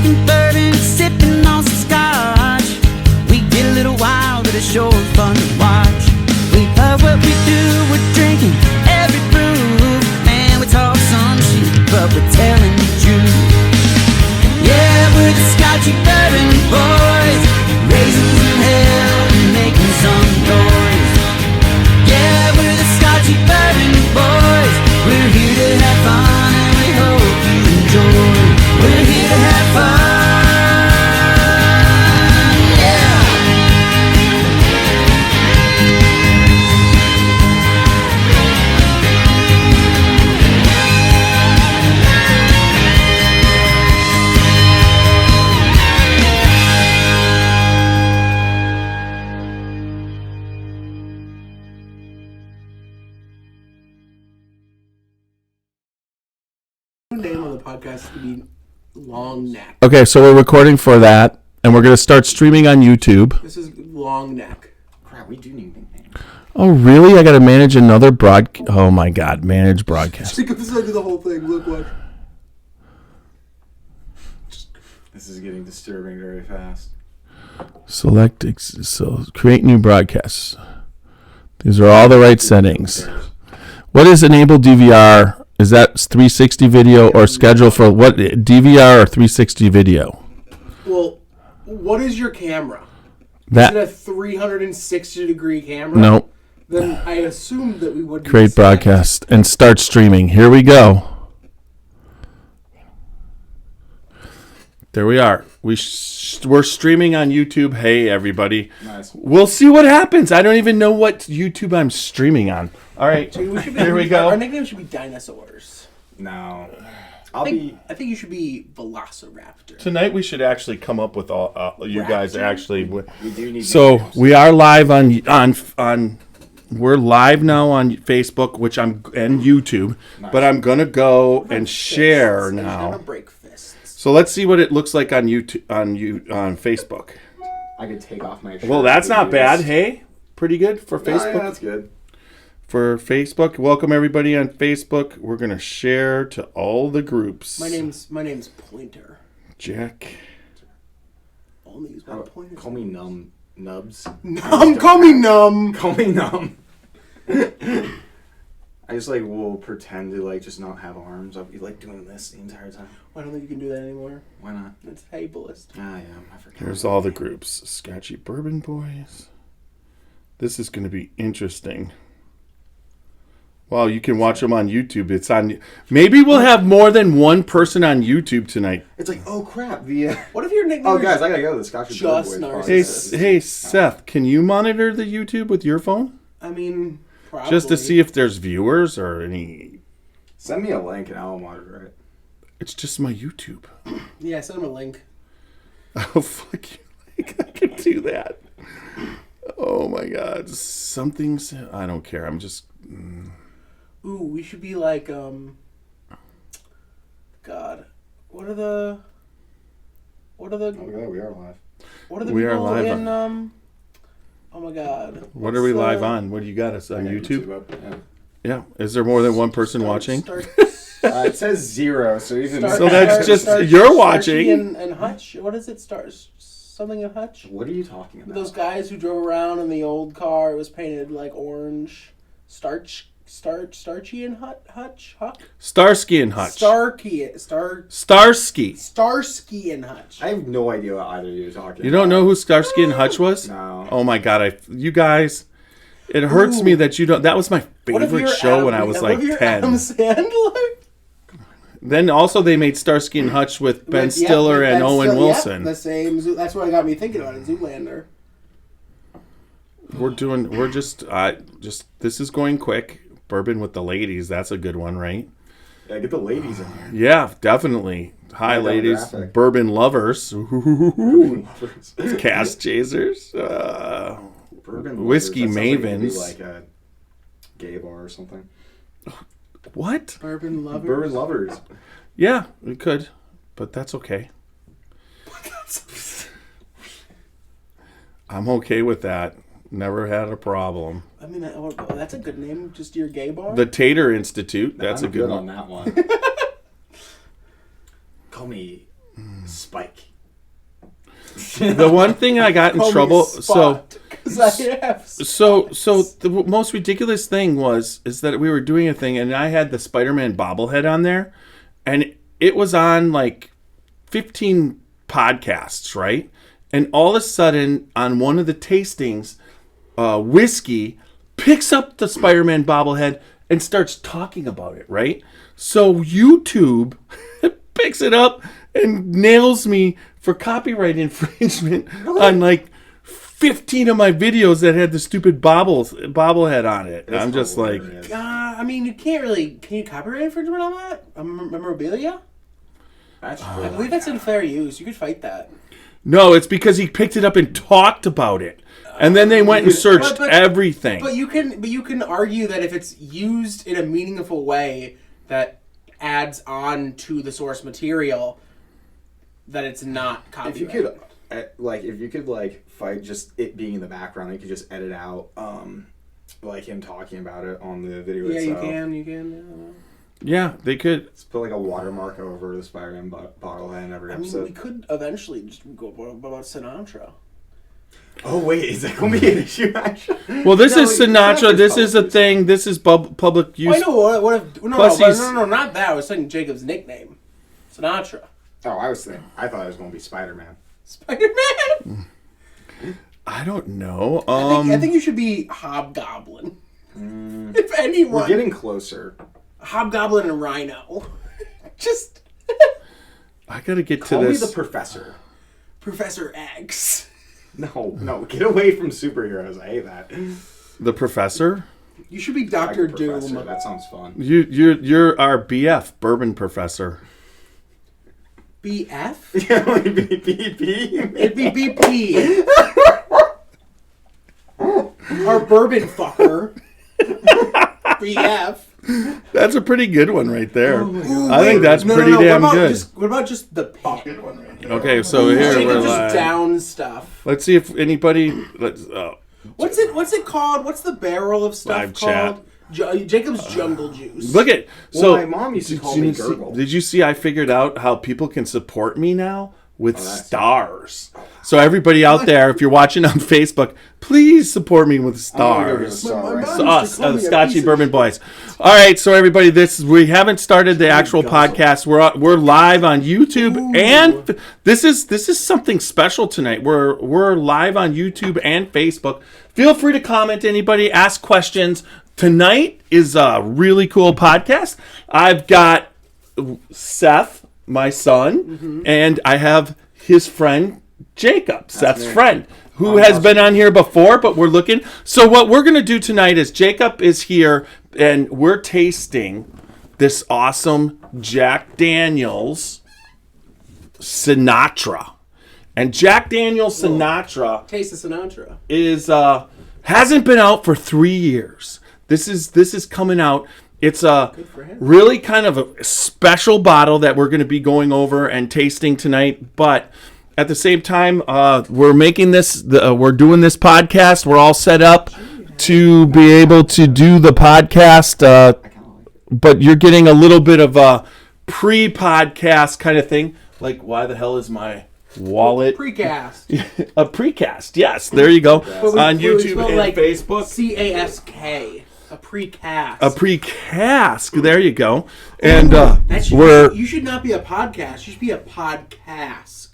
drinking bourbon, sipping on some scotch. We get a little wild, but it's sure fun to watch. We love what we do, we're drinking every brew. Man, we talk some shit, but we're telling the truth. Yeah, we're the Scotchy Bourbon Boys, raisins in hell and making some noise. Yeah, we're the Scotchy Bourbon Boys. We're here to have fun and we hope you enjoy. We're here to have fun, yeah. The name of the podcast could be Long Neck. Okay, so we're recording for that, and we're going to start streaming on YouTube. This is Long Neck. Crap, we do need nicknames. Oh, really? I got to manage another broadcast. Oh, my God. Manage broadcast. This is the whole thing. Look what. This is getting disturbing very fast. So create new broadcasts. These are all the right settings. What is enable DVR? Is that 360 video or schedule for what? DVR or 360 video? Well, what is your camera? That Is it a 360-degree camera? no. Then I assumed that we would Create broadcast and start streaming. Here we go. There we are. We're streaming on YouTube. Hey, everybody. Nice. We'll see what happens. I don't even know what YouTube I'm streaming on. All right. Here we go. Our nickname should be dinosaurs. No. I think you should be Velociraptor. Tonight we should actually come up with all you guys actually. We do need So nicknames. we are live on. We're live now on Facebook, and YouTube, Nice. but I'm gonna go and share He's now. gonna break fists. So let's see what it looks like on YouTube on Facebook. I could take off my shirt. Well, that's to not do bad. this. Hey, pretty good for No, Facebook. yeah, that's good. For Facebook, welcome everybody on Facebook. We're gonna share to all the groups. My name's Pointer. Jack. Only use my pointer. Call me Numb Nubs. Call me Numb. Call me Numb. I just will pretend to just not have arms. I'll be doing this the entire time. I don't think you can do that anymore. Why not? It's ableist. Ah, yeah, I forgot. Here's all the groups. Scotchy Bourbon Boys. This is gonna be interesting. Well, you can watch them on YouTube. It's on. Maybe we'll have more than one person on YouTube tonight. It's oh crap, the. What if your nickname? Oh, is guys, I gotta go to the Scotchy Bourbon Just Boys. narcissist. Hey, Seth, can you monitor the YouTube with your phone? I mean, probably. Just to see if there's viewers or any. Send me a link and I'll monitor it. It's just my YouTube. Yeah, send him a link. Oh, fuck you. I can do that. Oh, my God. Something's. I don't care. I'm just. Ooh, we should be like, God, what are the? Oh my god, we are live. What are the We are people live in, oh my God. What are we live on? What do you got us on I got YouTube? up, yeah. Yeah. Is there more than one person watching? It says 0, so even. So that's just- you're watching. And Hutch. What is it? Something in Hutch. What are you talking about? Those guys who drove around in the old car. It was painted like orange. Starchy and Hutch. Starsky and Hutch. Starsky and Hutch. I have no idea what either of you are talking You don't know who Starsky and Hutch was? No. Oh my God! You guys, it hurts me that you don't. That was my What if favorite you're show when I Adam- was what like if you're 10. Adam Sandler? Then also they made Starsky and Hutch with Ben Stiller and Owen Wilson. the same. That's what got me thinking about it. Zoolander. We're just this is going quick. Bourbon with the ladies. That's a good one, right? Yeah, get the ladies in here. Yeah, definitely. Hi, My ladies. demographic. Bourbon lovers. Cast chasers. Bourbon Whiskey lovers, that sounds like it could be mavens. like a gay bar or something. What? Bourbon lovers. Bourbon lovers. Yeah, we could, but that's okay. I'm okay with that. Never had a problem. I mean, that's a good name. Just your gay bar. The Tater Institute. That's I'm a good on one. that one. Call me Spike. The one thing I got in Call me trouble. Spot, 'cause I have So spots. the most ridiculous thing is that we were doing a thing, and I had the Spider-Man bobblehead on there, and it was on like 15 podcasts, right? And all of a sudden, on one of the tastings, Whiskey picks up the Spider-Man bobblehead and starts talking about it, right? So YouTube picks it up and nails me for copyright infringement on like 15 of my videos that had the stupid bobblehead on it. That's I'm just like, hilarious. I mean, you can't really. Can you copyright infringement on that? Memorabilia? I believe that's in fair use. You could fight that. no, it's because he picked it up and talked about it. And then they went and searched everything. But you can argue that if it's used in a meaningful way that adds on to the source material, that it's not copyright. If you could fight just it being in the background, you could just edit out like him talking about it on the video Yeah, itself. you can. Yeah, they could. Just put like a watermark over the Spider-Man bottlehead in every I mean, episode. we could eventually just go about Sinatra. Oh wait, is that going to be an issue? Actually, Well, this No, is Sinatra. This is a thing. This is public use. I know. What if? Plus he's- No, not that. I was saying Jacob's nickname, Sinatra. Oh, I thought it was going to be Spider-Man. Spider-Man. I don't know. I think you should be Hobgoblin. If anyone, We're getting closer. Hobgoblin and Rhino. Just I gotta get to Call me this. the Professor. Professor X. No, get away from superheroes. I hate that. The professor. You should be Doctor Professor, Doom. that sounds fun. You're our BF, bourbon professor. BF? BB. It'd be BP. Our bourbon fucker. BF. That's a pretty good one right there. Ooh, I think that's pretty damn good. What about just the pop? Okay, so here Jacob we're just live. down stuff. Let's see if anybody. What's it called? What's the barrel of stuff Live chat. called? Jacob's Jungle Juice. Look at My mom used to did call you me see- Gurgle. Did you see? I figured out how people can support me now with that's- stars. So everybody out there, if you're watching on Facebook, please support me with stars. My mom It's used to us, call the me a Scotchy piece of Bourbon shit. Boys. All right, so everybody, we haven't started the actual podcast. We're live on YouTube, and this is something special tonight. We're live on YouTube and Facebook. Feel free to comment, anybody, ask questions. Tonight is a really cool podcast. I've got Seth, my son, and I have his friend Jacob, Seth's me. friend, who has been on here before, but we're looking. So what we're going to do tonight is Jacob is here, and we're tasting this awesome Jack Daniel's Sinatra. And Jack Daniel's Sinatra Taste of Sinatra. is hasn't been out for 3 years. This is coming out. It's a for him. really kind of a special bottle that we're going to be going over and tasting tonight. But at the same time, we're making this. We're doing this podcast. We're all set up to be able to do the podcast. But you're getting a little bit of a pre-podcast kind of thing. Like, why the hell is my wallet? Precast. A precast, yes. There you go. But we- On we YouTube spell and like Facebook. CASK. A precast. A pre-cask. There you go. And You should not be a podcast. You should be a podcast.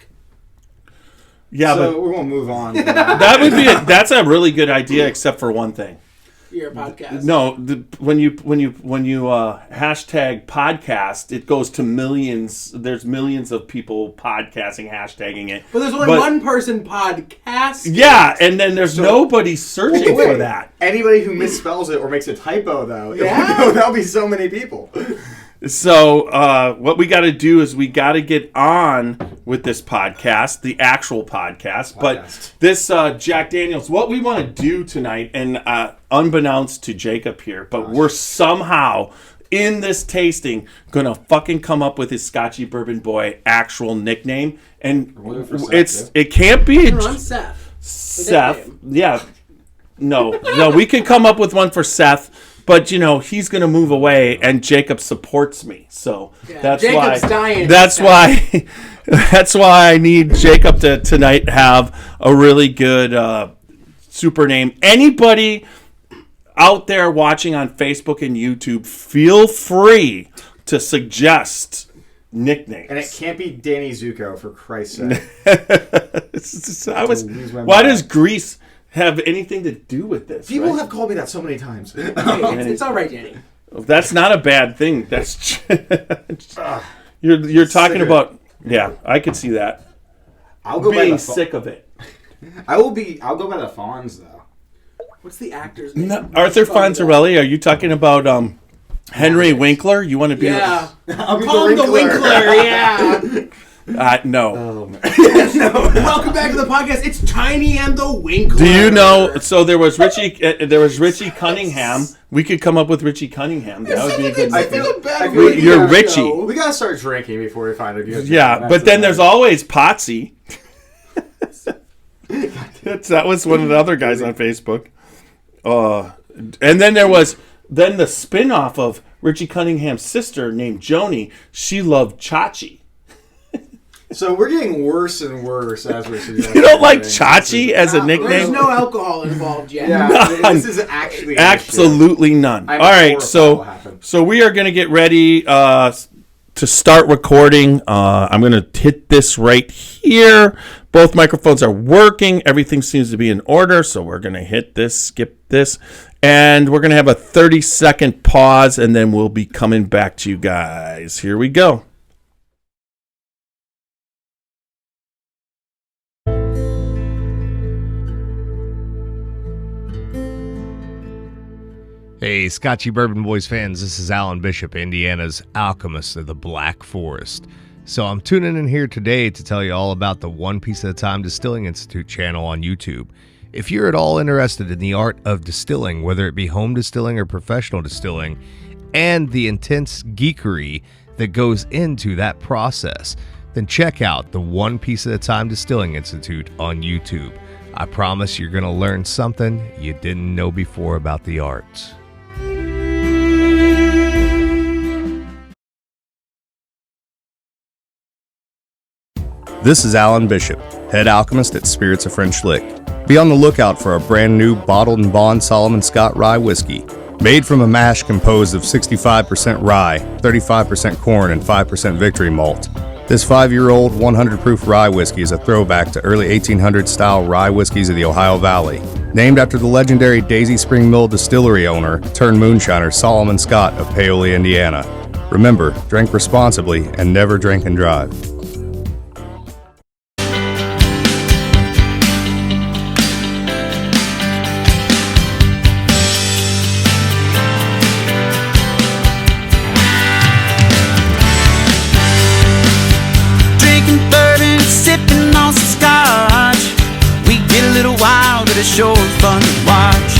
yeah, So but we won't move on. that's a really good idea, except for one thing. You're a podcast. No, when you hashtag podcast, it goes to millions. There's millions of people podcasting, hashtagging it. But there's only one person podcast. Yeah, and then there's nobody searching for that. Anybody who misspells it or makes a typo, though, Yeah. that'll be so many people. So what we got to do is we got to get on with this podcast, the actual podcast. But this Jack Daniels, what we want to do tonight, and unbeknownst to Jacob here, but we're somehow in this tasting gonna fucking come up with his Scotchy Bourbon Boy actual nickname, and it can't be I'm Seth. Seth. nickname. Yeah, no, we could come up with one for Seth. But he's gonna move away, and Jacob supports me, so that's Jacob's why. dying. That's why. That's why I need Jacob to tonight have a really good super name. Anybody out there watching on Facebook and YouTube, feel free to suggest nicknames. And it can't be Danny Zuko, for Christ's sake. Why does Greece have anything to do with this? People have called me that so many times. It's all right, Danny. That's not a bad thing. That's you're talking about. Yeah, I could see that. I'll go being by the sick of it. I'll go by the Fonz though. What's the actor's name? No, Arthur Fonzarelli. Are you talking about Henry Winkler? You want to be? Yeah. I'll be Call him the Winkler, yeah. No. Oh, man. Welcome back to the podcast. It's Tiny and the Winkler. Do you know? So there was Richie Cunningham. We could come up with Richie Cunningham. That would be a good. I feel You're Richie. We gotta start drinking before we find a good. Yeah, but then there's always Potsy. That was one of the other guys on Facebook. And then there was the spin-off of Richie Cunningham's sister named Joni. She loved Chachi. So we're getting worse and worse as we're suggesting. You don't like Chachi as a nickname? There's no alcohol involved yet. Yeah, None. this is actually Absolutely none. All I'm right, horrified what happened. so we are going to get ready to start recording. I'm going to hit this right here. Both microphones are working. Everything seems to be in order. So we're going to hit this, skip this, and we're going to have a 30-second pause, and then we'll be coming back to you guys. Here we go. Hey, Scotchy Bourbon Boys fans, this is Alan Bishop, Indiana's alchemist of the Black Forest. So I'm tuning in here today to tell you all about the One Piece at a Time Distilling Institute channel on YouTube. If you're at all interested in the art of distilling, whether it be home distilling or professional distilling, and the intense geekery that goes into that process, then check out the One Piece at a Time Distilling Institute on YouTube. I promise you're going to learn something you didn't know before about the arts. This is Alan Bishop, head alchemist at Spirits of French Lick. Be on the lookout for a brand new bottled and bond Solomon Scott rye whiskey, made from a mash composed of 65% rye, 35% corn, and 5% victory malt. This 5-year-old 100 proof rye whiskey is a throwback to early 1800s style rye whiskeys of the Ohio Valley. Named after the legendary Daisy Spring Mill distillery owner turned moonshiner Solomon Scott of Paoli, Indiana. Remember, drink responsibly and never drink and drive. Drinking bourbon, sipping on some scotch. We get a little wild, but it's sure fun to watch.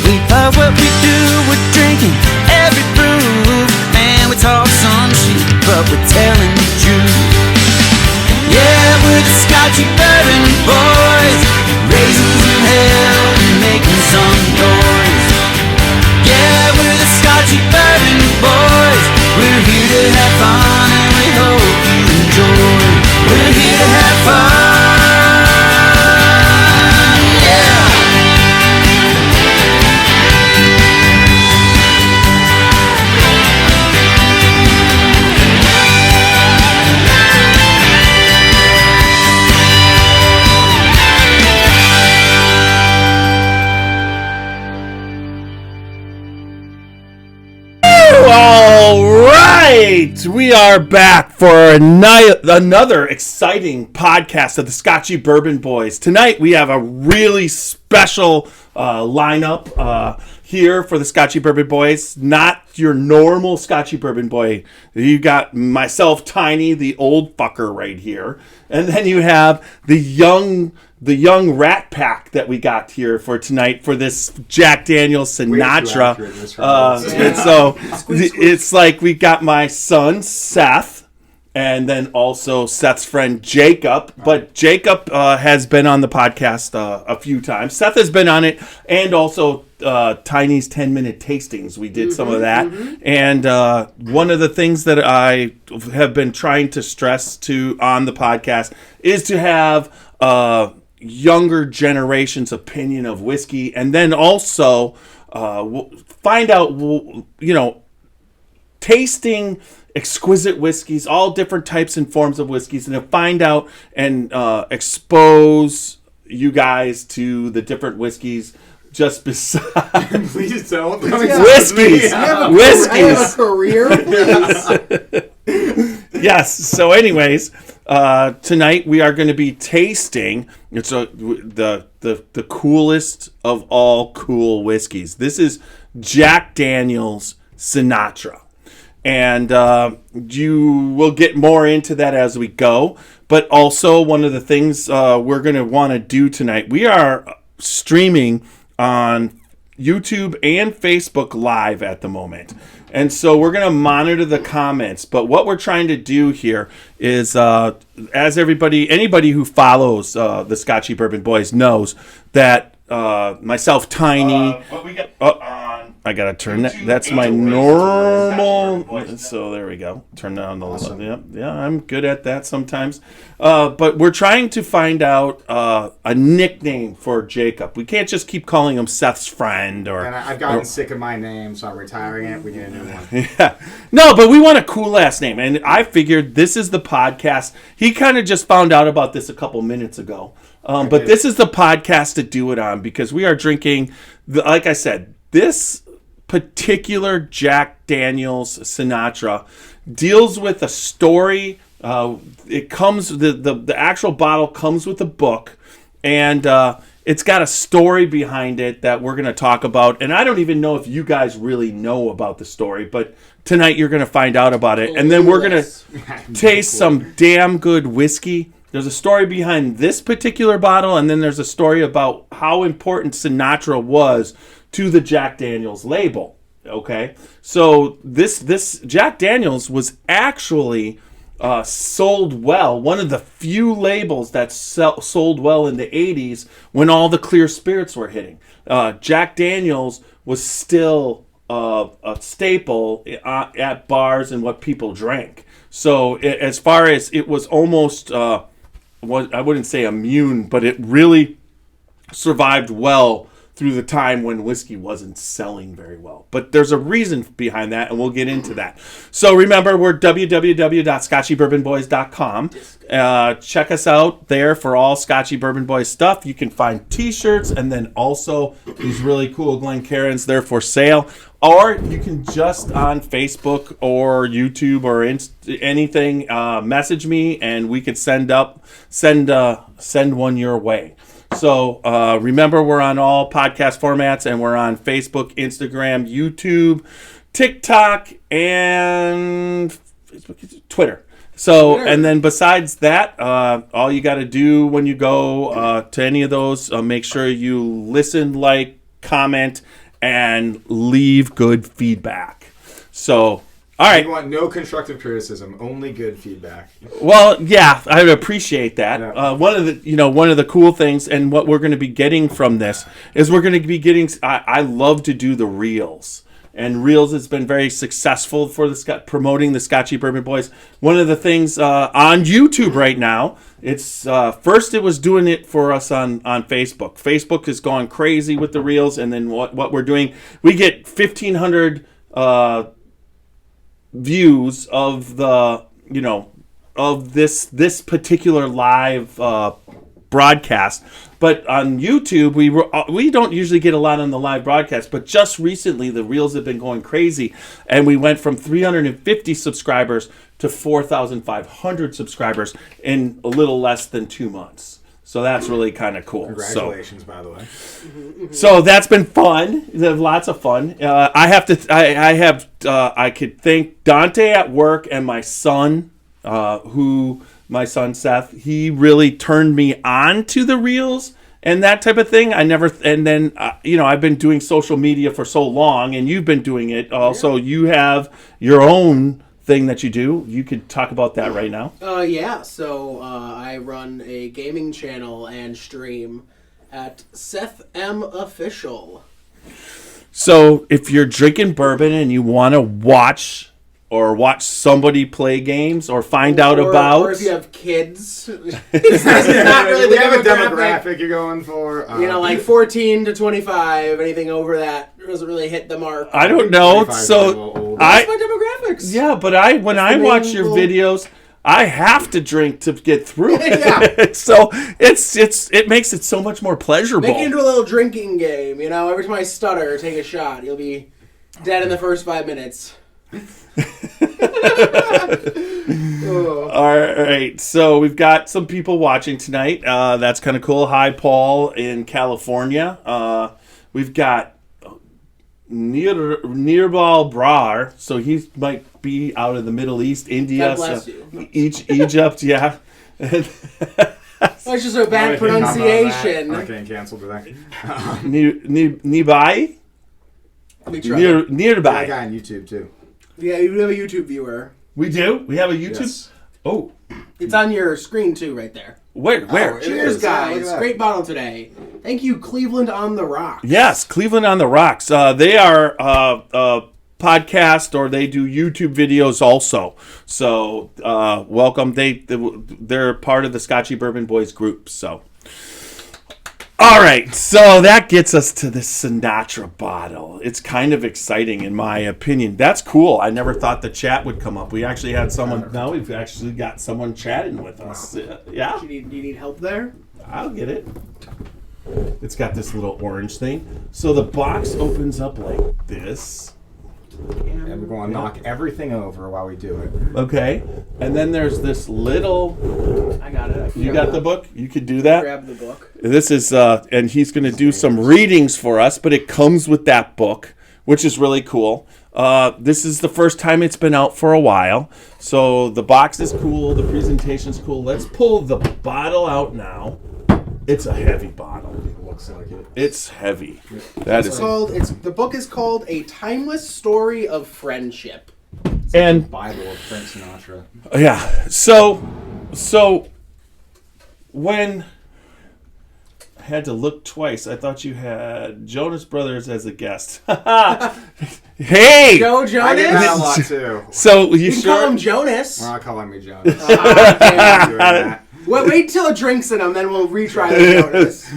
We love what we do, we're drinking every brew. Man, we talk some shit, but we're telling the truth. Yeah, we're the Scotchy Bourbon Boys, raising some hell and making some noise. Yeah, we're the Scotchy Bourbon Boys. We're here to have fun and we hope you enjoy. We're here to have fun, yeah. All right, we are back for another exciting podcast of the Scotchy Bourbon Boys. Tonight we have a really special lineup here for the Scotchy Bourbon Boys. Not your normal Scotchy Bourbon Boy. You got myself, Tiny, the old fucker right here, and then you have the young Rat Pack that we got here for tonight for this Jack Daniel's Sinatra. And so it's like we got my son Seth, and then also Seth's friend Jacob. But Jacob has been on the podcast a few times. Seth has been on it, and also Tiny's 10-minute tastings. We did some of that. And one of the things that I have been trying to stress to on the podcast is to have younger generation's opinion of whiskey, and then also find out, tasting exquisite whiskeys, all different types and forms of whiskeys, and to find out and expose you guys to the different whiskeys just besides Please don't. whiskeys. I have a career. Yes. So, anyways, tonight we are going to be tasting the coolest of all cool whiskeys. This is Jack Daniel's Sinatra. And you will get more into that as we go. But also, one of the things we're going to want to do tonight, we are streaming on YouTube and Facebook Live at the moment. And so we're going to monitor the comments. But what we're trying to do here is, as anybody who follows the Scotchy Bourbon Boys knows that myself, Tiny, I gotta turn that. That's my normal. So there we go. Turn down the. Awesome. Yeah, I'm good at that sometimes. But we're trying to find out a nickname for Jacob. We can't just keep calling him Seth's friend or. And I've gotten sick of my name, so I'm retiring it. We need a new one. Yeah. No, but we want a cool last name, and I figured this is the podcast. He kind of just found out about this a couple minutes ago. But this is the podcast to do it on because we are drinking. Like I said, this particular Jack Daniel's Sinatra deals with a story. It comes the actual bottle comes with a book, and it's got a story behind it that we're going to talk about. And I don't even know if you guys really know about the story, but tonight you're going to find out about it, and then we're going to taste some damn good whiskey. There's a story behind this particular bottle, and then there's a story about how important Sinatra was to the Jack Daniel's label. Okay, so this Jack Daniel's was actually sold well. One of the few labels that sold well in the 80s when all the clear spirits were hitting. Jack Daniel's was still a staple at bars and what people drank. So as far as it was almost, I wouldn't say immune, but it really survived well through the time when whiskey wasn't selling very well. But there's a reason behind that, and we'll get into that. So remember, we're www.scotchybourbonboys.com. Check us out there for all Scotchy Bourbon Boys stuff. You can find t-shirts and then also these really cool Glencairns. They're for sale. Or you can just on Facebook or YouTube or anything message me, and we could send one your way. So remember, we're on all podcast formats, and we're on Facebook, Instagram, YouTube, TikTok, and Twitter. So, and then besides that, all you got to do when you go to any of those, make sure you listen, like, comment, and leave good feedback. So, all right. We want no constructive criticism, only good feedback. Well, yeah, I would appreciate that. Yeah. One of the cool things, and what we're going to be getting from this is we're going to be getting. I love to do the reels, and reels has been very successful for promoting the Scotchy Bourbon Boys. One of the things on YouTube right now, it's first it was doing it for us on Facebook. Facebook is going crazy with the reels, and then what we're doing, we get 1,500. Views of the of this particular live broadcast, but on YouTube we don't usually get a lot on the live broadcast, but just recently the reels have been going crazy, and we went from 350 subscribers to 4,500 subscribers in a little less than 2 months. So that's really kind of cool. Congratulations, by the way. So that's been fun. Lots of fun. I could thank Dante at work and my son, my son Seth. He really turned me on to the reels and that type of thing. I've been doing social media for so long, and you've been doing it. Also, you have your own thing that you do. You could talk about that right now. Yeah, so I run a gaming channel and stream at Seth M Official. So if you're drinking bourbon and you want to watch somebody play games or find out about, or if you have kids, it's not really we the have a demographic. demographic you're going for. Like 14 to 25. Anything over that doesn't really hit the mark. I don't know. 25 is a So little old. That's my demographics. yeah, but when I watch your videos, I have to drink to get through it. Yeah. So it makes it so much more pleasurable. Make it into a little drinking game. Every time I stutter, take a shot. You'll be dead in the first 5 minutes. All right, so we've got some people watching tonight. That's kind of cool. Hi, Paul in California. We've got Nearbal Brar, so he might be out of the Middle East, India, God bless you. Egypt, yeah. That's just a bad pronunciation. I'm getting canceled today. Nibai? Let me try. Nearby. I got on YouTube too. Yeah, you have a YouTube viewer. We do? We have a YouTube? Yes. Oh, It's on your screen too, right there. where? Oh, it Cheers, is. Yeah, look guys! at that. Great bottle today. Thank you, Cleveland on the Rocks. Yes, Cleveland on the Rocks. They are a podcast, or they do YouTube videos also. So welcome. They're part of the Scotchy Bourbon Boys group. So, all right. So that gets us to the Sinatra bottle. It's kind of exciting, in my opinion. That's cool. I never thought the chat would come up. We actually had someone. Now we've actually got someone chatting with us. Yeah, Do you need help there? I'll get it. It's got this little orange thing. So the box opens up like this. And we're going to knock everything over while we do it. Okay. And then there's this little... I got it. You got the book? You could do that? Grab the book. This is... and he's going to do some readings for us, but it comes with that book, which is really cool. This is the first time it's been out for a while. So the box is cool. The presentation's cool. Let's pull the bottle out now. It's a heavy bottle. Looks like it. It's heavy. That is... The book is called A Timeless Story of Friendship. And... Bible of Frank Sinatra. Yeah. So when I had to look twice, I thought you had Jonas Brothers as a guest. Hey! Joe I get that a Jonas? lot too. So you You can sure? call him Jonas. We're not calling me Jonas. Ah, Doing that. wait till it drinks in him, then we'll retry the Jonas.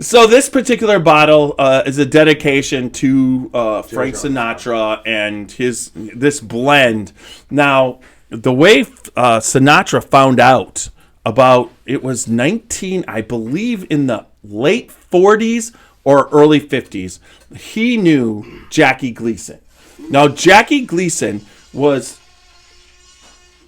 So this particular bottle is a dedication to Frank Sinatra and this blend. Now, the way Sinatra found out about it was I believe in the late 40s or early 50s. He knew Jackie Gleason. Now, Jackie Gleason was...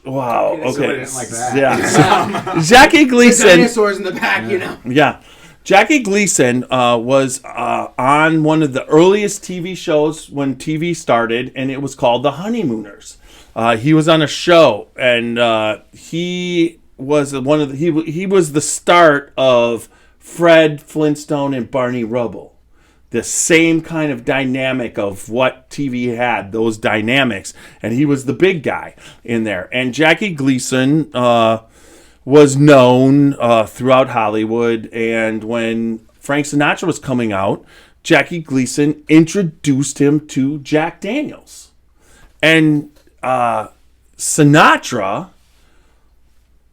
Wow. So I Okay. didn't like that. Yeah. Jackie The Gleason. dinosaurs in the back, Yeah. Jackie Gleason was on one of the earliest TV shows when TV started, and it was called The Honeymooners. He was on a show, and he was he was the start of Fred Flintstone and Barney Rubble. The same kind of dynamic of what TV had, those dynamics. And he was the big guy in there. And Jackie Gleason was known throughout Hollywood. And when Frank Sinatra was coming out, Jackie Gleason introduced him to Jack Daniels. And Sinatra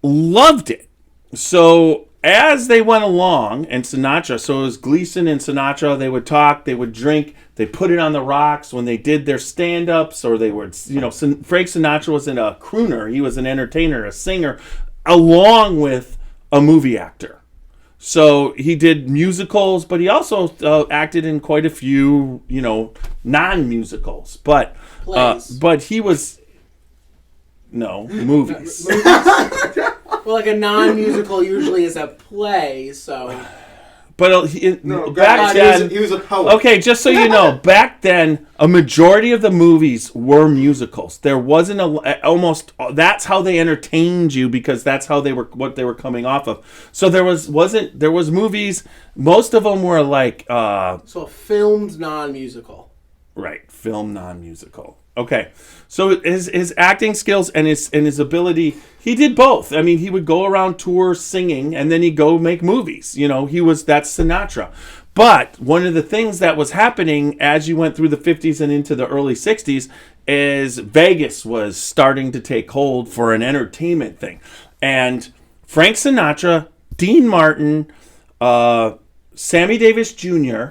loved it. So as they went along, and Sinatra, so it was Gleason and Sinatra, they would talk, they would drink, they put it on the rocks when they did their stand-ups, or they would, Frank Sinatra wasn't a crooner, he was an entertainer, a singer, along with a movie actor. So he did musicals, but he also acted in quite a few, non-musicals. But he was, movies. Well, like a non-musical usually is a play, so... But back then... He was a poet. Okay, just so you know, back then, a majority of the movies were musicals. There wasn't almost... That's how they entertained you, because that's how what they were coming off of. So there was movies, most of them were like... So a filmed non-musical. Right, film non-musical. Okay. So his acting skills and his ability, he did both. I mean, he would go around tours singing, and then he'd go make movies. That's Sinatra. But one of the things that was happening as you went through the 50s and into the early 60s is Vegas was starting to take hold for an entertainment thing. And Frank Sinatra, Dean Martin, Sammy Davis Jr.,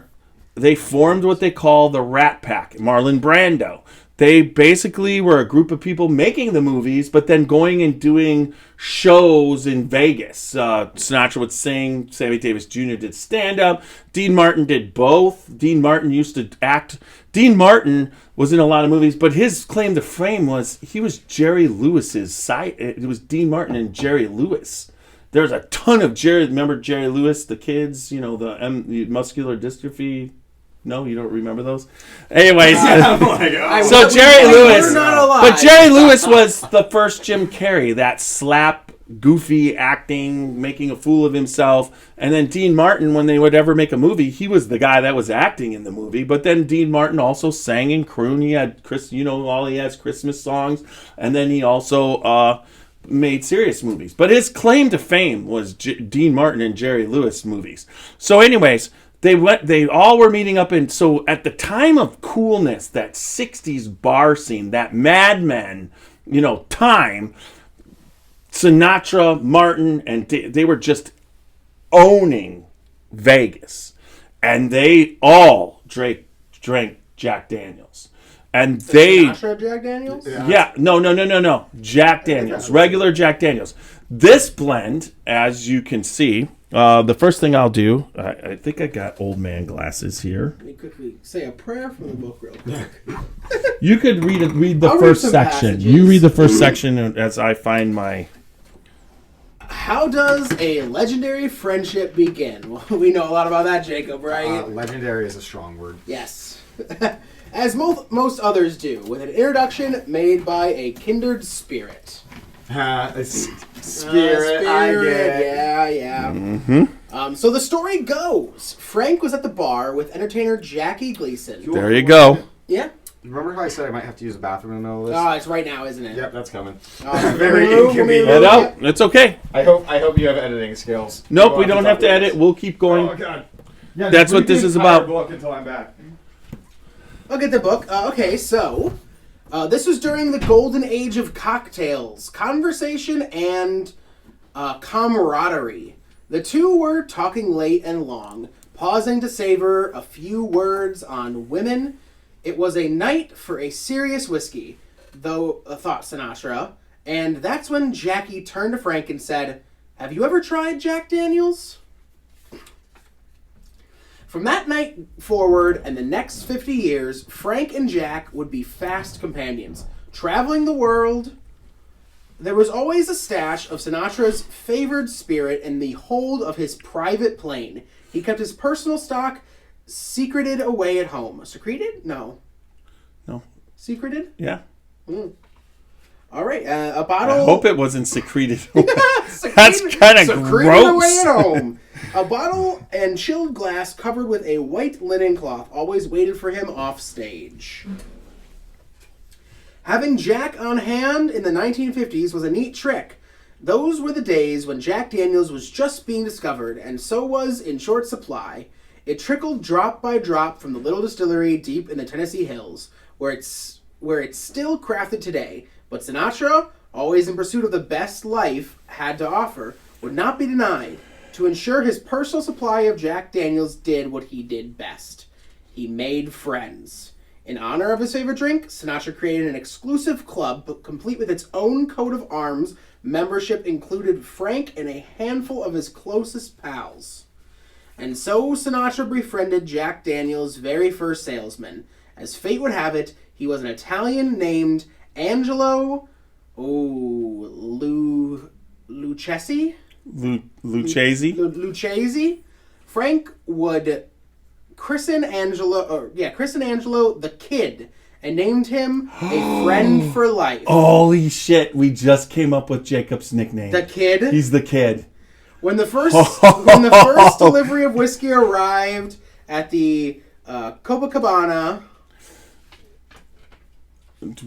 they formed what they call the Rat Pack, Marlon Brando. They basically were a group of people making the movies, but then going and doing shows in Vegas. Sinatra would sing. Sammy Davis Jr. did stand-up. Dean Martin did both. Dean Martin used to act. Dean Martin was in a lot of movies, but his claim to fame was he was Jerry Lewis's side. It was Dean Martin and Jerry Lewis. There's a ton of Jerry. Remember Jerry Lewis, the kids, the muscular dystrophy. No, you don't remember those? Anyways, so Jerry Lewis. But Jerry Lewis was the first Jim Carrey, that slap, goofy acting, making a fool of himself. And then Dean Martin, when they would ever make a movie, he was the guy that was acting in the movie. But then Dean Martin also sang and crooned. He had all he has Christmas songs. And then he also made serious movies. But his claim to fame was Dean Martin and Jerry Lewis movies. So anyways, they all were meeting up, and so at the time of coolness, that 60s bar scene, that Mad Men, time, Sinatra, Martin, and they were just owning Vegas. And they all drank Jack Daniels. And Sinatra Jack Daniels? Yeah, no. Jack Daniels, regular Jack Daniels. This blend, as you can see, the first thing I'll do, I think I got old man glasses here. Let me quickly say a prayer from the book real quick. You could read the first section. Passages. You read the first section as I find my... How does a legendary friendship begin? Well, we know a lot about that, Jacob, right? Legendary is a strong word. Yes. As most others do, with an introduction made by a kindred spirit. Spirit, I get it. Yeah. Mm-hmm. So the story goes, Frank was at the bar with entertainer Jackie Gleason. There you go. Yeah. Remember how I said I might have to use the bathroom in the middle of this? Oh, it's right now, isn't it? Yep, that's coming. Very inconvenient. Head out. It's okay. I hope you have editing skills. Nope, we don't have to edit. We'll keep going. Oh, God. Yeah, That's what this is about. Book until I'm back. I'll get the book. Okay, so this was during the golden age of cocktails, conversation, and camaraderie. The two were talking late and long, pausing to savor a few words on women. It was a night for a serious whiskey, though, thought Sinatra, and that's when Jackie turned to Frank and said, "Have you ever tried Jack Daniels?" From that night forward and the next 50 years, Frank and Jack would be fast companions, traveling the world. There was always a stash of Sinatra's favored spirit in the hold of his private plane. He kept his personal stock secreted away at home. Secreted? No. Secreted? Yeah. All right, a bottle... I hope it wasn't secreted. That's kind of gross. Away at home. A bottle and chilled glass covered with a white linen cloth always waited for him off stage. Having Jack on hand in the 1950s was a neat trick. Those were the days when Jack Daniels was just being discovered, and so was in short supply. It trickled drop by drop from the little distillery deep in the Tennessee hills, where it's still crafted today. But Sinatra, always in pursuit of the best life had to offer, would not be denied. To ensure his personal supply of Jack Daniels did what he did best. He made friends. In honor of his favorite drink, Sinatra created an exclusive club complete with its own coat of arms. Membership included Frank and a handful of his closest pals. And so Sinatra befriended Jack Daniels' very first salesman. As fate would have it, he was an Italian named Angelo Lucchesi? Lucchesi. Frank would christen Angelo the Kid and named him a friend for life. Holy shit, we just came up with Jacob's nickname. The Kid? He's the Kid. When the first delivery of whiskey arrived at the Copacabana,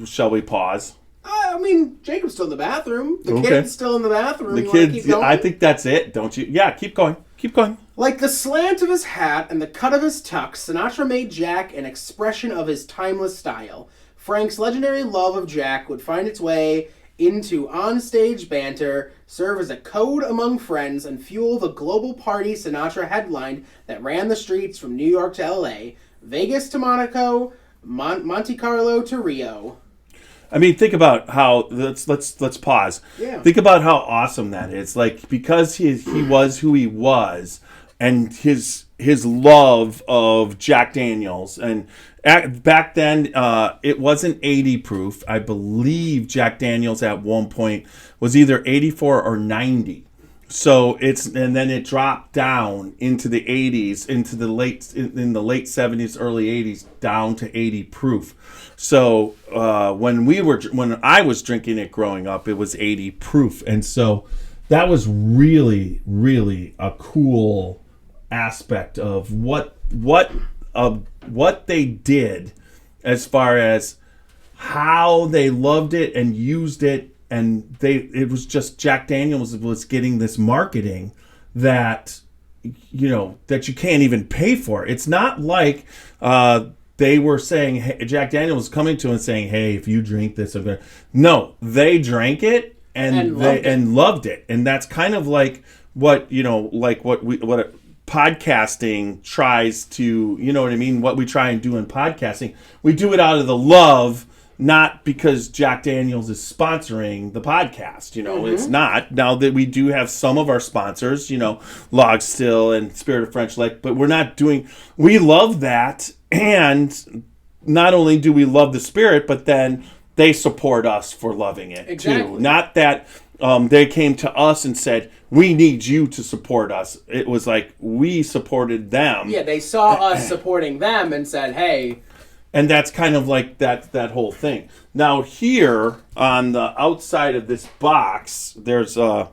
Shall we pause? I mean, Jacob's still in the bathroom. The Okay. kid's still in the bathroom. The You wanna kids, keep going? I think that's it, don't you? Yeah, keep going. Keep going. Like the slant of his hat and the cut of his tux, Sinatra made Jack an expression of his timeless style. Frank's legendary love of Jack would find its way into onstage banter, serve as a code among friends, and fuel the global party Sinatra headlined that ran the streets from New York to L.A., Vegas to Monaco, Monte Carlo to Rio. I mean, think about how let's pause. Yeah. Think about how awesome that is. Like, because he was who he was, and his love of Jack Daniels, and back then it wasn't 80 proof. I believe Jack Daniels at one point was either 84 or 90. So and then it dropped down into the 80s, into the in the late 70s, early 80s, down to 80 proof. So when I was drinking it growing up, it was 80 proof, and so that was really, really a cool aspect of what they did, as far as how they loved it and used it. And it was just Jack Daniels was getting this marketing that, that you can't even pay for. It's not like they were saying, hey, Jack Daniels was coming to and saying, hey, if you drink this, I'm gonna. No, they drank it and loved it. And that's kind of like what podcasting tries to, you know what I mean? What we try and do in podcasting, we do it out of the love. Not because Jack Daniels is sponsoring the podcast, It's not. Now that we do have some of our sponsors, Log Still and Spirit of French Lick, but we're not doing. We love that, and not only do we love the spirit, but then they support us for loving it too. Not that they came to us and said, "We need you to support us." It was like we supported them. Yeah, they saw us supporting them and said, "Hey." And that's kind of like that whole thing. Now here on the outside of this box, there's the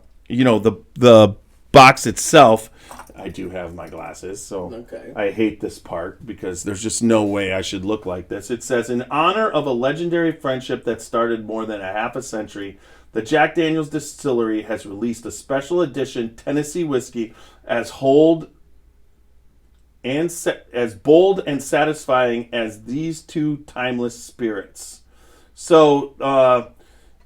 box itself. I do have my glasses, so okay. I hate this part because there's just no way I should look like this. It says, in honor of a legendary friendship that started more than a half a century, the Jack Daniels Distillery has released a special edition Tennessee whiskey as bold and satisfying as these two timeless spirits. So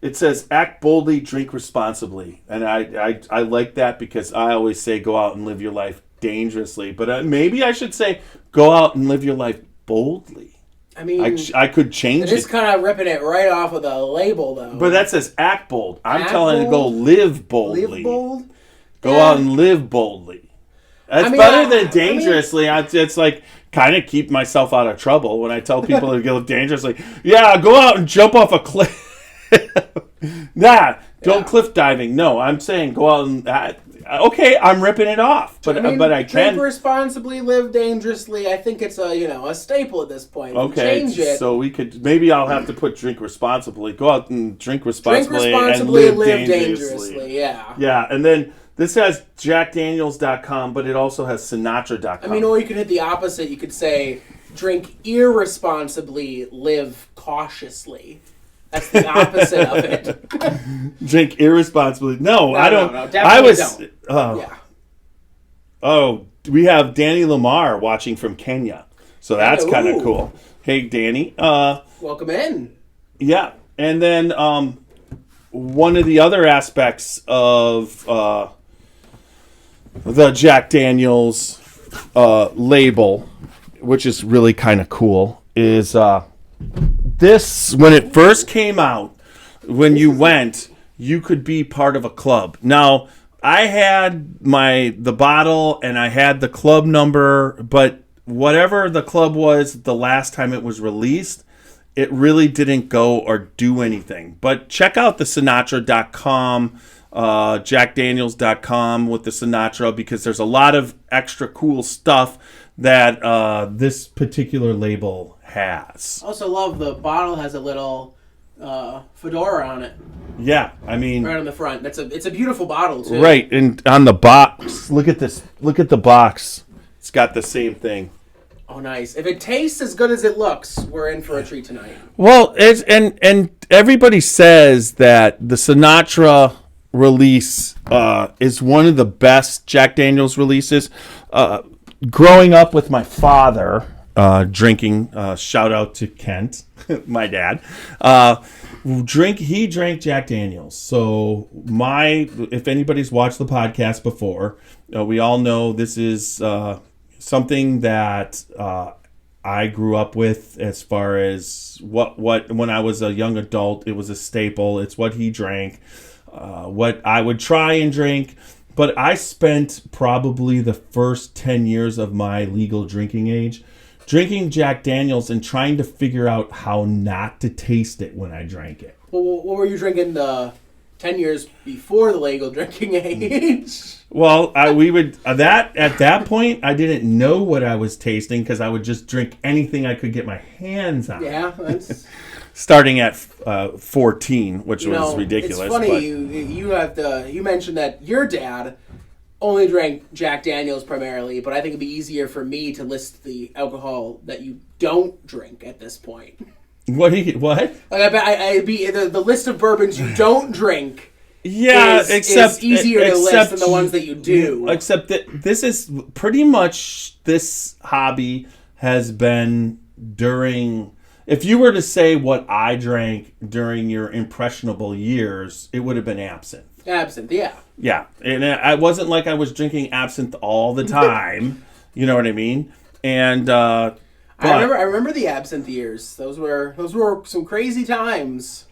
it says, act boldly, drink responsibly. And I like that because I always say go out and live your life dangerously. But maybe I should say go out and live your life boldly. I mean, I could change it. It's kind of ripping it right off of the label, though. But that says act bold. I'm telling you to go live boldly. Live bold? Go out and live boldly. That's better than dangerously. It's like kind of keep myself out of trouble when I tell people to go dangerously. Yeah, go out and jump off a cliff. Don't cliff diving. No, I'm saying go out and. Okay, I'm ripping it off, but I can drink responsibly, live dangerously. I think it's a staple at this point. Okay, change it. So maybe I'll have to put drink responsibly. Go out and drink responsibly, and live dangerously. Yeah. Yeah, and then. This has JackDaniels.com, but it also has Sinatra.com. I mean, or you could hit the opposite. You could say, drink irresponsibly, live cautiously. That's the opposite of it. Drink irresponsibly. No, I don't. No, definitely don't. Yeah. Oh, we have Danny Lamar watching from Kenya. So that's kind of cool. Hey, Danny. Welcome in. Yeah. And then one of the other aspects of the Jack Daniels label, which is really kind of cool, is this, when it first came out, when you went, you could be part of a club. Now, I had the bottle and I had the club number, but whatever the club was the last time it was released, it really didn't go or do anything. But check out the Sinatra.com, JackDaniels.com with the Sinatra, because there's a lot of extra cool stuff that this particular label has. Also love the bottle has a little fedora on it. Yeah, I mean, right on the front. It's a beautiful bottle too. Right, and on the box, look at this. Look at the box. It's got the same thing. Oh, nice. If it tastes as good as it looks, we're in for a treat tonight. Well, it's and everybody says that the Sinatra release is one of the best Jack Daniel's releases. Growing up with my father drinking, shout out to Kent, my dad. He drank Jack Daniel's. So if anybody's watched the podcast before, we all know this is something that I grew up with as far as what when I was a young adult, it was a staple. It's what he drank, what I would try and drink. But I spent probably the first 10 years of my legal drinking age drinking Jack Daniel's and trying to figure out how not to taste it when I drank it. Well, what were you drinking the 10 years before the legal drinking age? Well, we would at that point I didn't know what I was tasting because I would just drink anything I could get my hands on. Yeah, that's starting at 14, which was ridiculous. It's funny but you mentioned that your dad only drank Jack Daniel's primarily, but I think it'd be easier for me to list the alcohol that you don't drink at this point. What? Like I bet I'd be the list of bourbons you don't drink. Yeah, is easier to list than the ones that you do. Except that this is pretty much this hobby has been during. If you were to say what I drank during your impressionable years, it would have been absinthe. Absinthe, yeah. Yeah, and it wasn't like I was drinking absinthe all the time. You know what I mean? And I remember the absinthe years. Those were some crazy times.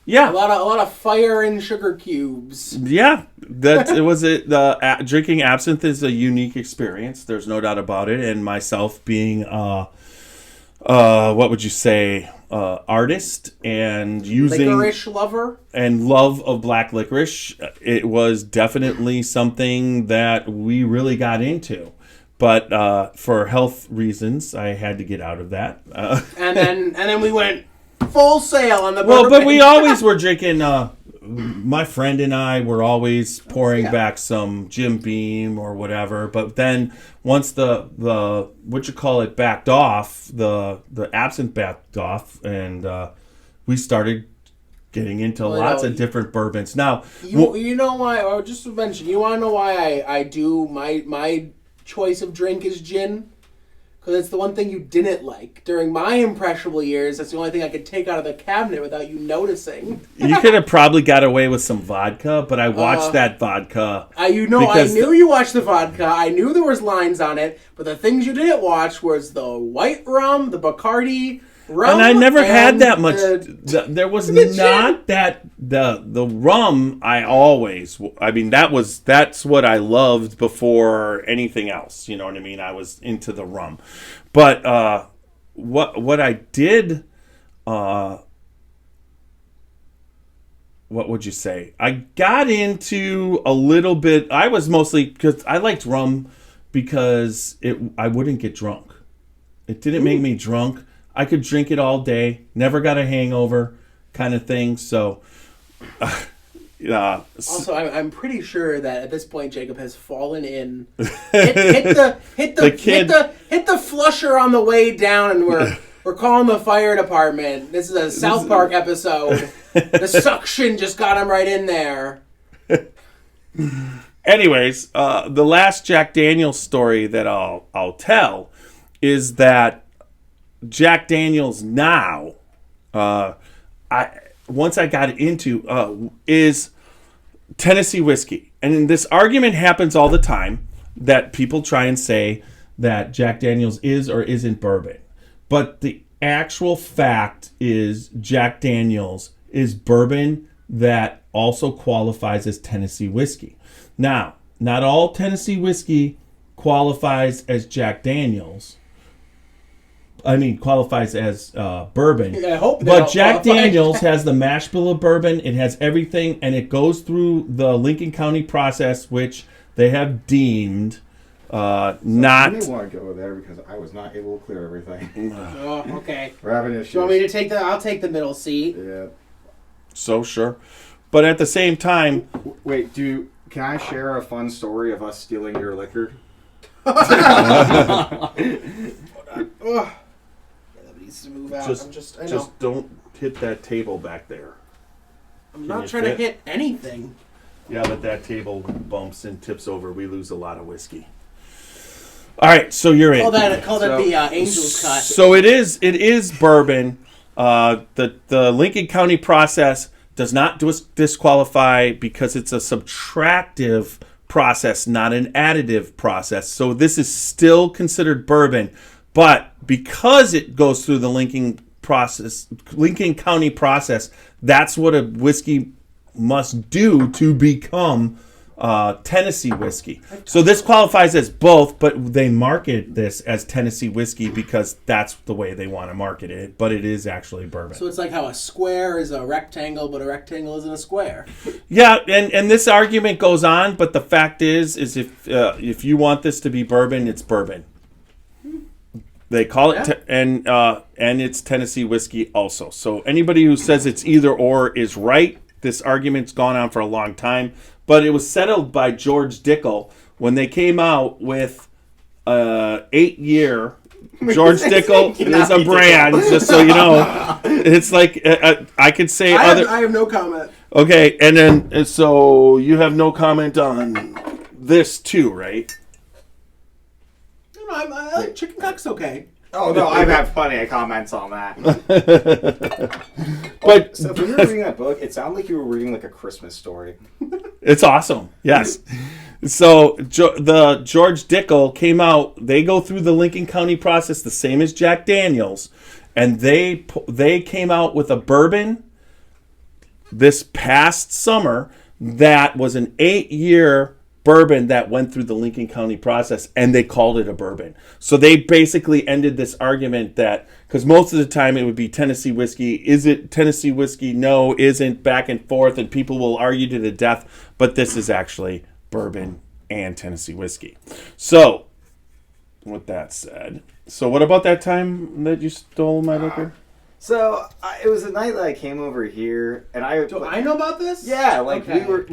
Yeah, a lot of fire and sugar cubes. Yeah, drinking absinthe is a unique experience. There's no doubt about it. And myself being what would you say, artist and using licorice lover and love of black licorice, it was definitely something that we really got into. But for health reasons, I had to get out of that. And then we went full sail on the bourbon. Well, but we always were drinking. My friend and I were always pouring back some Jim Beam or whatever. But then once the backed off, the absinthe backed off, and we started getting into lots of different bourbons. Now, you know why? I just to mention, you want to know why I do my choice of drink is gin? Because it's the one thing you didn't like. During my impressionable years, that's the only thing I could take out of the cabinet without you noticing. You could have probably got away with some vodka, but I watched that vodka. I knew you watched the vodka. I knew there was lines on it. But the things you didn't watch was the white rum, the Bacardi rum. And I never had that much. There was not that... The rum, that's what I loved before anything else. You know what I mean? I was into the rum. But what I did, what would you say? I got into a little bit, I was mostly, because I liked rum because I wouldn't get drunk. It didn't make me drunk. I could drink it all day, never got a hangover kind of thing, so... Also, I'm pretty sure that at this point Jacob has fallen in, hit the flusher on the way down, and we're calling the fire department. This is a South Park episode. The suction just got him right in there. Anyways, the last Jack Daniel's story that I'll tell is that Jack Daniel's now, once I got into, is Tennessee whiskey. And this argument happens all the time that people try and say that Jack Daniel's is or isn't bourbon. But the actual fact is Jack Daniel's is bourbon that also qualifies as Tennessee whiskey. Now, not all Tennessee whiskey qualifies as Jack Daniel's. Qualifies as bourbon. I hope but Jack Daniel's has the mash bill of bourbon. It has everything, and it goes through the Lincoln County process, which they have deemed not... I may want to go there because I was not able to clear everything. Oh, okay. We're having issues. You want me to take I'll take the middle seat. Yeah. So, sure. But at the same time... Wait, can I share a fun story of us stealing your liquor? Ugh. Yeah, that needs to move out. Just don't hit that table back there. I'm not trying to hit anything. Yeah, but that table bumps and tips over. We lose a lot of whiskey. All right, so you're in. Call that the Angel's cut. So it is bourbon. The Lincoln County process does not disqualify because it's a subtractive process, not an additive process. So this is still considered bourbon, but because it goes through the Lincoln County process, that's what a whiskey must do to become Tennessee whiskey. So this qualifies as both, but they market this as Tennessee whiskey because that's the way they want to market it, but it is actually bourbon. So it's like how a square is a rectangle, but a rectangle isn't a square. Yeah, and this argument goes on, but the fact is if you want this to be bourbon, it's bourbon. They call it, and it's Tennessee whiskey also. So anybody who says it's either or is right. This argument's gone on for a long time, but it was settled by George Dickel when they came out with 8-year. George Dickel is a brand, just so you know. It's like I could say I have no comment. Okay, and then so you have no comment on this too, right? No, I like chicken cock's okay. Oh no, I've had plenty of comments on that. But So when you were reading that book, it sounded like you were reading like a Christmas story. it's awesome. Yes. So the George Dickel came out. They go through the Lincoln County process the same as Jack Daniels, and they came out with a bourbon this past summer that was an 8-year bourbon that went through the Lincoln County process, and they called it a bourbon. So they basically ended this argument that, because most of the time it would be Tennessee whiskey, is it Tennessee whiskey? No, isn't, back and forth, and people will argue to the death, but this is actually bourbon and Tennessee whiskey. So, with that said, so what about that time that you stole my liquor? So it was the night that I came over here, and Do I know about this? Yeah, like Okay. we were.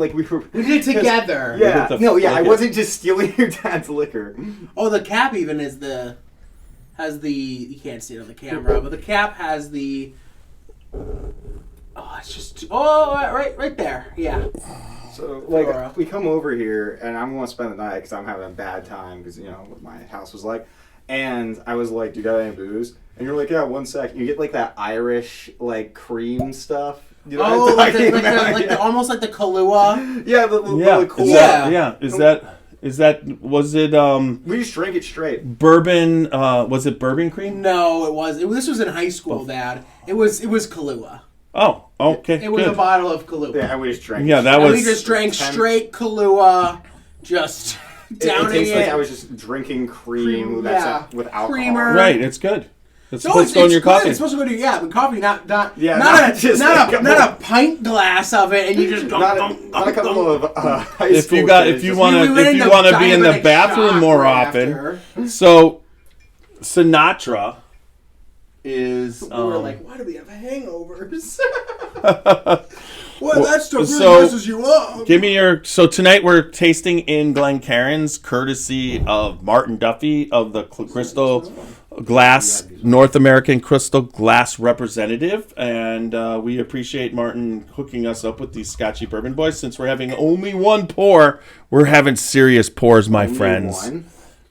We did it together. Yeah, Look at I it. wasn't just stealing your dad's liquor. Oh, the cap even has the you can't see it on the camera, but the cap has the. Oh, it's just right there. Yeah. So Flora. we come over here, and I'm gonna spend the night because I'm having a bad time because you know what my house was like, and I was like, "Do you got any booze?" And you're like, "Yeah, 1 sec." You get like that Irish like cream stuff. You know Oh, what I'm like talking the, about? the almost like the Kahlua. Yeah, the cool. Is that was it We just drank it straight. bourbon? Was it bourbon cream? No, it was. This was in high school, Dad. It was Kahlua. Oh, okay. It was good. a bottle of Kahlua. Yeah, and we just drank. Yeah, it that And was. we just drank straight Kahlua, just It downing tastes it. like I was just drinking cream Yeah. with alcohol. Creamer. Right, it's good. It's No, supposed to go in your good. coffee. It's supposed to go to but coffee, not Yeah, not not just not like a pint glass of it, and you just Not a couple of high If school you got, kids if you just- want We to, went if you into want to be in the diabetic bathroom shock more right often, after. so Sinatra is. We were like, why do we have hangovers? Well, that stuff so- messes you up. Give me your. So tonight we're tasting in Glencairn's, courtesy of Martin Duffy of the Crystal Glass, North American Crystal Glass representative, and we appreciate Martin hooking us up with these Scotchy Bourbon Boys. Since we're having only one pour, we're having serious pours, my Only friends. one?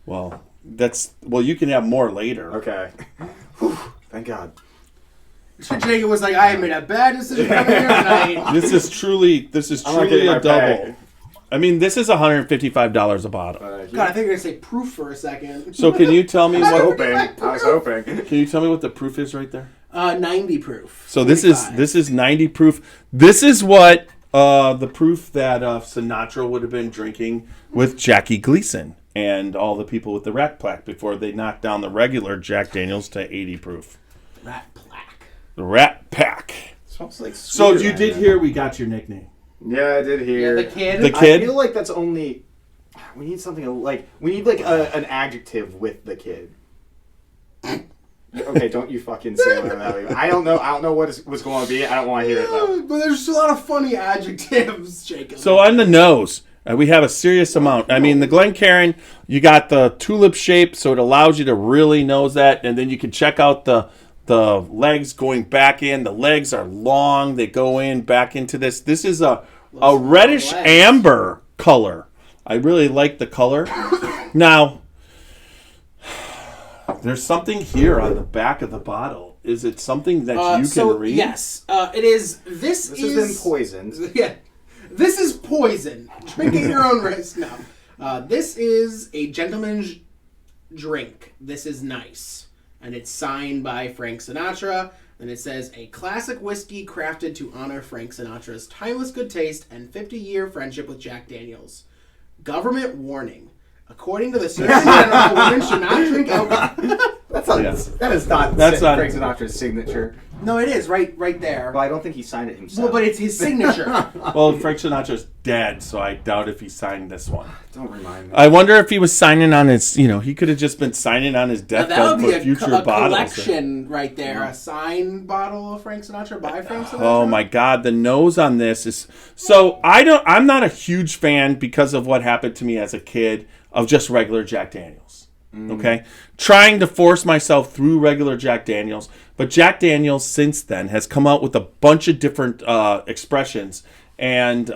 Well, you can have more later. Okay. Whew, thank God. Jacob was like, I made a bad decision coming here tonight. This is truly I'm not getting a my double. pay. I mean, this is $155 a bottle. God, I think you're gonna say proof for a second. So can you tell me I was what? hoping. I was hoping. Can you tell me what the proof is right there? 90 proof. So this 45. is 90 proof. This is what the proof that Sinatra would have been drinking with Jackie Gleason and all the people with the Rat Pack before they knocked down the regular Jack Daniels to 80 proof. Rat plaque. The Rat Pack. Smells like So sweeter you than did that. hear we got your nickname. Yeah, I did hear. Yeah, the kid. The kid? I feel like that's only. We need something like we need like an adjective with the kid. Okay, don't you fucking say whatever that way. I don't know what's going to be. I don't want to hear it though. But there's a lot of funny adjectives, Jacob. So on the nose, We have a serious amount. I mean, the Glencairn, you got the tulip shape, so it allows you to really nose that, and then you can check out the legs going back in. The legs are long. They go in back into this. This is a reddish amber color. I really like the color. Now, there's something here on the back of the bottle. Is it something that you can read? Yes, it is. This has been poisoned. Yeah, this is poison. Drink at your own risk now. This is a gentleman's drink. This is nice. And it's signed by Frank Sinatra. And it says, a classic whiskey crafted to honor Frank Sinatra's timeless good taste and 50-year friendship with Jack Daniels. Government warning. According to the Surgeon General, women should not drink alcohol. That is not Frank Sinatra's signature. No, it is right there. But I don't think he signed it himself. Well, but it's his signature. Well, Frank Sinatra's dead, so I doubt if he signed this one. Don't remind me. I wonder if he was signing on his, he could have just been signing on his deathbed for future bottles. Collection right there. A signed bottle of Frank Sinatra by Frank Sinatra. Oh my God, the nose on this is... So I'm not a huge fan because of what happened to me as a kid of just regular Jack Daniels. Okay? Trying to force myself through regular Jack Daniels. But Jack Daniels since then has come out with a bunch of different expressions. And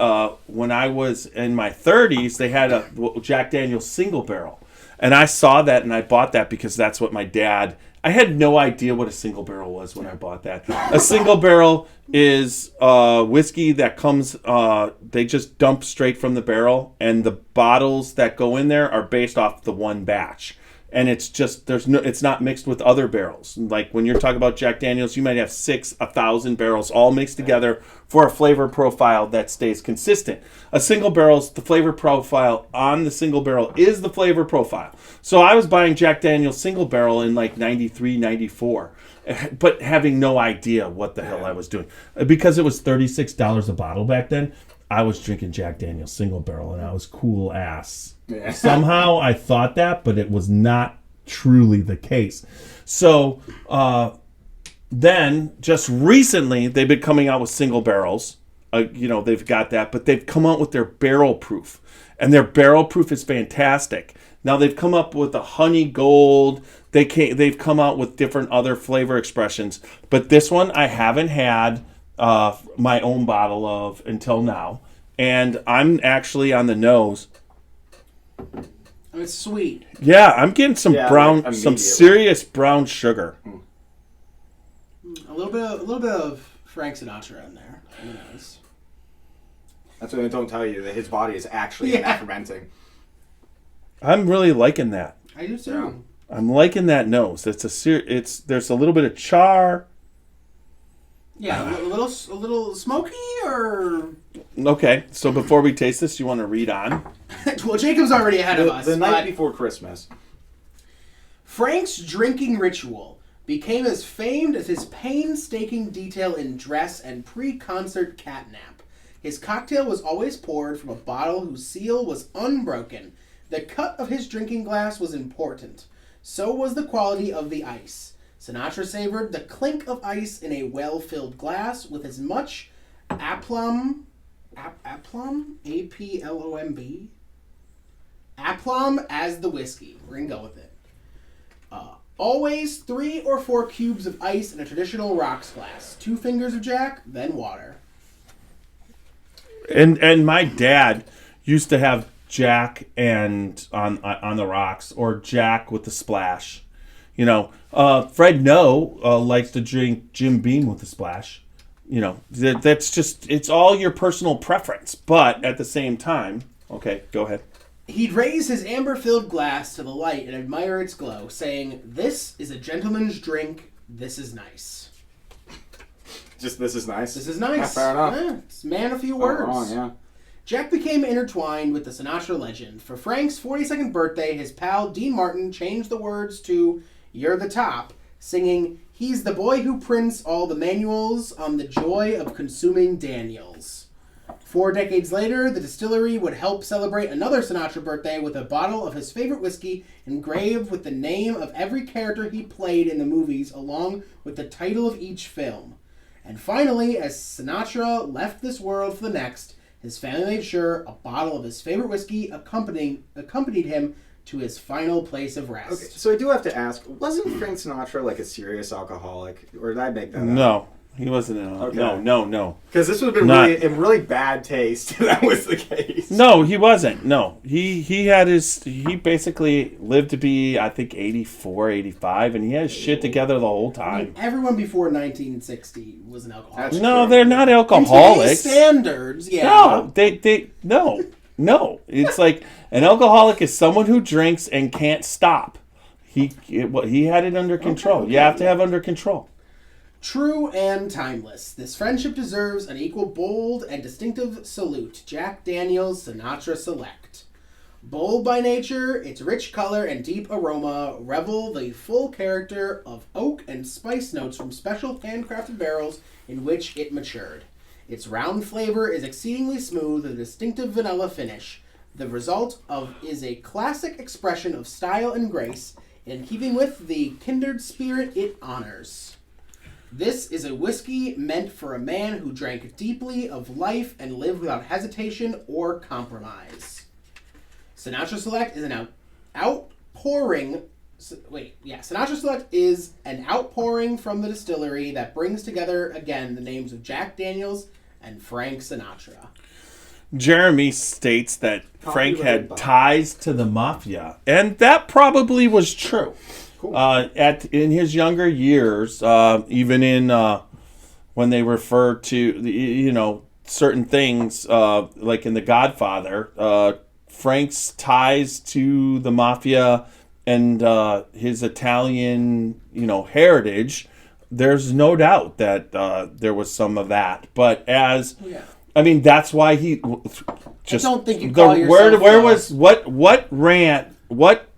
when I was in my 30s, they had a Jack Daniels single barrel. And I saw that and I bought that because that's what my dad... I had no idea what a single barrel was when I bought that. A single barrel is whiskey that comes... they just dump straight from the barrel. And the bottles that go in there are based off the one batch. And it's just, it's not mixed with other barrels. Like when you're talking about Jack Daniels, you might have 1,000 barrels all mixed together for a flavor profile that stays consistent. A single barrel's, the flavor profile on the single barrel is the flavor profile. So I was buying Jack Daniels single barrel in like 93, 94, but having no idea what the hell I was doing. Because it was $36 a bottle back then, I was drinking Jack Daniels single barrel and I was cool ass. Yeah. Somehow I thought that, but it was not truly the case. So then, just recently, they've been coming out with single barrels. They've got that, but they've come out with their barrel proof. And their barrel proof is fantastic. Now, they've come up with a honey gold. They've come out with different other flavor expressions. But this one I haven't had my own bottle of until now. And I'm actually on the nose. It's sweet. Yeah, I'm getting some some serious brown sugar. A little bit of Frank Sinatra in there. Nice. That's what I don't tell you, that his body is actually fermenting. I'm really liking that. I do too. Yeah. I'm liking that nose. There's a little bit of char. Yeah, a little smoky or... Okay, so before we taste this, you want to read on? Well, Jacob's already ahead of us. The night before Christmas. Frank's drinking ritual became as famed as his painstaking detail in dress and pre-concert catnap. His cocktail was always poured from a bottle whose seal was unbroken. The cut of his drinking glass was important. So was the quality of the ice. Sinatra savored the clink of ice in a well-filled glass with as much aplomb, A-P-L-O-M-B, aplomb as the whiskey. We're going to go with it. Always 3 or 4 cubes of ice in a traditional rocks glass. 2 fingers of Jack, then water. And my dad used to have Jack and on the rocks, or Jack with the splash. Fred likes to drink Jim Beam with the splash. That's just, it's all your personal preference. But at the same time, okay, go ahead. He'd raise his amber-filled glass to the light and admire its glow, saying, "This is a gentleman's drink. This is nice." Just, this is nice? This is nice. Yeah, fair enough. Yeah, it's man a few words. Wrong, yeah. Jack became intertwined with the Sinatra legend. For Frank's 42nd birthday, his pal Dean Martin changed the words to "You're the Top," singing, "He's the boy who prints all the manuals on the joy of consuming Daniels." 4 decades later, the distillery would help celebrate another Sinatra birthday with a bottle of his favorite whiskey engraved with the name of every character he played in the movies, along with the title of each film. And finally, as Sinatra left this world for the next, His family made sure a bottle of his favorite whiskey accompanied him to his final place of rest. Okay, so I do have to ask, wasn't Frank Sinatra like a serious alcoholic? Or did I make that up? No. He wasn't in Okay. No. Because this would have been really in really bad taste if that was the case. No, he wasn't. No. He basically lived to be, I think, 84, 85, and he had his shit together the whole time. I mean, everyone before 1960 was an alcoholic. No, they're not In alcoholics. today's standards, yeah. No. It's like an alcoholic is someone who drinks and can't stop. He had it under control. You have to have under control. True and timeless. This friendship deserves an equal bold and distinctive salute. Jack Daniel's Sinatra Select. Bold by nature, its rich color and deep aroma revel the full character of oak and spice notes from special handcrafted barrels in which it matured. Its round flavor is exceedingly smooth with a distinctive vanilla finish. The result is a classic expression of style and grace, in keeping with the kindred spirit it honors. This is a whiskey meant for a man who drank deeply of life and lived without hesitation or compromise. Sinatra Select is an outpouring. Sinatra Select is an outpouring from the distillery that brings together again the names of Jack Daniels and Frank Sinatra. Jeremy states that Frank had ties to the mafia, and that probably was true. Cool. In his younger years, even in when they refer to certain things, like in The Godfather, Frank's ties to the mafia and his Italian heritage. There's no doubt that there was some of that, but that's why he just. I don't think you call yourself. What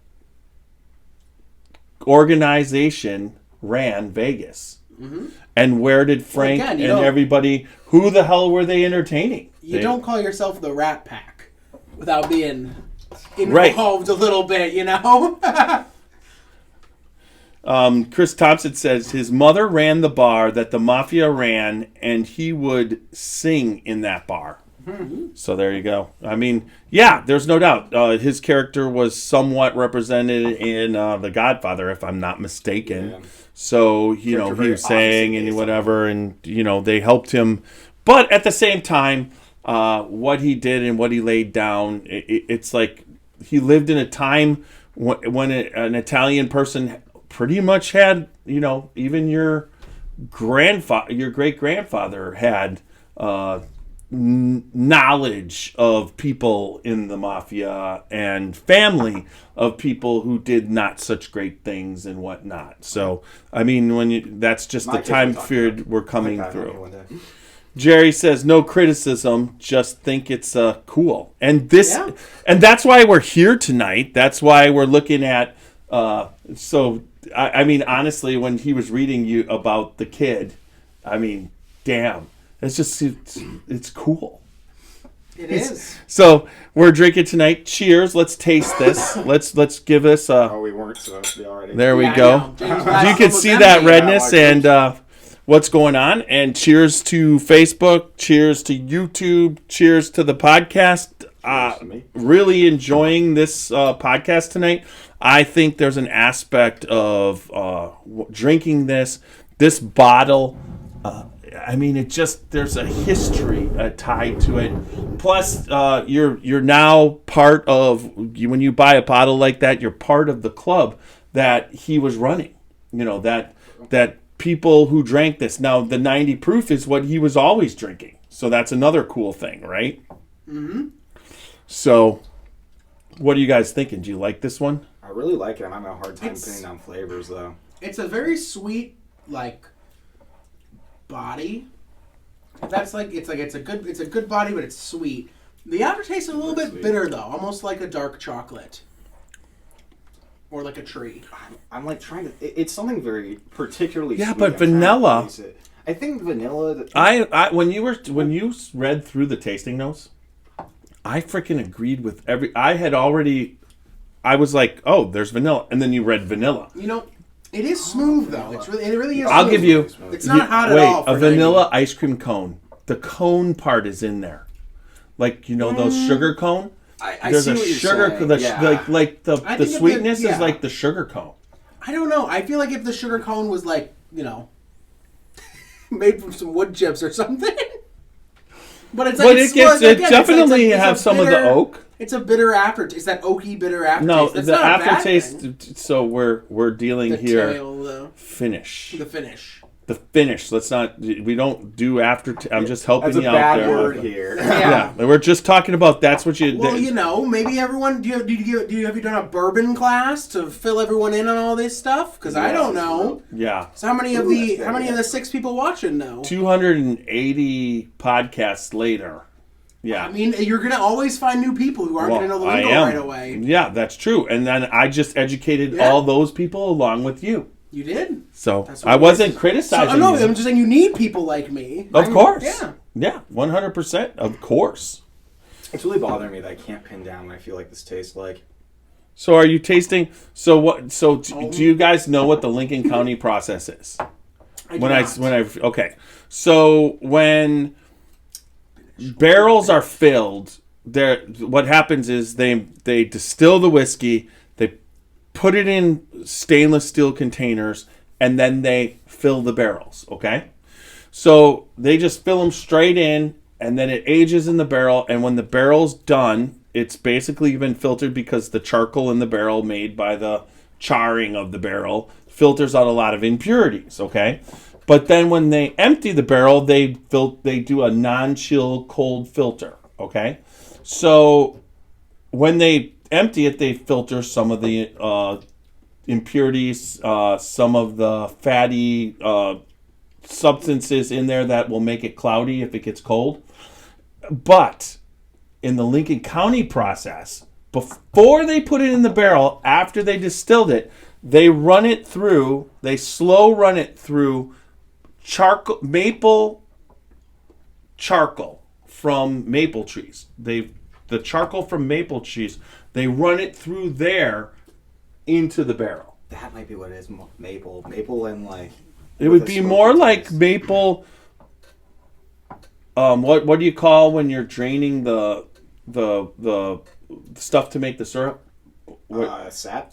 organization ran Vegas? Mm-hmm. And where did Frank and everybody, who the hell were they entertaining? You don't call yourself the Rat Pack without being involved a little bit, Chris Thompson says his mother ran the bar that the mafia ran, and he would sing in that bar. Mm-hmm. So there you go. I mean, yeah, there's no doubt. His character was somewhat represented in The Godfather, if I'm not mistaken. Yeah. So, he was saying and whatever, and, they helped him. But at the same time, what he did and what he laid down, it's like he lived in a time when an Italian person pretty much had, even your great-grandfather had knowledge of people in the mafia and family of people who did not such great things and whatnot. So, I mean, that's just the time period we're coming through. Jerry says, no criticism, just think it's cool. And that's why we're here tonight. That's why we're looking at, honestly, when he was reading you about the kid, damn. It's cool. It is. So we're drinking tonight. Cheers. Let's taste this. Let's give this a. Oh, we weren't supposed to be already. There we go. You can see that redness and what's going on. And cheers to Facebook. Cheers to YouTube. Cheers to the podcast. Really enjoying this podcast tonight. I think there's an aspect of drinking this bottle. There's a history tied to it. Plus, you're now part of, when you buy a bottle like that, you're part of the club that he was running. That people who drank this. Now, the 90 proof is what he was always drinking. So that's another cool thing, right? Mm-hmm. So, what are you guys thinking? Do you like this one? I really like it. I'm having a hard time putting down flavors, though. It's a very sweet, body. It's a good body, but it's sweet. The aftertaste is a little bit bitter though, almost like a dark chocolate or like a tree. I'm trying to. It's something very particularly. Yeah, sweet. but vanilla. I think vanilla. When you read through the tasting notes, I freaking agreed with I was like, oh, there's vanilla, and then you read vanilla. It is smooth though. It really is. I'll give you. It's not hot at all. A vanilla ice cream cone. The cone part is in there. like those sugar cone. I There's see a what you're sugar, saying. like I the think if sweetness yeah. is like the sugar cone. I don't know. I feel like if the sugar cone was like, made from some wood chips or something. But it's like But it definitely has some of the oak. It's a bitter aftertaste. It's that oaky bitter aftertaste. No, That's the not a bad aftertaste. thing. So we're dealing The here. tail, though. Finish. The finish. The finish. Let's not. We don't do after. I'm just helping That's a you out bad there. word here. Yeah, we're just talking about. That's what you. Well, maybe everyone. Have you done a bourbon class to fill everyone in on all this stuff? Because I don't know. Yeah. So how many of the 6 people watching know? 280 podcasts later. Yeah. I mean, you're gonna always find new people who aren't gonna know the lingo right away. Yeah, that's true. And then I just educated all those people along with you. You did. So I wasn't criticizing. No, you. I'm just saying you need people like me. Of course. Yeah. 100%. Of course. It's really bothering me that I can't pin down what I feel like this tastes like. So are you tasting? So what? So do you guys know what the Lincoln County process is? Okay. So when barrels are filled, what happens is they distill the whiskey, they put it in stainless steel containers, and then they fill the barrels. Okay. So they just fill them straight in, and then it ages in the barrel. And when the barrel's done, it's basically been filtered because the charcoal in the barrel made by the charring of the barrel filters out a lot of impurities. Okay. But then when they empty the barrel, they do a non-chill cold filter. Okay. So when they empty it, they filter some of the impurities, some of the fatty substances in there that will make it cloudy if it gets cold. But in the Lincoln County process, before they put it in the barrel, after they distilled it, they slow run it through maple charcoal from maple trees. The charcoal from maple trees, they run it through there into the barrel. That might be what it is. Maple and like. It would be more like maple. What do you call when you're draining the stuff to make the syrup? Sap.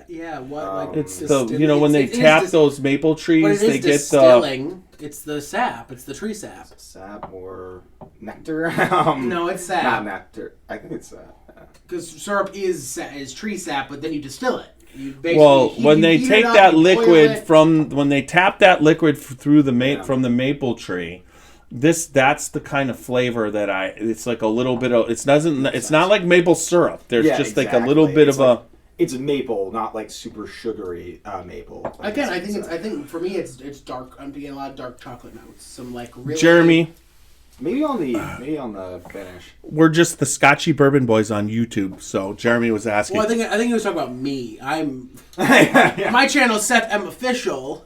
Yeah, what it's when they tap those maple trees, they get distilling. It's the sap. It's the tree sap. Sap or nectar? No, it's sap. Not nectar. I think it's sap. Because syrup is tree sap, but then you distill it. When they take that liquid when they tap that liquid through from the maple tree, that's the kind of flavor that it's like a little bit of it's not like maple syrup. There's like a little bit of it's maple, not like super sugary maple. Again, I think for me it's dark. I'm getting a lot of dark chocolate notes. Some like really Jeremy. Maybe on the finish. We're just the Scotchy Bourbon Boys on YouTube. So Jeremy was asking. Well, I think he was talking about me. My channel is Seth M Official.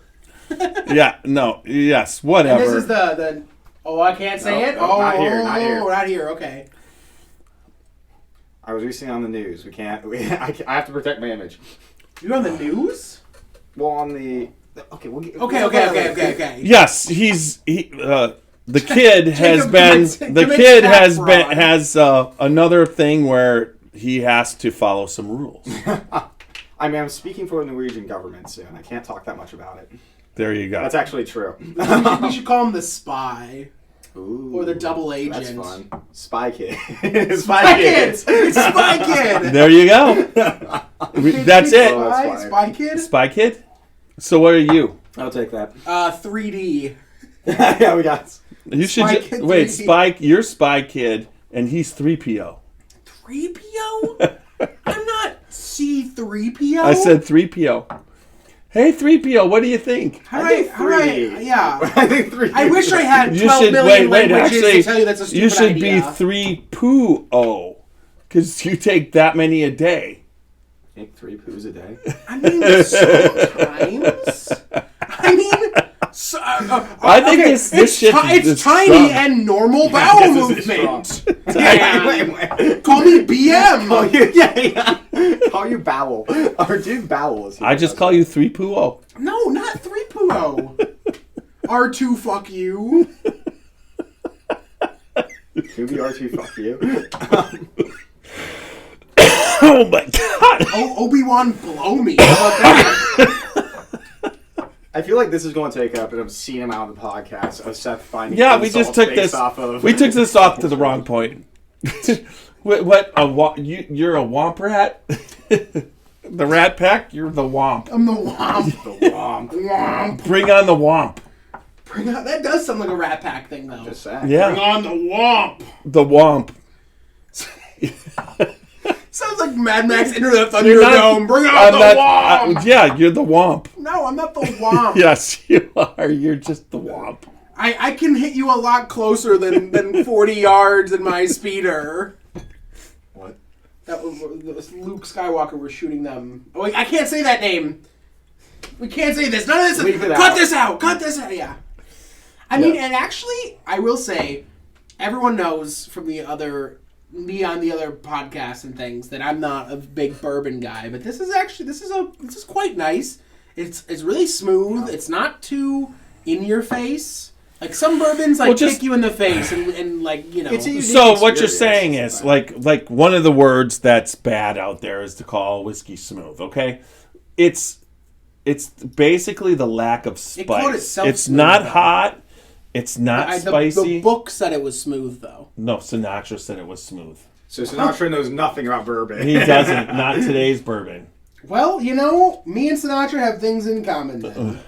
Yes, whatever. And this is the I can't say it. No, not here. Okay. I was recently on the news. I have to protect my image. You're on the news? Well, on the okay. Okay. Yes, the kid has another thing where he has to follow some rules. I mean, I'm speaking for the Norwegian government soon. I can't talk that much about it. There you go. That's actually true. We should call him the spy. Ooh, or the double agent. That's fun. Spy Kid. Spy Kid! It's Spy Kid! There you go. That's it. Spy Kid? Spy Kid? So what are you? I'll take that. 3D. Yeah, we got You should wait, you're Spy Kid, and he's 3PO. 3PO? I'm not C3PO. I said 3PO. Hey, 3PO, what do you think? I think 3. I wish I had 12 million languages to tell you that's a stupid idea. You should be 3-poo-o, because you take that many a day. Take 3 poos a day? I mean, sometimes. I think this shit it's tiny and normal bowel movement. Wait. Call me BM. Call you Bowel. Or dude Bowel. I just call you 3-poo-o. No, not 3-poo-o. R2 fuck you. 2BR2, fuck you. Oh my god! Oh, Obi-Wan blow me. How about that? I feel like this is going to take up, and I'm seeing him out on the podcast of Seth finding. Yeah, we just took based this. off of. We took this off to the wrong point. What? You're a womp rat? The Rat Pack? You're the womp. I'm the womp. The womp. Womp. Bring on the womp. Bring on, that does sound like a Rat Pack thing, though. Just saying. Yeah. Bring on the womp. The womp. Sounds like Mad Max Enter the You're not- Thunderdome. Bring on I'm the not- womp. yeah, you're the womp. No, I'm not the womp. Yes, you are. You're just the womp. I can hit you a lot closer than 40 yards in my speeder. What? That was Luke Skywalker was shooting them. Oh, wait, I can't say that name. We can't say this. None of this. Leave it Cut out. this out. Cut this out. Yeah. I mean, and actually, I will say, everyone knows from me on the other podcasts and things that I'm not a big bourbon guy, but this is quite nice. It's really smooth. It's not too in your face. Like some bourbons, kick you in the face and like It's a unique So what you're experience. saying is like one of the words that's bad out there is to call whiskey smooth. Okay, it's basically the lack of It called spice. itself It's smooth, not though. hot. It's not spicy. The book said it was smooth, though. No, Sinatra said it was smooth. So Sinatra knows nothing about bourbon. He doesn't. Not today's bourbon. Well, me and Sinatra have things in common then.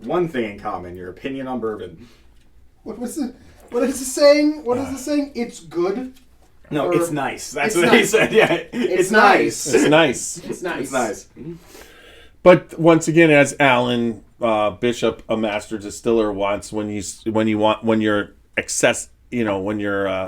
One thing in common: your opinion on bourbon. What is the saying? What is the saying? It's good. No, Or- it's nice. That's It's what he nice. said. Yeah, it's nice. It's nice. It's nice. It's nice. But once again, as Alan Bishop, a master distiller, wants when you're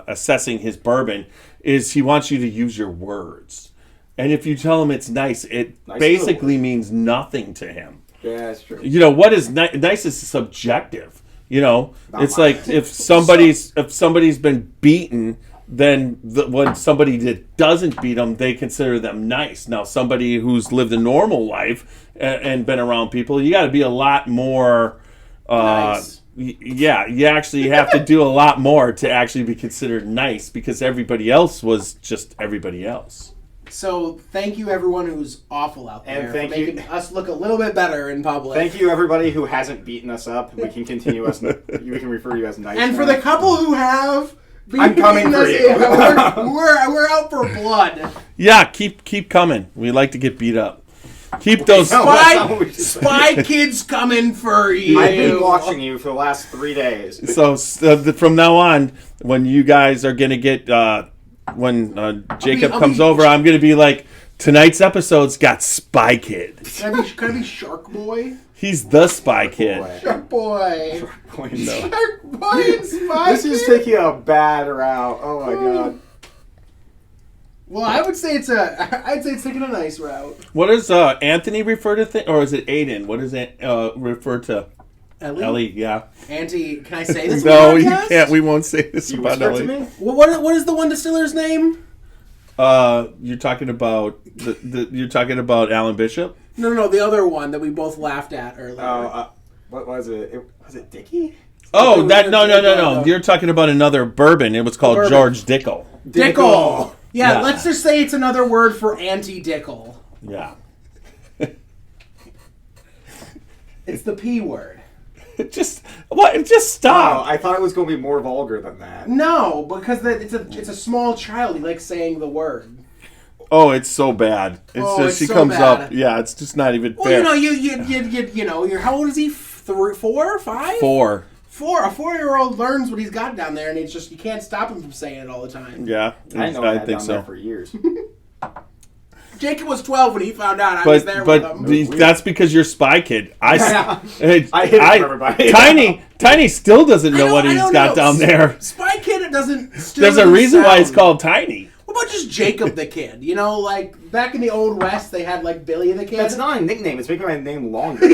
assessing his bourbon, is he wants you to use your words. And if you tell him it's nice, it Nice basically means nothing to him. Yeah, that's true. What is nice is subjective. Not It's mine. like if somebody's been beaten, then when somebody that doesn't beat them, they consider them nice. Now, somebody who's lived a normal life and been around people, you got to be a lot more. Nice. Yeah, you actually have to do a lot more to actually be considered nice because everybody else was just everybody else. So thank you everyone who's awful out there And thank for you- making us look a little bit better in public. Thank you, everybody who hasn't beaten us up. We can continue us. We can refer to you as nice. And for now. the couple who have, I'm coming for you. We're out for blood. Yeah, keep coming. We like to get beat up. Keep those. No, that's not what we just said. Spy kids coming for you. I've been watching you for the last 3 days. So from now on, when you guys are gonna get when Jacob I'll comes be- over, I'm gonna be like, tonight's episode's got Spy Kid. Can I be Shark Boy? He's the Spy Kid. Boy. Shark Boy. No. Shark Boy and Spy This is Kid? taking a bad route. Oh my god. Well, I'd say it's taking a nice route. What does Anthony refer to or is it Aiden? What does it refer to? Ellie, yeah. Auntie, can I say this? No, on the you podcast? can't. We won't say this You about whispered to Ellie. me? What is the one distiller's name? You're talking about you're talking about Alan Bishop. No, the other one that we both laughed at earlier. What was it? Was it Dickie? Oh, Okay, that no. no. You're talking about another bourbon. It was called Bourbon. George Dickel. Dickel. Yeah, Yeah. let's just say it's another word for anti-Dickel. Yeah. It's the P word. Just what? Just Oh, stop. I thought it was going to be more vulgar than that. No, because it's a small child. He likes saying the word. Oh, it's so bad. It's Oh, just it's she so comes bad. up. Yeah, it's just not even Well, fair. you're how old is he? 3, 4, 5? 4. 4. A 4-year-old learns what he's got down there, and it's just you can't stop him from saying it all the time. Yeah, I know I that think down there so. for years. Jacob was 12 when he found out I was there with him. That's because you're Spy Kid. I hid it from everybody. Tiny still doesn't know what I he's don't got know. down there. Spy Kid doesn't. Still There's a doesn't reason why it's sound- called Tiny. What about just Jacob the Kid? Like back in the Old West, they had like Billy the Kid. That's not a nickname. It's making my name longer.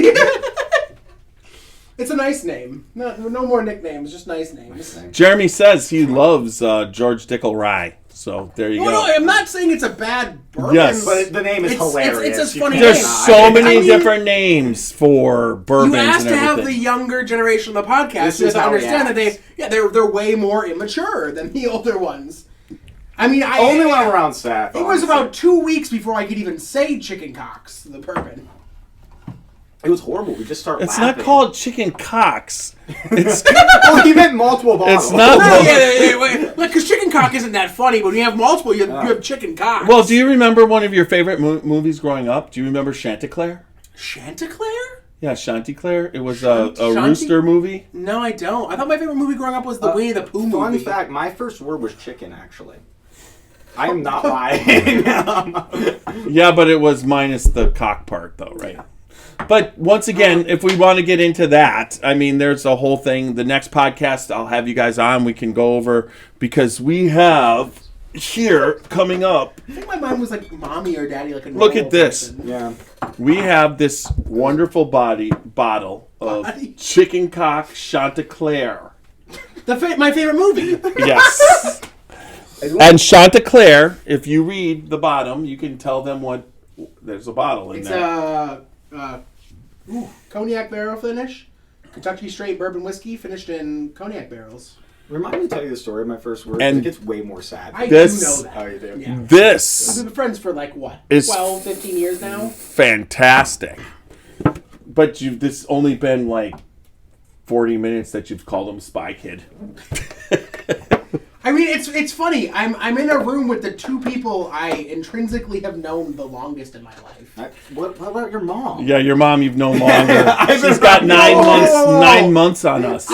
It's a nice name. No more nicknames, just nice names. Jeremy says he loves George Dickel rye. So there you No, go. no, I'm not saying it's a bad bourbon. Yes. But the name is hilarious. It's a You funny can't name. There's deny so it. many I mean, different names for bourbons You asked and to have everything. the younger generation of the podcast This is to how he understand that acts. they're way more immature than the older ones. I mean, Only when I'm around Seth. It was honestly. about 2 weeks before I could even say chicken cocks, the bourbon. It was horrible. We just started It's laughing. not called chicken cocks. It's Oh, he meant multiple bottles. It's not- No, yeah, because chicken cock isn't that funny, but when you have multiple, you have chicken cock. well. Do you remember one of your favorite movies growing up? Do you remember Chanticleer? Chanticleer? Yeah, Chanticleer. It was a Shanty- rooster movie. No, I don't. I thought my favorite movie growing up was the Winnie the Pooh Fun movie. fact, my first word was chicken, actually. I am not lying. Yeah, but it was minus the cock part, though, right? But once again, if we want to get into that, I mean, there's a whole thing. The next podcast, I'll have you guys on. We can go over because we have here coming up. I think my mind was like mommy or daddy, like a Look normal at this. person. Yeah. We have this wonderful bottle of Body? chicken cock Chanticleer. My favorite movie. Yes. And Chanticleer, if you read the bottom, you can tell them what. There's a bottle in It's there. Cognac barrel finish. Kentucky straight bourbon whiskey finished in cognac barrels. Remind me to tell you the story of my first word. And it gets way more sad. I This- do know that. Oh, you do? Yeah. This We've been friends for like what? It's- 12, 15 years now? fantastic. But this only been like 40 minutes that you've called him Spy Kid. I mean, it's funny. I'm in a room with the two people I intrinsically have known the longest in my life. What about your mom? Yeah, your mom you've known longer. I've She's been got around- 9 Whoa, months. whoa, whoa, whoa. 9 months on us.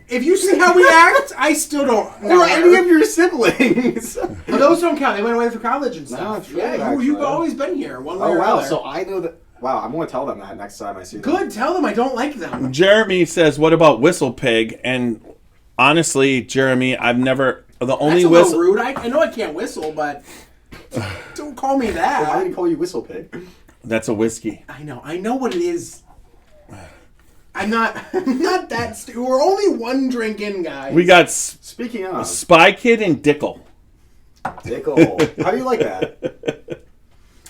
If you see how we act, I still don't know. Or any of your siblings. But those don't count. They went away for college and No, stuff. true, Yeah, actually. you've always been here, one way Oh or wow! another. So I know that. Wow, I'm going to tell them that next time I see them. Good, tell them I don't like them. Jeremy says, "What about Whistle Pig?" And honestly, Jeremy, I've never the only That's a whistle. little rude. I know I can't whistle, but don't call me Why that. did he call you Whistle Pig? That's a whiskey. I know what it is. I'm not that stupid. We're only one drink in, guys. We got Speaking of Spy Kid and Dickel. Dickle, how do you like that?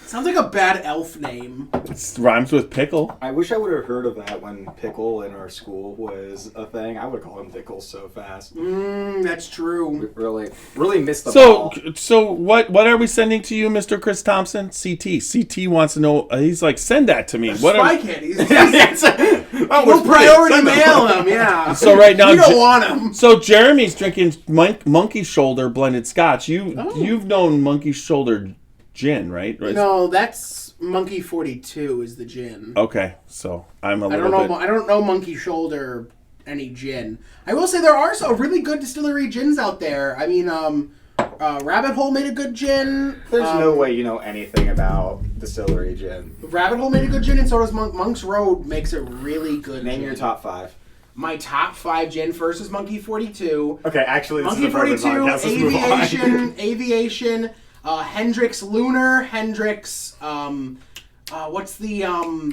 Sounds like a bad elf name. It rhymes with pickle. I wish I would have heard of that when pickle in our school was a thing. I would call him Dickle so fast. That's true. Really missed the So, ball. what are we sending to you, Mr. Chris Thompson? CT wants to know. He's like, send that to me. What Spy are, Kid. We'll We'll priority mail him, yeah. So right now, we don't want him. So Jeremy's drinking Monkey Shoulder blended Scotch. You've known Monkey Shoulder gin, right? No, that's Monkey 42 is the gin. Okay, so I'm a I little don't know. bit. I don't know Monkey Shoulder any gin. I will say there are some really good distillery gins out there. I mean, Rabbit Hole made a good gin. There's no way you know anything about distillery gin. Rabbit Hole made a good gin, and so does Monk's Road makes a really good. Name gin. your top 5. My top 5 gin first is Monkey 42. Okay, actually, this Monkey is a bourbon 42, podcast. Let's move on. Aviation, Hendrix Lunar, Hendrix, what's the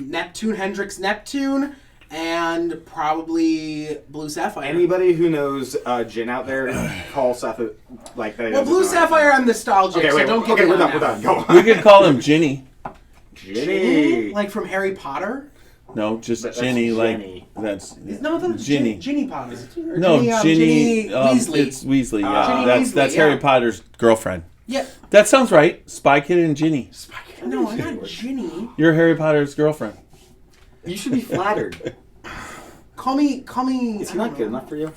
Neptune, Hendrix Neptune, and probably Blue Sapphire. Anybody who knows gin out there, call Seth like that. Well, Blue Sapphire, I'm nostalgic, Okay, so wait, don't get okay, me we're on done. that We're one. done. Go on. We could call him Ginny. Ginny. Like from Harry Potter? No, just That's Ginny. Ginny. Like that's No, that's Ginny. Ginny Potter. Or No, Ginny, Ginny. Weasley. It's Weasley. Yeah, Ginny that's Weasley, Harry yeah. Potter's girlfriend. Yeah. That sounds right. Spy Kid and Ginny. No, I'm not Ginny. You're Harry Potter's girlfriend. You should be flattered. Call me. It's not good enough for you.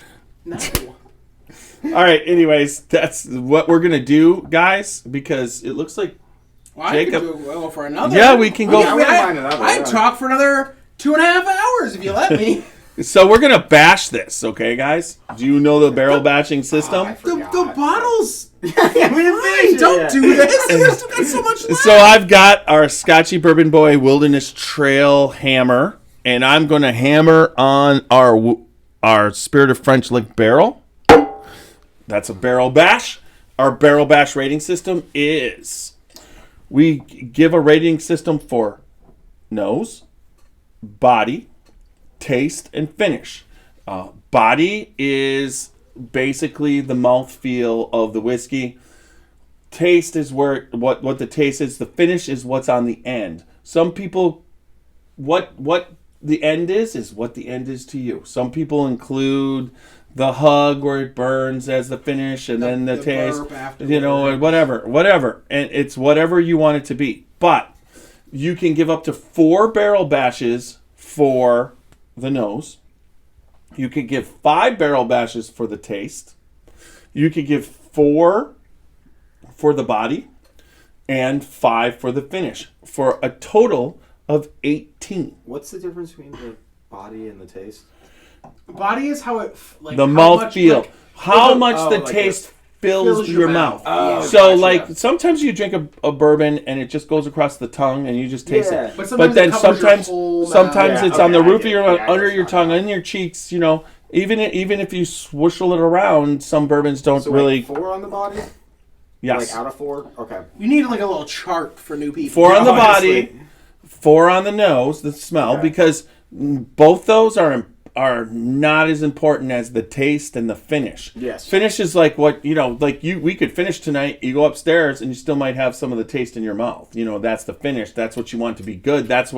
No. All right. Anyways, that's what we're gonna do, guys, because it looks like Well, Jacob- I could go for another. Yeah, we can go- I wouldn't mind another, I'd yeah. talk for another 2.5 hours if you let me. So we're gonna bash this, okay, guys? Do you know the barrel batching system? I the forgot. bottles. Yeah, we didn't Hey, finish it don't yet. do this. There's still got so much left. So I've got our Scotchy Bourbon Boy Wilderness Trail hammer, and I'm gonna hammer on our Spirit of French Lick barrel. That's a barrel bash. Our barrel bash rating system is we give a rating system for nose, body, taste, and finish. Body is basically the mouthfeel of the whiskey. taste is where what the taste is. The finish is what's on the end. Some people, what the end is what the end is to you. Some people include the hug where it burns as the finish, and then the taste, or whatever. And it's whatever you want it to be. But you can give up to 4 barrel bashes for the nose. You could give 5 barrel bashes for the taste. You could give 4 for the body and 5 for the finish, for a total of 18. What's the difference between the body and the taste? Body is how it the mouth feel. How much the taste fills your mouth. So gotcha. sometimes you drink a bourbon and it just goes across the tongue and you just taste it. But then sometimes it's on the roof of your mouth, under your tongue, in your cheeks. Even if you swishel it around, some bourbons don't really. 4 on the body. Yes. Out of 4. Okay. You need a little chart for new people. 4 on the body, 4 on the nose, the smell, because both those are not as important as the taste and the finish. Yes. Finish is like what, we could finish tonight, you go upstairs and you still might have some of the taste in your mouth. That's the finish. That's what you want to be good. That's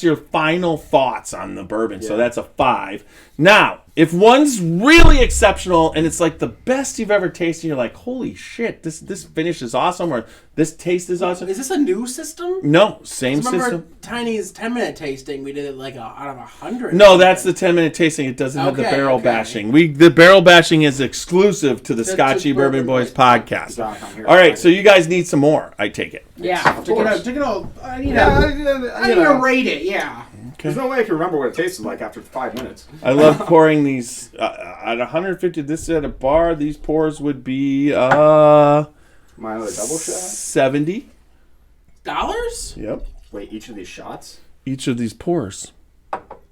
your final thoughts on the bourbon. Yeah. So that's a 5. Now, if one's really exceptional and it's like the best you've ever tasted, you're like, holy shit, this finish is awesome, or this taste is awesome. Is this a new system? No, same system. Remember Tiny's 10-minute tasting, we did it out of 100. No, that's the 10-minute tasting. It doesn't have the barrel bashing. The barrel bashing is exclusive to the Scotchy Bourbon Boys podcast. All right, so you guys need some more, I take it. Yeah, check it out. I need to rate it, yeah. Okay. There's no way I can remember what it tasted like after 5 minutes. I love pouring these at 150. This at a bar. These pours would be Mine a double shot. $70. Yep. Wait, each of these shots? Each of these pours.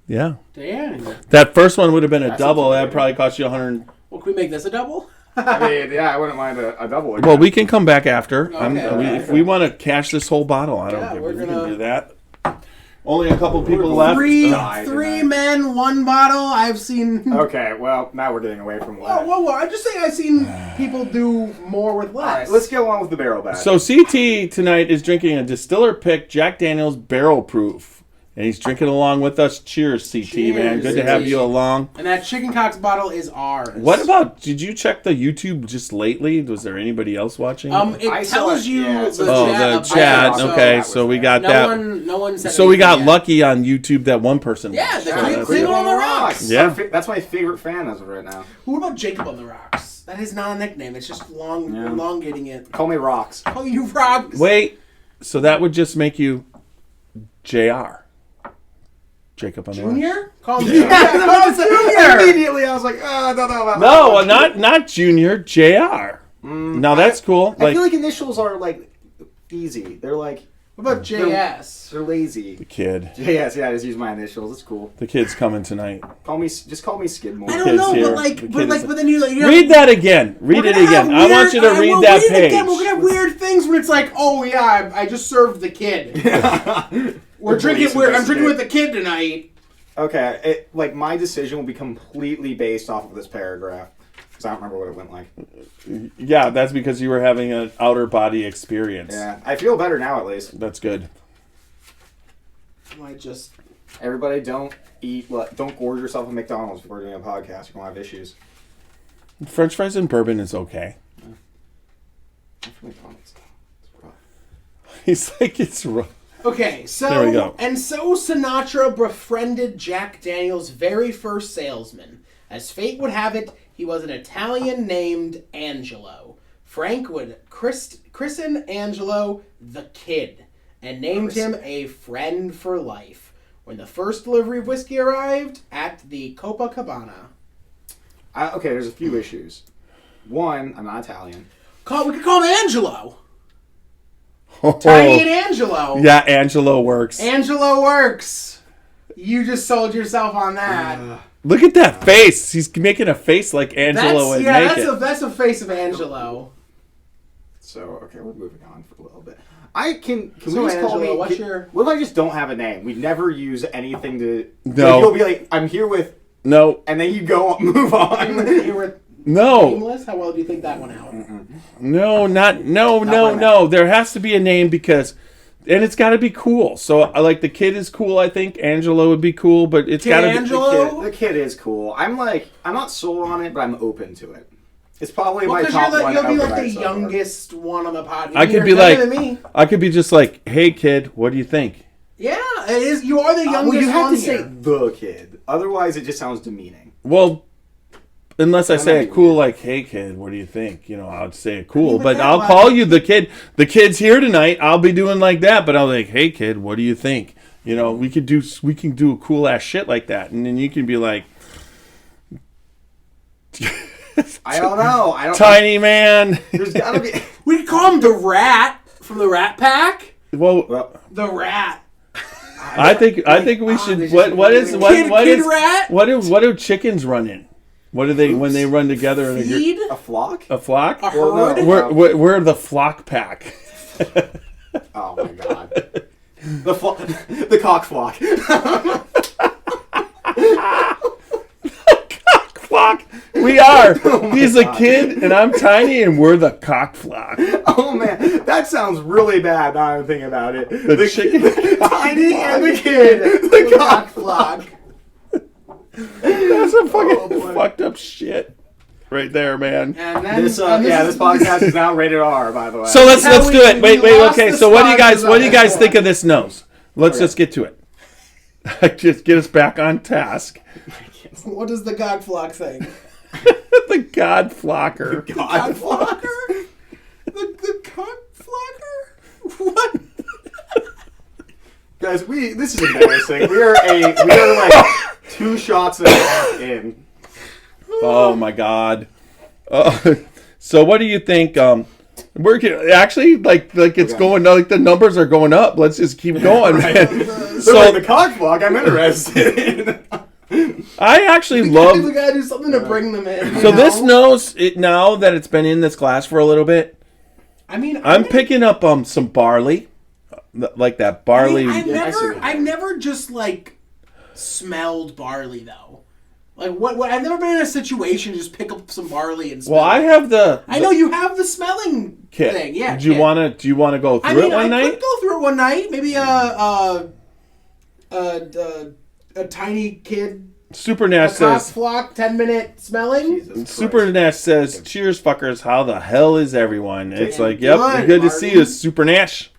Yeah. Damn. That first one would have been a double. That probably cost you 100. Well, can we make this a double? I mean, yeah, I wouldn't mind a double again. Well, we can come back after. Okay, if we want to cash this whole bottle, I don't think we can do that. Only a couple people left. Three men, 1 bottle. I've seen. Okay, well, now we're getting away from what. Whoa! I'm just saying I've seen people do more with less. All right, let's go on with the barrel bash. So CT tonight is drinking a distiller pick Jack Daniel's Barrel Proof. And he's drinking along with us. Cheers, CT, Cheers, man. Good to have you along. And that Chicken Cocks bottle is ours. What about, did you check the YouTube just lately? Was there anybody else watching? It tells you the chat. Okay, so we got that. No one said so we got lucky on YouTube that one person. Yeah, the Cleveland on the Rocks. Yeah. That's my favorite fan as of right now. What about Jacob on the Rocks? That is not a nickname. It's just elongating it. Call me Rocks. Call you Rocks. Wait, so that would just make you JR. Jacob on the Rocks. Junior? Call him Junior. Immediately I was like, I don't know about that. No, not Junior, JR. Now that's cool. I feel like initials are like easy. They're like, what about JS? They're lazy. The kid. JS, yeah, I just use my initials. It's cool. The kid's coming tonight. Just call me Skidmore. I don't know, but then you read that again. Read it again. I want you to read that page. We're gonna have weird things when it's like, oh yeah, I just served the kid. I'm drinking with the kid tonight. Okay, my decision will be completely based off of this paragraph. Because I don't remember what it went like. Yeah, that's because you were having an outer body experience. Yeah, I feel better now at least. That's good. Everybody don't gorge yourself at McDonald's before doing a podcast. You're going to have issues. French fries and bourbon is okay. Yeah. McDonald's. It's rough. He's like, it's rough. Okay, so there we go. And so Sinatra befriended Jack Daniel's very first salesman. As fate would have it, he was an Italian named Angelo. Frank would christen Angelo the Kid and named him a friend for life. When the first delivery of whiskey arrived at the Copacabana. Okay, there's a few issues. One, I'm not Italian. We could call him Angelo. Tiny and Angelo. Yeah, Angelo works. Angelo works. You just sold yourself on that. Look at that face. He's making a face like Angelo would make it. That's a face of Angelo. So, okay, we're moving on for a little bit. Can we just Angelo, call me... what if I just don't have a name? We never use anything to... No. You'll be like, I'm here with... No. And then you move on. Here with No. nameless? How well do you think that went out? No. There has to be a name because, and it's got to be cool. So I like the kid is cool. I think Angelo would be cool, but it's got to be. Angelo? The kid is cool. I'm not sold on it, but I'm open to it. It's probably Well, my because top one. you'll be like outright the so far. youngest one on the podcast. I could You're be younger like, than me. I could be just like, hey kid, what do you think? Yeah, it is. You are the youngest Well, you have one to say here. the kid. Otherwise, it just sounds demeaning. Well, unless I say might it be cool, weird. like, hey kid, what do you think? I would say it cool, but but that I'll was- call you the kid. The kid's here tonight. I'll be doing like that, but I'll be like, hey kid, what do you think? We can do cool ass shit like that, and then you can be like, I don't know. I don't. tiny man. There's gotta be. We could call him the Rat from the Rat Pack. Well, The Rat. I think we should. there's What just is Kid Rat? what do chickens run in? What do they when they run together in a, Feed A flock? a flock? a Well, no. herd. We're the flock pack. Oh my god. The cock flock. Flock. We are. Oh He's a kid and I'm tiny and we're the cock flock. Oh man, that sounds really bad now I'm thinking about it. The chicken. Tiny and the kid. The cock flock. That's some fucking fucked up shit right there, man. And then This is- podcast is now rated R, by the way. So let's how do we it. Wait. lost Okay. the So what do you sponsors guys on this think one. of this nose? Let's just get to it. Just get us back on task. What does the God Flock think? The God Flocker. God Flocker? The Cock Flocker? What? Guys, this is embarrassing. We are like 2 shots and a half in. Oh my God. So what do you think? Actually like it's going like the numbers are going up. Let's just keep going, man. So like the cock flock, I'm interested in. I actually We love. gotta do something to bring them in. So you this know? nose, now that it's been in this glass for a little bit, I mean, I'm picking up some barley, like that barley. I've never just like smelled barley though. Like what? I've never been in a situation to just pick up some barley and smell. Well, I have the. I know you have the smelling kit. thing. Yeah. Do you kit. want to go through I mean, it one I night? could go through it one night. Maybe a tiny kid. Super A Nash cock says. flock 10-minute smelling. Jesus Christ. Super Nash says, "Cheers, fuckers! How the hell is everyone?" It's Damn like, "Yep, good, good to Martin. see you, Super Nash."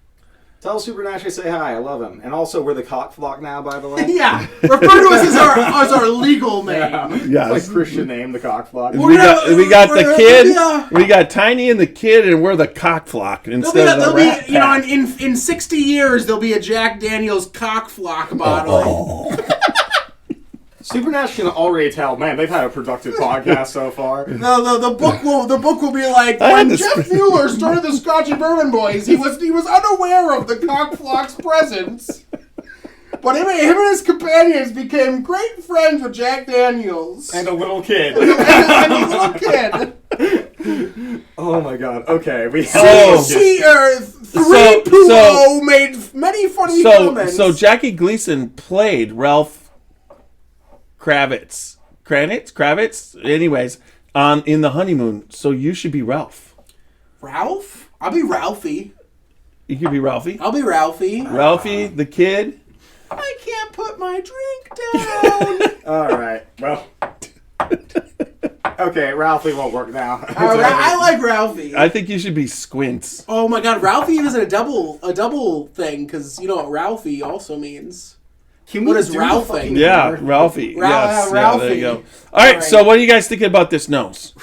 Tell Super Nash I say hi. I love him. And also, we're the cock flock now, by the way. Yeah, refer to us as our legal name. Yes. It's like Christian name, the cock flock. We got the we're- kid. yeah. We got Tiny and the kid, and we're the cock flock instead of the There'll rat be, you know, pack. in 60 years there'll be a Jack Daniel's cock flock bottle. Super Nash can already tell, man, they've had a productive podcast so far. No, the book will be like I had when this- Jeff Mueller started the Scotchy Bourbon Boys, he was unaware of the cock flock's presence. But him and his companions became great friends with Jack Daniels And a little kid. and a little kid. Oh my god. Okay, we Oh. See, So- 3-2-0 made many funny comments. So Jackie Gleason played Ralph Kravitz. Anyways, in The Honeymoon. So you should be Ralph. Ralph? I'll be Ralphie. You could be Ralphie. I'll be Ralphie. Ralphie, the kid. I can't put my drink down. Alright, well. Okay, Ralphie won't work now. I like Ralphie. I think you should be Squints. Oh my god, Ralphie is a double thing, because you know what Ralphie also means. Can What we is do the Ralphing? fucking Yeah, word? Ralphie. Yes, yeah, Ralphie. there you go. All right, so what are you guys thinking about this nose?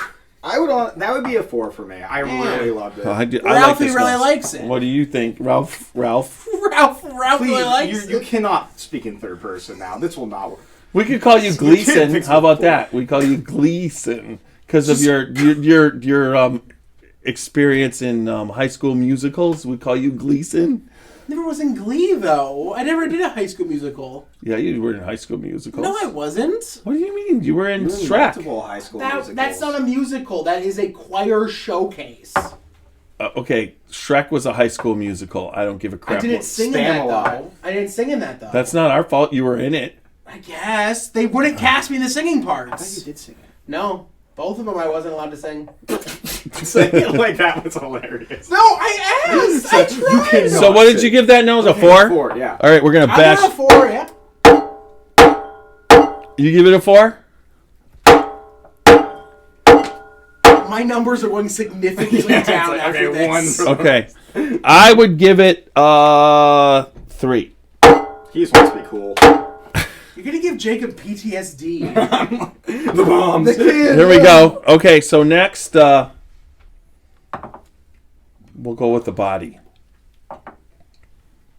That would be a 4 for me. I really loved it. I like Ralphie this really nose. likes it. What do you think, Ralph? Ralph Please, really likes you it. cannot speak in third person now. This will not work. We could call you Gleason. fix How about the that? We call you Gleason because of your experience in high school musicals. We call you Gleason. Never was in Glee though. I never did a High School Musical. Yeah, you were in high school musicals. No, I wasn't. What do you mean? You were in Really Shrek. multiple high school That's musicals. not a musical. That is a choir showcase. Okay, Shrek was a high school musical. I don't give a crap. I didn't what- sing in that Spamalot. though. I didn't sing in that though. That's not our fault. You were in it. I guess they wouldn't cast me in the singing I thought you parts. did sing it. No, Both of them I wasn't allowed to sing. Saying it like that was hilarious. No, I asked. I tried. So what did you give that nose? A 4? 4, yeah. All right, we're gonna I bash. got a 4. Yeah. You give it a 4? My numbers are going significantly Yeah, it's down like, after okay, this. 1. Okay. I would give it 3. He just wants to be cool. You're gonna give Jacob PTSD. The bombs. The kid. Here we go. Okay, so next we'll go with the body.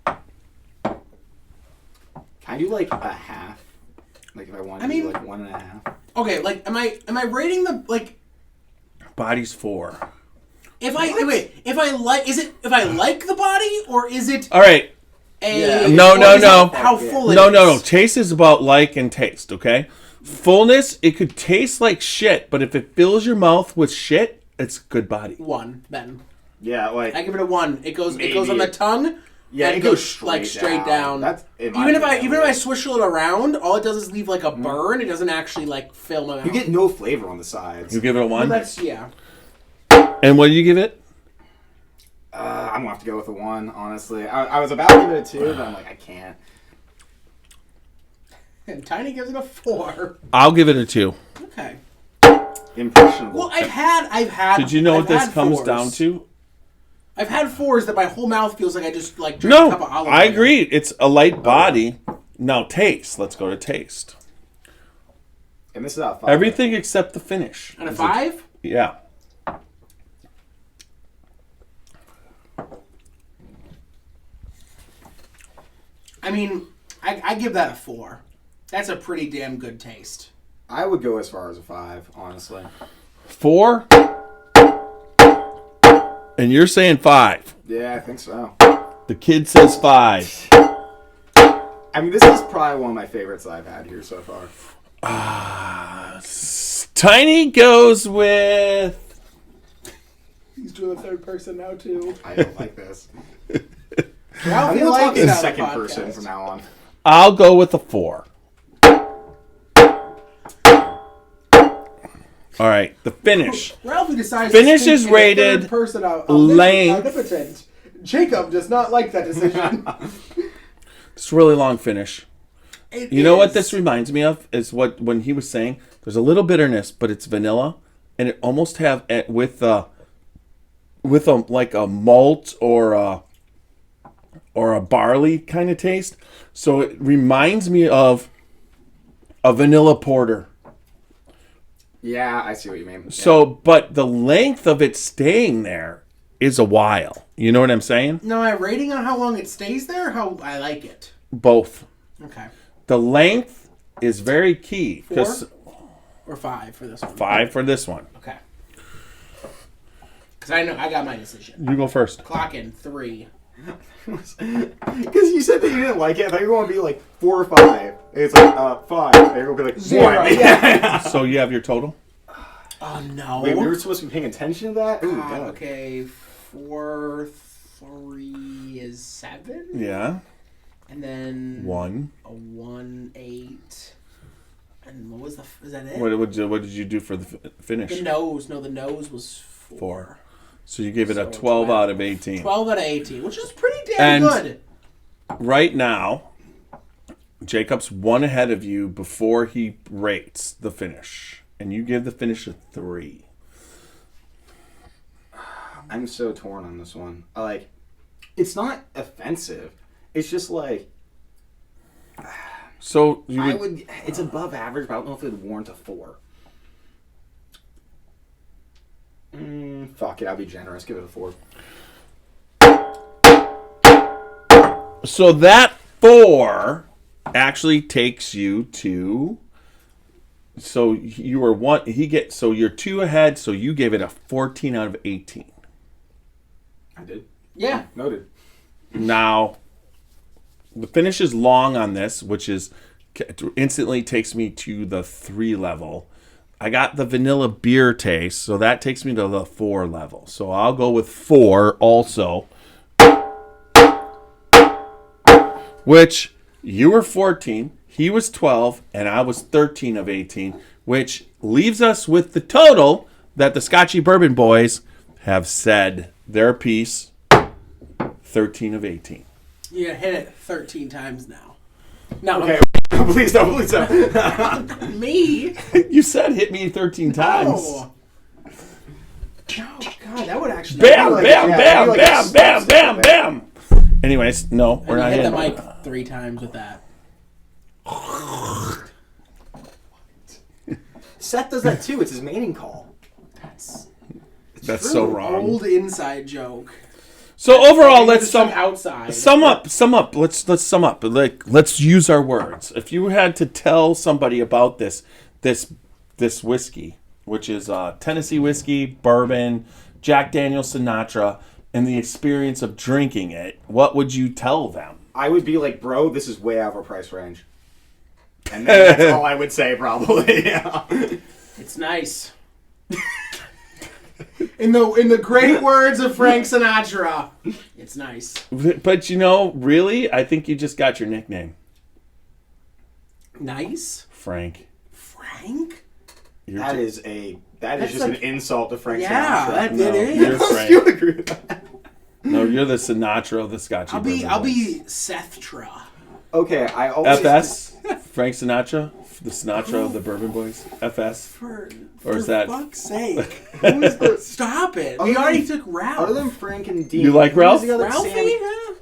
Can I do like a half? Like if I wanted to do like 1.5. Okay, like am I rating the like Body's 4. if I like the body or is it All right. a No, or no, is no. it how full it No, is? no, no. Taste is about like and taste, okay? Fullness, it could taste like shit, but if it fills your mouth with shit, it's good body. 1, Ben. Yeah, like I give it a 1. It goes Maybe on the tongue. yeah, and it goes straight, like straight down. That's Even if I swish it around, all it does is leave like a burn. It doesn't actually like fill my mouth. you get no flavor on the sides. You give it a 1? That's yeah. And what do you give it? I'm gonna have to go with a 1, honestly. I was about to give it a 2, but I'm like, I can't. And Tiny gives it a 4. I'll give it a 2. Okay. Impressionable. Well, I've had. Did you know I've what this had comes 4s. down to? I've had 4s that my whole mouth feels like I just like drank a cup of No, olive I oil. agree. It's a light body. Now taste. Let's go to taste. And this is out of 5. Everything except the finish. And a 5? Yeah. I mean, I give that a 4. That's a pretty damn good taste. I would go as far as a 5, honestly. 4? And you're saying 5. Yeah, I think so. The kid says 5. I mean, this is probably one of my favorites I've had here so far. Tiny goes with... He's doing the third person now too. I don't like this. Ralph, I'm you'll gonna talk talk in about the second podcast. person from now on. I'll go with a 4. All right, the finish. Ralphie decides Finish to speak is in a rated third person length. omnipotent. Jacob does not like that decision. It's a really long finish. It You know what is. this reminds me of is what when he was saying there's a little bitterness, but it's vanilla, and it almost have with a like a malt or a barley kind of taste. So it reminds me of a vanilla porter. Yeah, I see what you mean. So, but the length of it staying there is a while. You know what I'm saying? No, my rating on how long it stays there, or how I like it. Both. Okay. The length is very key because 4 or 5 for this one. 5 for this one. Okay. Because I know I got my decision. You go first. Clock in 3. Because you said that you didn't like it. I thought you were going to be like 4 or 5. It's like 5. And you're going to be like 0. 1. Yeah. So you have your total? Oh no. Wait, we were supposed to be paying attention to that? Ooh, God, God. okay. 4, 3 is 7. Yeah. And then 1. a 1, 8. And what was is that it? What did you do for the finish? The nose. No, the nose was 4. So you gave it a So 12 out of 18. 12 out of 18, which is pretty damn And- good. Right now, Jacob's 1 ahead of you before he rates the finish. And you give the finish a 3. I'm so torn on this one. Like, it's not offensive. It's just like, So you it's above average, but I don't know if it would warrant a 4. Fuck it, I'll be generous. Give it a 4. So that 4 actually takes you to. So you were 1. So you're 2 ahead. So you gave it a 14 out of 18. I did. Yeah. Noted. Now, the finish is long on this, which is instantly takes me to the 3 level. I got the vanilla beer taste, so that takes me to the 4 level. So I'll go with 4 also. Which you were 14, he was 12, and I was 13 of 18, which leaves us with the total that the Scotchy Bourbon Boys have said their piece, 13 of 18. You hit it 13 times now. No, Okay, please don't. me? You said hit me 13 times. Oh. Oh, God, that would actually... Bam, like- bam, yeah, bam, like bam, a bam, smack. bam, bam. Anyways, no, we're And not you hit hitting. the mic 3 times with that. Seth does that too. It's his mating call. That's so wrong. Old inside joke. So overall, let's Just from outside. sum up. Let's sum up. Let's use our words. If you had to tell somebody about this whiskey, which is Tennessee whiskey, bourbon, Jack Daniel's, Sinatra, and the experience of drinking it, what would you tell them? I would be like, bro, this is way out of our price range. And then that's all I would say, probably. Yeah. It's nice. In the great words of Frank Sinatra, it's nice. But really, I think you just got your nickname, Nice? Frank. Frank? That is just like- an insult to Frank Yeah, Sinatra. that it is. You're Frank. You agree with that? No, you're the Sinatra of the Scotchy Bourbon I'll Boys. be Sethtra. Okay, I always... FS? Frank Sinatra? The Sinatra of the Bourbon Boys? FS? For is that- fuck's sake. Who is the... Stop it. We Other already than- took Ralph. Other than Frank and Dean... You like who's Ralph? the other Ralphie? Sammy? Huh?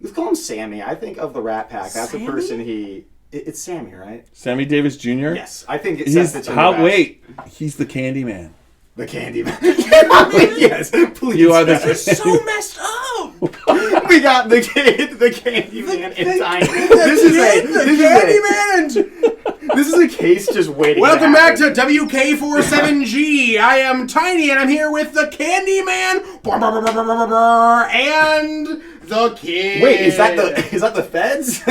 Let's call him Sammy. I think of the Rat Pack. That's Sammy? the person It's Sammy, right? Sammy Davis Jr.? Yes. I think it's Seth the best. Wait, he's the candy man. The Candyman. Yes, please. You are the- This is so messed up. We got the Candyman in time. This is a case just waiting. Welcome to back happen. to WK47G. I am Tiny, and I'm here with the Candyman and the Kid. Wait, is that the Feds?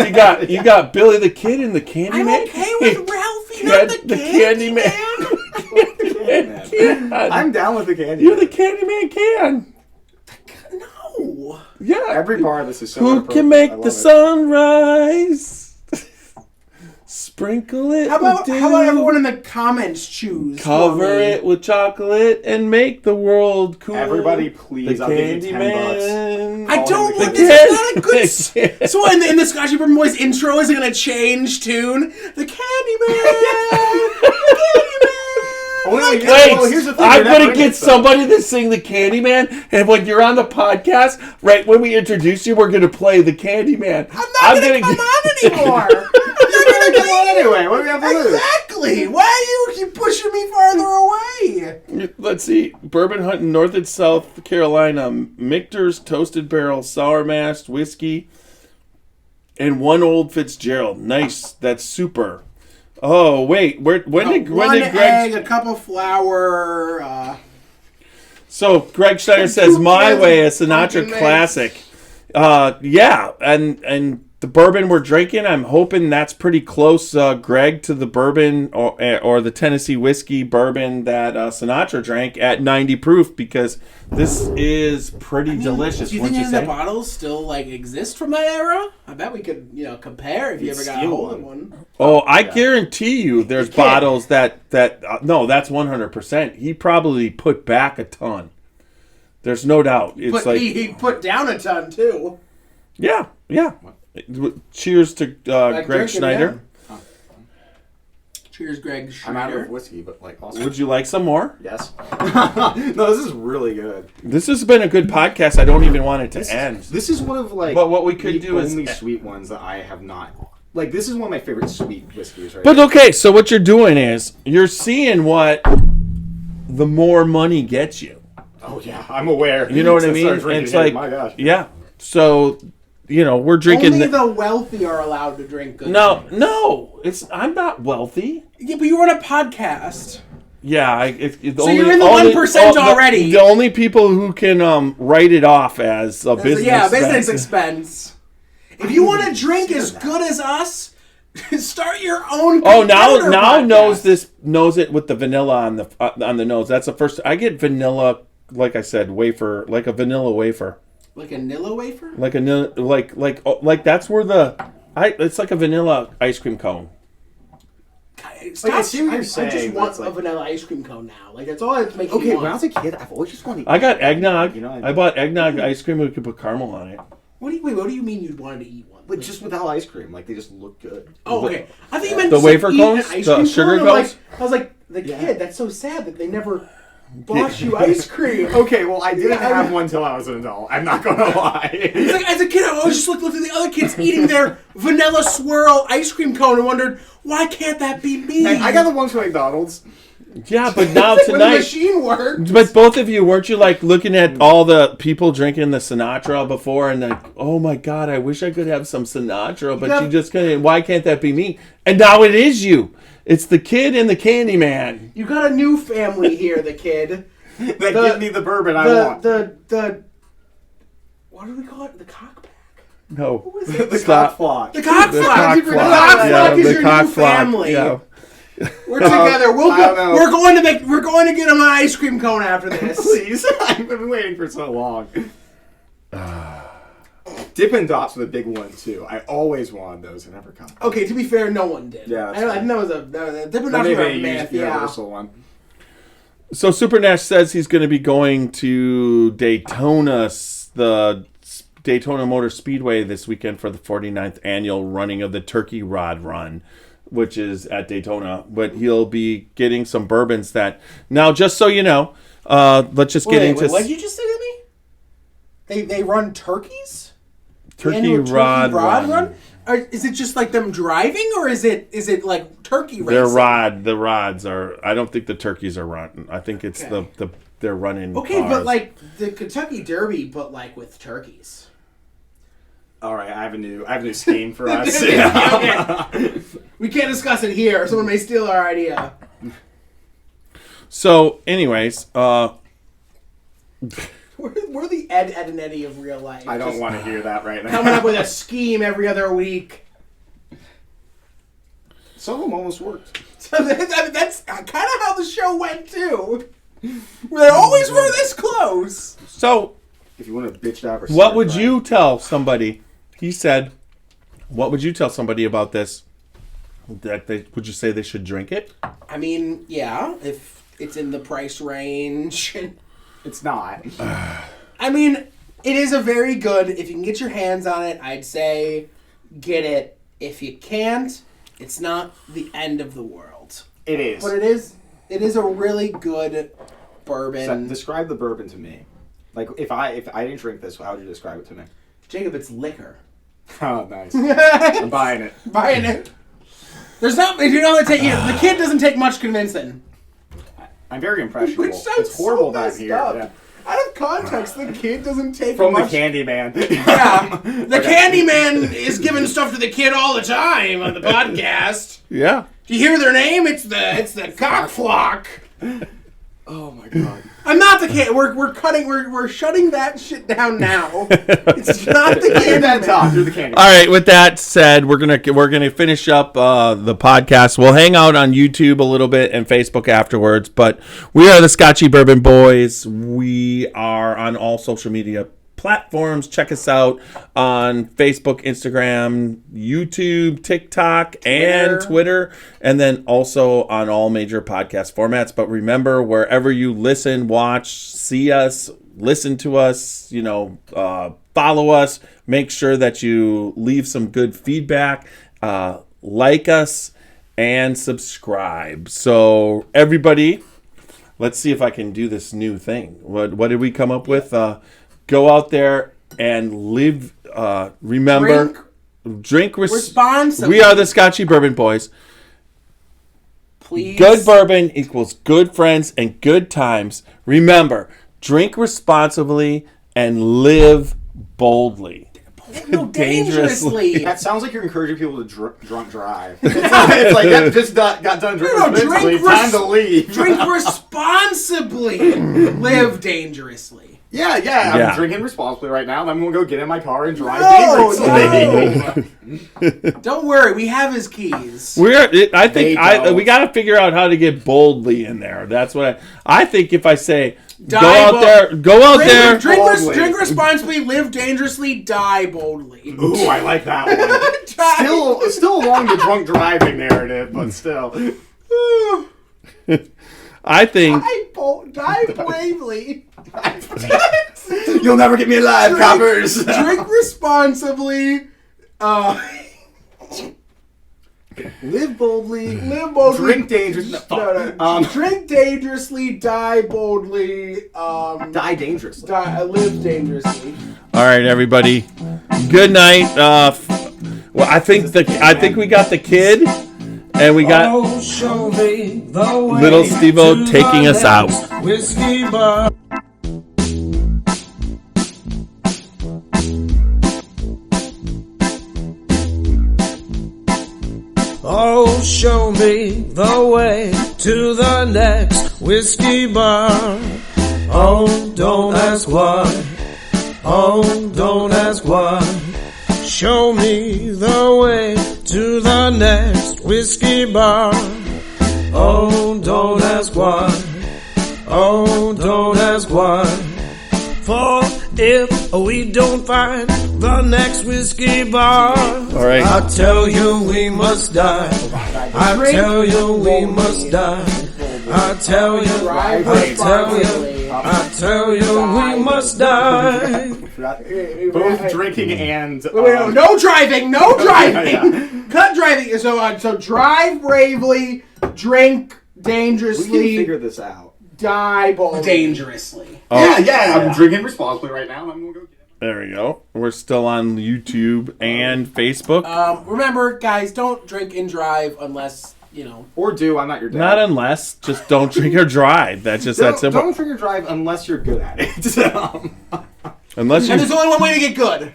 You got Billy the Kid and the candy I'm man? okay with Ralphie, not the candy man. I'm down with the Candyman. You're the candy man can. No. Yeah. Every part of this is so Who inappropriate. can make I the love it. sun rise? Sprinkle it How about with everyone in the comments choose? Cover for me? it with chocolate and make the world cool. Everybody, please, The I'll give you candy $10. man. I don't the want Kid. this. Is not a good. Kid. So in the Scotchy Bourbon Boys intro, is it going to change tune? The Candyman. Well, Wait, well, here's the thing, I'm you're not gonna bringing get stuff. somebody to sing the Candyman, and when you're on the podcast, right when we introduce you, we're gonna play the Candyman. I'm not going to come on anymore. Come on anyway. What do we have to lose? Exactly. Why do you keep pushing me farther away? Let's see, bourbon hunting, North and South Carolina, Michter's Toasted Barrel Sour Mash Whiskey, and one Old Fitzgerald. Nice, that's super. Oh wait, when did One Greg? egg, a cup of flour. So Greg Schneider says My Way, a Sinatra Pumpkin classic. Yeah, and the bourbon we're drinking, I'm hoping that's pretty close, Greg, to the bourbon or the Tennessee whiskey bourbon that Sinatra drank at 90 proof, because this is pretty delicious. Do you think any of the bottles still exist from that era? I bet we could, compare if you ever got a steal hold of one. one. Oh, I guarantee you there's bottles that no, that's 100%. He probably put back a ton. There's no doubt. It's But he put down a ton too. yeah. Cheers to Greg drinking, Schneider. yeah. Cheers, Greg I'm out Schneider. of whiskey, but awesome. Would you like some more? Yes. No, this is really good. This has been a good podcast. I don't even want it to end. This is one of But what we could the do is- only sweet ones that I have not. This is one of my favorite sweet whiskeys, right? But okay, so what you're doing is you're seeing what the more money gets you. Oh yeah, I'm aware. You know what I Since I mean? started drinking It's here, like, my gosh. yeah. So, we're drinking. Only the wealthy are allowed to drink good. No, I'm not wealthy. Yeah, but you run a podcast. Yeah, So you're in the 1% already. The only people who can write it off as a business. Business expense. If you want to drink as good as us, start your own. Oh, competitor now podcast. knows it with the vanilla on the nose. That's the first. I get vanilla, like I said, wafer, like a vanilla wafer, Like a Nilla wafer? like like that's where it's like a vanilla ice cream cone. stop. I see what you're I saying, just but want it's like- a vanilla ice cream cone now. Like that's all it's making me Okay, want. when I was a kid, I've always just wanted to I eat got it. eggnog. You know, I bought eggnog ice cream and we could put caramel on it. What do you mean you wanted to eat one? But just without ice cream, like they just look good. Oh, okay. I think you meant The just, like, wafer eat an cones? ice The cream sugar cone. cones? I was like, the kid. That's so sad that they never bought you ice cream. Okay, well, I didn't Yeah, have one till I was an adult. I'm not gonna lie. It's like as a kid, I always just looked at the other kids eating their vanilla swirl ice cream cone and wondered, why can't that be me? Hey, I got the ones from McDonald's. Yeah, but now when the tonight. machine worked. But both of you, weren't you like looking at all the people drinking the Sinatra before and like, oh my God, I wish I could have some Sinatra, but you just couldn't. Why can't that be me? And now it is you. It's the kid and the candy man. You got a new family here, the kid. That give me the bourbon I want. The what do we call it? The cockpack. No. The Stop. cock flock. The cock The flock. cock The flock. cock flock Yeah, is the your cock new flock. family. Yeah. We're together. I don't know. We're going to get him an ice cream cone after this. Please, I've been waiting for so long. Dippin' Dots were the big one too. I always wanted those. I never got them. Okay, to be fair, no one did. Yeah, that's I think that was a different That may not be a math. Yeah. universal one. So Super Nash says he's going to be going to Daytona, the Daytona Motor Speedway this weekend for the 49th annual running of the Turkey Rod Run, which is at Daytona. But he'll be getting some bourbons that... Now, just so you know, let's just get into... What did you just say to me? They run turkeys? Turkey Annual Rod Run. Or is it just like them driving, or is it like turkey racing? The rods are... I don't think the turkeys are running. I think it's they're running Okay, cars. but like the Kentucky Derby, but like with turkeys. All right, I have a new scheme for us. Okay. We can't discuss it here. Someone may steal our idea. So, anyways, We're the Ed and Eddie of real life. I don't Just want to hear that right now. coming up with a scheme every other week. Some of them almost worked. So that's kind of how the show went too. They always were this close. so If you want to bitch out for what would you tell somebody? He said, what would you tell somebody about this? Would you say they should drink it? I mean, yeah, if it's in the price range. It's not. I mean, it is a very good, if you can get your hands on it, I'd say get it. If you can't, it's not the end of the world. It is. But it is a really good bourbon. So, describe the bourbon to me. Like if I didn't drink this, how would you describe it to me? Jacob, it's liquor. Oh, nice. I'm buying it. Buying it. There's not, if you know, the kid doesn't take much convincing. I'm very impressionable. Which sounds It's horrible so down messed here. up. Yeah. Out of context, the kid doesn't take From much. the Candyman. Yeah, the Candyman is giving stuff to the kid all the time on the podcast. Yeah. Do you hear their name? It's the cock flock. Oh my god. I'm not the kid. We're shutting that shit down now. It's not the You're that Candyman. top. You're the Candyman. All right. With that said, we're gonna finish up the podcast. We'll hang out on YouTube a little bit and Facebook afterwards. But we are the Scotchy Bourbon Boys. We are on all social media platforms. Check us out on Facebook, Instagram, YouTube, TikTok, and Twitter, and then also on all major podcast formats. But remember, wherever you listen, watch, see us, listen to us, follow us, make sure that you leave some good feedback, like us, and subscribe. So everybody, let's see if I can do this new thing. What did we come up with? Go out there and live. Remember, drink responsibly. We are the Scotchy Bourbon Boys. Please. Good bourbon equals good friends and good times. Remember, drink responsibly and live boldly. No, dangerously. That sounds like you're encouraging people to drunk drive. It's like that just got done drinking. No, responsibly. drink Time to leave. Drink responsibly. Live dangerously. Yeah, Yeah. I'm drinking responsibly right now, and I'm going to go get in my car and drive No. dangerously. Don't worry, we have his keys. We They don't. got to figure out how to get boldly in there. That's what I think. If I say go Die out there. boldly. Drink responsibly, live dangerously, die boldly. Ooh, I like that one. Still along the drunk driving narrative, but still. I think Die bravely. You'll never get me alive, coppers. Drink responsibly. Live boldly. Drink dangerously. Drink dangerously. Die boldly. Die dangerously. Live dangerously. all right, everybody. Good night. Well, I think we got the kid, and we got little Steve-O taking us out. Whiskey bar. Oh, show me the way to the next whiskey bar. Oh, don't ask why. Oh, don't ask why. Show me the way to the next whiskey bar. Oh, don't ask why. Oh, don't ask why. For if we don't find the next whiskey bar, All right. I tell you we must die. I tell you we must die. I tell you we must die. Both drinking and Wait, no driving. No driving. Cut driving. So drive bravely. Drink dangerously. we can figure this out. Die dangerously. Yeah. I'm drinking responsibly right now. I'm gonna go get it. There we go. We're still on YouTube and Facebook. Remember, guys, don't drink and drive unless, Or do. I'm not your dad. Not unless, just don't drink or drive. That's just that simple. Don't drink or drive unless you're good at it. Unless And there's you only one way to get good.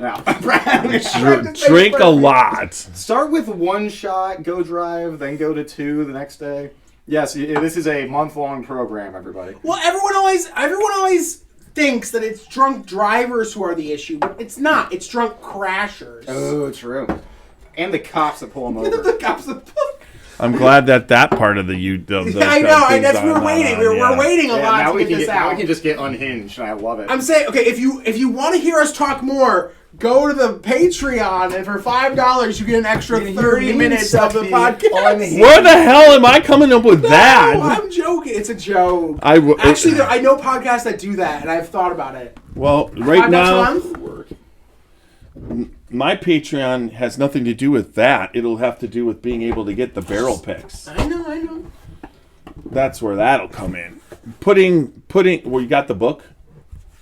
drink a lot. Start with one shot, go drive, then go to 2 the next day. Yes, this is a month-long program, everybody. Well, everyone always thinks that it's drunk drivers who are the issue, but it's not. It's drunk crashers. Oh, true. And the cops that pull them over. The cops that I'm glad that part of the I know. That's we're waiting. We're waiting a lot now to we get can this out. Now we can just get unhinged, and I love it. I'm saying, okay, if you want to hear us talk more, go to the Patreon, and for $5 you get an extra 30 minutes of the podcast. Where the hell am I coming up with that? No, I'm joking. It's a joke. Actually, I know podcasts that do that, and I've thought about it. Well, right $5 now, a month? my Patreon has nothing to do with that. It'll have to do with being able to get the barrel picks. I know. That's where that'll come in. Putting. Well, you got the book?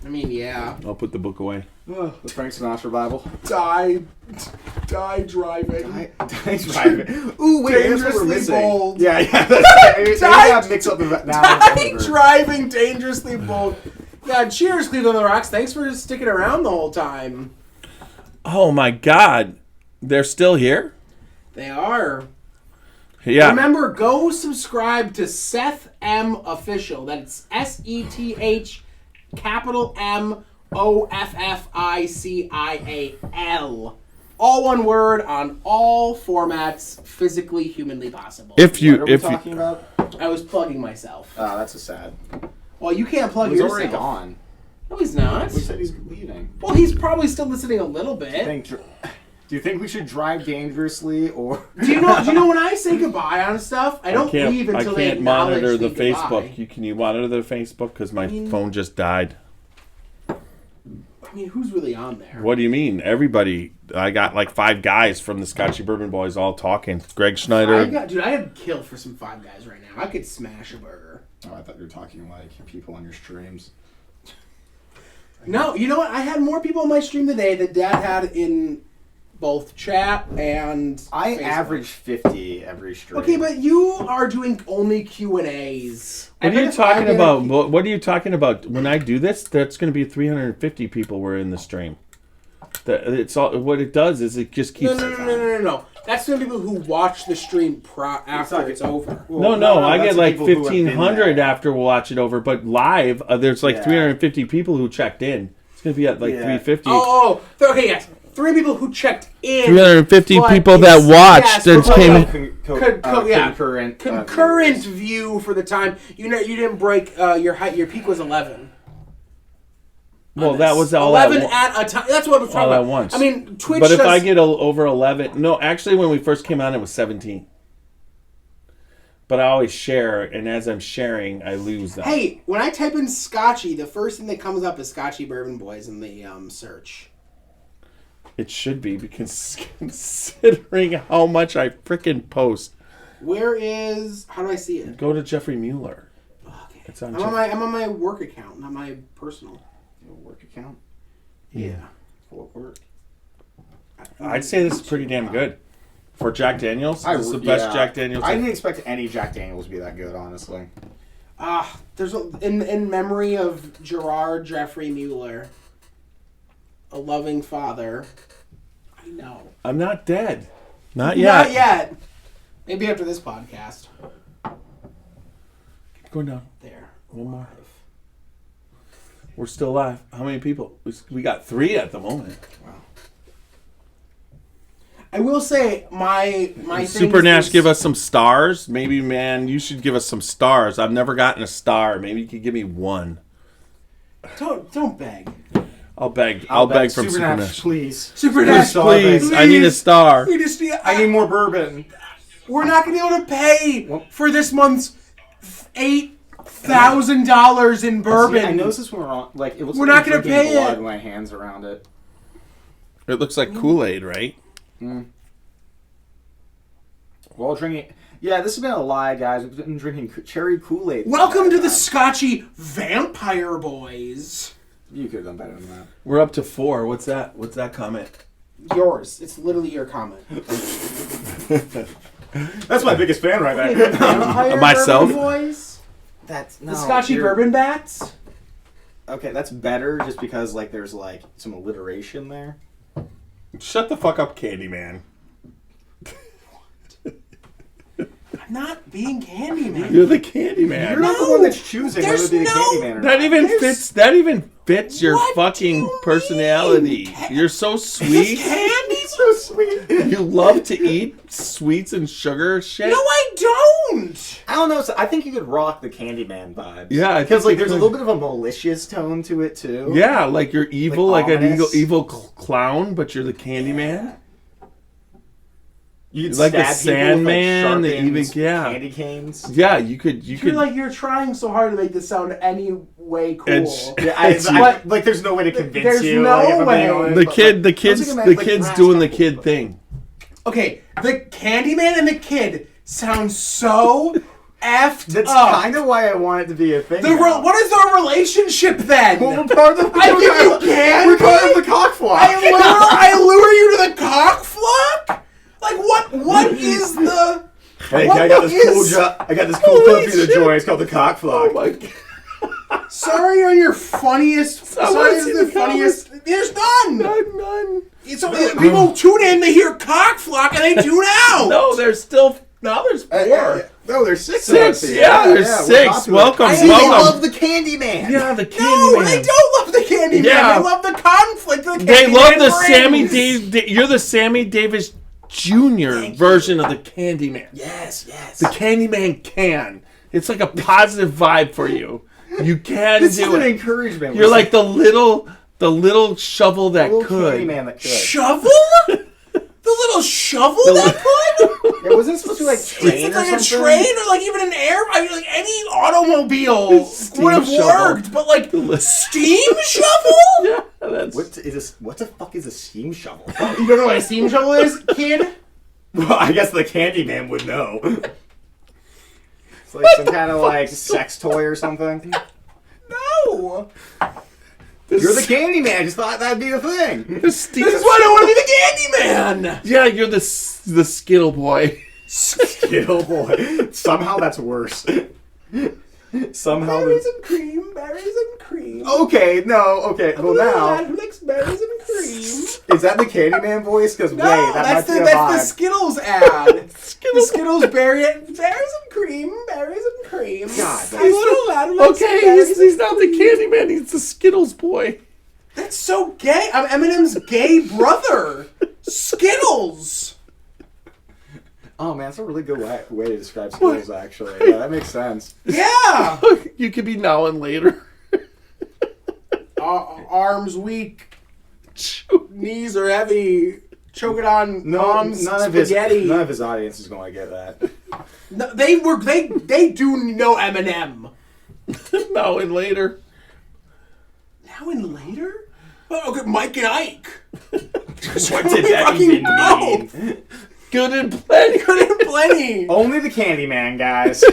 I mean, yeah. I'll put the book away. The Frank Sinatra Bible. Die driving. Die driving. Ooh, wait, that's what we're Dangerously missing. bold. Yeah, that's right. Die- Mix up the Die driving dangerously bold. Yeah, cheers, Cleveland on the Rocks. Thanks for sticking around the whole time. Oh my God, they're still here? They are. Yeah. Remember, go subscribe to Seth M Official. That's SETH MOFFICIAL. All one word on all formats, physically, humanly possible. If you, What are we talking about? I was plugging myself. Oh, that's a sad. Well, you can't plug He's yourself. already gone. No, he's not. We said he's leaving. Well, he's probably still listening a little bit. Do you think we should drive dangerously, or Do you know when I say goodbye on stuff, I don't leave until they can't acknowledge monitor the goodbye. Facebook. Can you monitor the Facebook? Because my phone just died. I mean, who's really on there? What do you mean? Everybody. I got like 5 guys from the Scotchy Bourbon Boys all talking. Greg Schneider. I'd kill for some Five Guys right now. I could smash a burger. Oh, I thought you were talking like people on your streams. No, you know what? I had more people on my stream today than Dad had in both chat and I Facebook. average 50 every stream. Okay, but you are doing only Q&As. What are you talking about? What are you talking about? When I do this, that's going to be 350 people were in the stream. It's all. What it does is it just keeps. No. That's the people who watch the stream after it's over. No, I get like people who have been 1,500 there. after we'll watch it over. But live, there's like 350 people who checked in. It's going to be at like 350. Okay, yes. 3 people who checked in. 350 but people that watched and came in. Concurrent view for the time. You didn't break your height. Your peak was 11. Well, that was all 11 at at a time. That's what we're talking all about. at once. I mean, Twitch. But if I get over 11, no, actually, when we first came on, it was 17. but I always share, and as I'm sharing, I lose them. Hey, when I type in Scotchy, the first thing that comes up is Scotchy Bourbon Boys in the search. It should be, because considering how much I freaking post. Where is... How do I see it? Go to Jeffrey Mueller. Okay. It's on I'm on my work account, not my personal. Your work account? Yeah. For what work? I'd say this is pretty damn good. For Jack Daniels, this is the best Jack Daniels. I didn't expect any Jack Daniels to be that good, honestly. There's in memory of Gerard Jeffrey Mueller, a loving father. I know. I'm not dead. Not yet. Not yet. Maybe after this podcast. Keep going down. There. One more. We're still alive. How many people? We got 3 at the moment. Wow. I will say my Super Nash, give us some stars. Maybe, man, you should give us some stars. I've never gotten a star. Maybe you could give me 1. Don't beg. I'll beg. I'll beg from Super Nash, please. Super Nash, Please, I need a star. We just need, I need more bourbon. We're not gonna be able to pay for this month's $8,000 in bourbon. See, I noticed this when we're on. Like, it looks We're like not I'm gonna drinking pay blood it. when my hands around it. It looks like Kool-Aid, right? Well, drinking. Yeah, this has been a lie, guys. We've been drinking cherry Kool-Aid. Welcome to the Scotchy Vampire Boys. You could have done better than that. We're up to 4. What's that? What's that comment? Yours. It's literally your comment. That's my biggest fan right there. Vampire Myself? Bourbon Boys. That's The Scotchy Bourbon Bats. Okay, that's better just because like there's like some alliteration there. Shut the fuck up, Candyman. I'm not being Candyman. You're the Candyman. You're not the one that's choosing whether to be the there's Candyman or That not. even fits your What fucking do you mean? personality. You're so sweet. Candy's So sweet. You love to eat sweets and sugar shit. No, I don't. I don't know. So I think you could rock the Candyman vibes. Yeah, I because think like you there's a could. little bit of a malicious tone to it too. Yeah, like you're evil, Like like an ominous. evil clown, but you're the Candyman. You could Like the stab people with, Sandman, the sharpened even- yeah. candy canes. Yeah, you could. You're trying so hard to make this sound any way cool. It's- Yeah, like there's no way to convince There's you. no like, if I'm being way. honest, the but, kid, like, the I was kids, thinking the like kid's brass doing the knuckles, kid but- thing. Okay, the Candyman and the kid sound so effed That's up. kind of why I want it to be a thing. What is our relationship then? Well, we're part of the. I give you candy. We're part of the cockflock. I lure you to the cock flock? Like what is the Hey, what I got this cool is- I got this cool Holy puppy to shit. join. It's called the cockflock. Oh my god! Sorry on your funniest I wanna sorry see is the the funniest there's none. None. So people tune in, they hear cock flock and they tune out. No, there's 4. No, there's 6. 6. Yeah, there's we're 6. popular. Welcome, See, they welcome. love the Candyman. Yeah, the No, Candyman. they don't love the Candyman. Yeah. They love the conflict. The They Candyman love the brings. Sammy Davis. You're the Sammy Davis Jr. version of the Candyman. Yes. The Candyman can. It's like a positive vibe for you. You can This is do an it. encouragement. You're like the little shovel that little could. Candyman that could. Shovel? The little shovel that could? It wasn't supposed to be like train It's or like a something. train or like even an air. I mean, like any automobile Steam would have shovel. worked, but like steam shovel? Yeah, that's. What the fuck is a steam shovel? You don't know what a steam shovel is, kid? Well, I guess the Candyman would know. It's like some kind of like sex toy or something. No. You're the Candyman. I just thought that'd be the thing. The steam This is why I don't want to be the Candyman. Yeah, you're the Skittle boy. Skittle boy. Somehow that's worse. Somehow. Berries and cream, berries and cream. Okay, no, okay. Well, now Who likes berries and cream? is that the Candyman voice? Because No, wait, that that's might the be a that's vibe. the Skittles ad. Skittles. The Skittles berries and cream, berries and cream. God, A little lad who likes Okay, berries he's and not the Candyman. He's the Skittles boy. That's so gay. I'm Eminem's gay brother. Skittles. Oh man, that's a really good way to describe Skittles. Actually, yeah, that makes sense. Yeah. You could be now and later. Arms weak, knees are heavy. Choking on mom's None of spaghetti. his audience is going to get that. No, they do know Eminem. Now and later. Now and later? Oh, okay, Mike and Ike. What did that even mean? Good and plenty. Good and plenty. Only the Candyman, guys.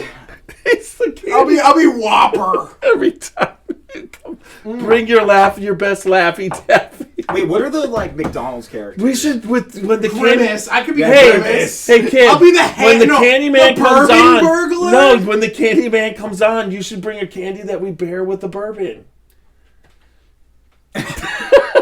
It's the candy. I'll be Whopper. Every time you come, bring your best Laffy Taffy. Wait, what are the McDonald's characters? We should when the Grimace. I could be Grimace. Hey kid, I'll be the when the Candyman comes on. Burglar? No, when the Candyman comes on, you should bring a candy that we bear with the bourbon.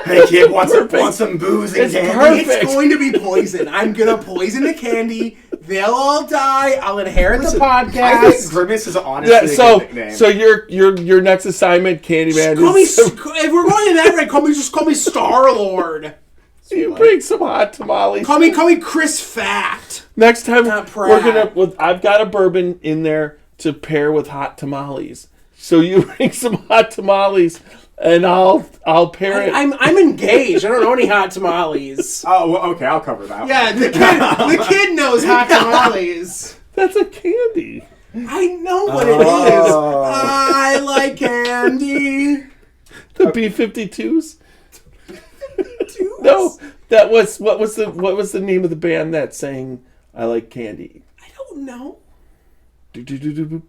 Hey kid, want some booze and It's candy? perfect. It's going to be poison. I'm gonna poison the candy. They'll all die. I'll inherit the podcast. I think Grimace is honestly a good nickname. So your next assignment, Candyman, Call me, is if we're going in that right, just call me Star Lord. you bring some hot tamales. Call me Chris Fat. Next time Not we're Pratt. I've got a bourbon in there to pair with hot tamales. So you bring some hot tamales, and I'll pair it. I'm engaged. I don't know any hot tamales. Oh, well, okay, I'll cover that. Yeah, the kid knows hot tamales. That's a candy. I know what it is. I like candy. The B-52s. No, that was what was the name of the band that sang "I Like Candy"? I don't know. Do-do-do-do-do.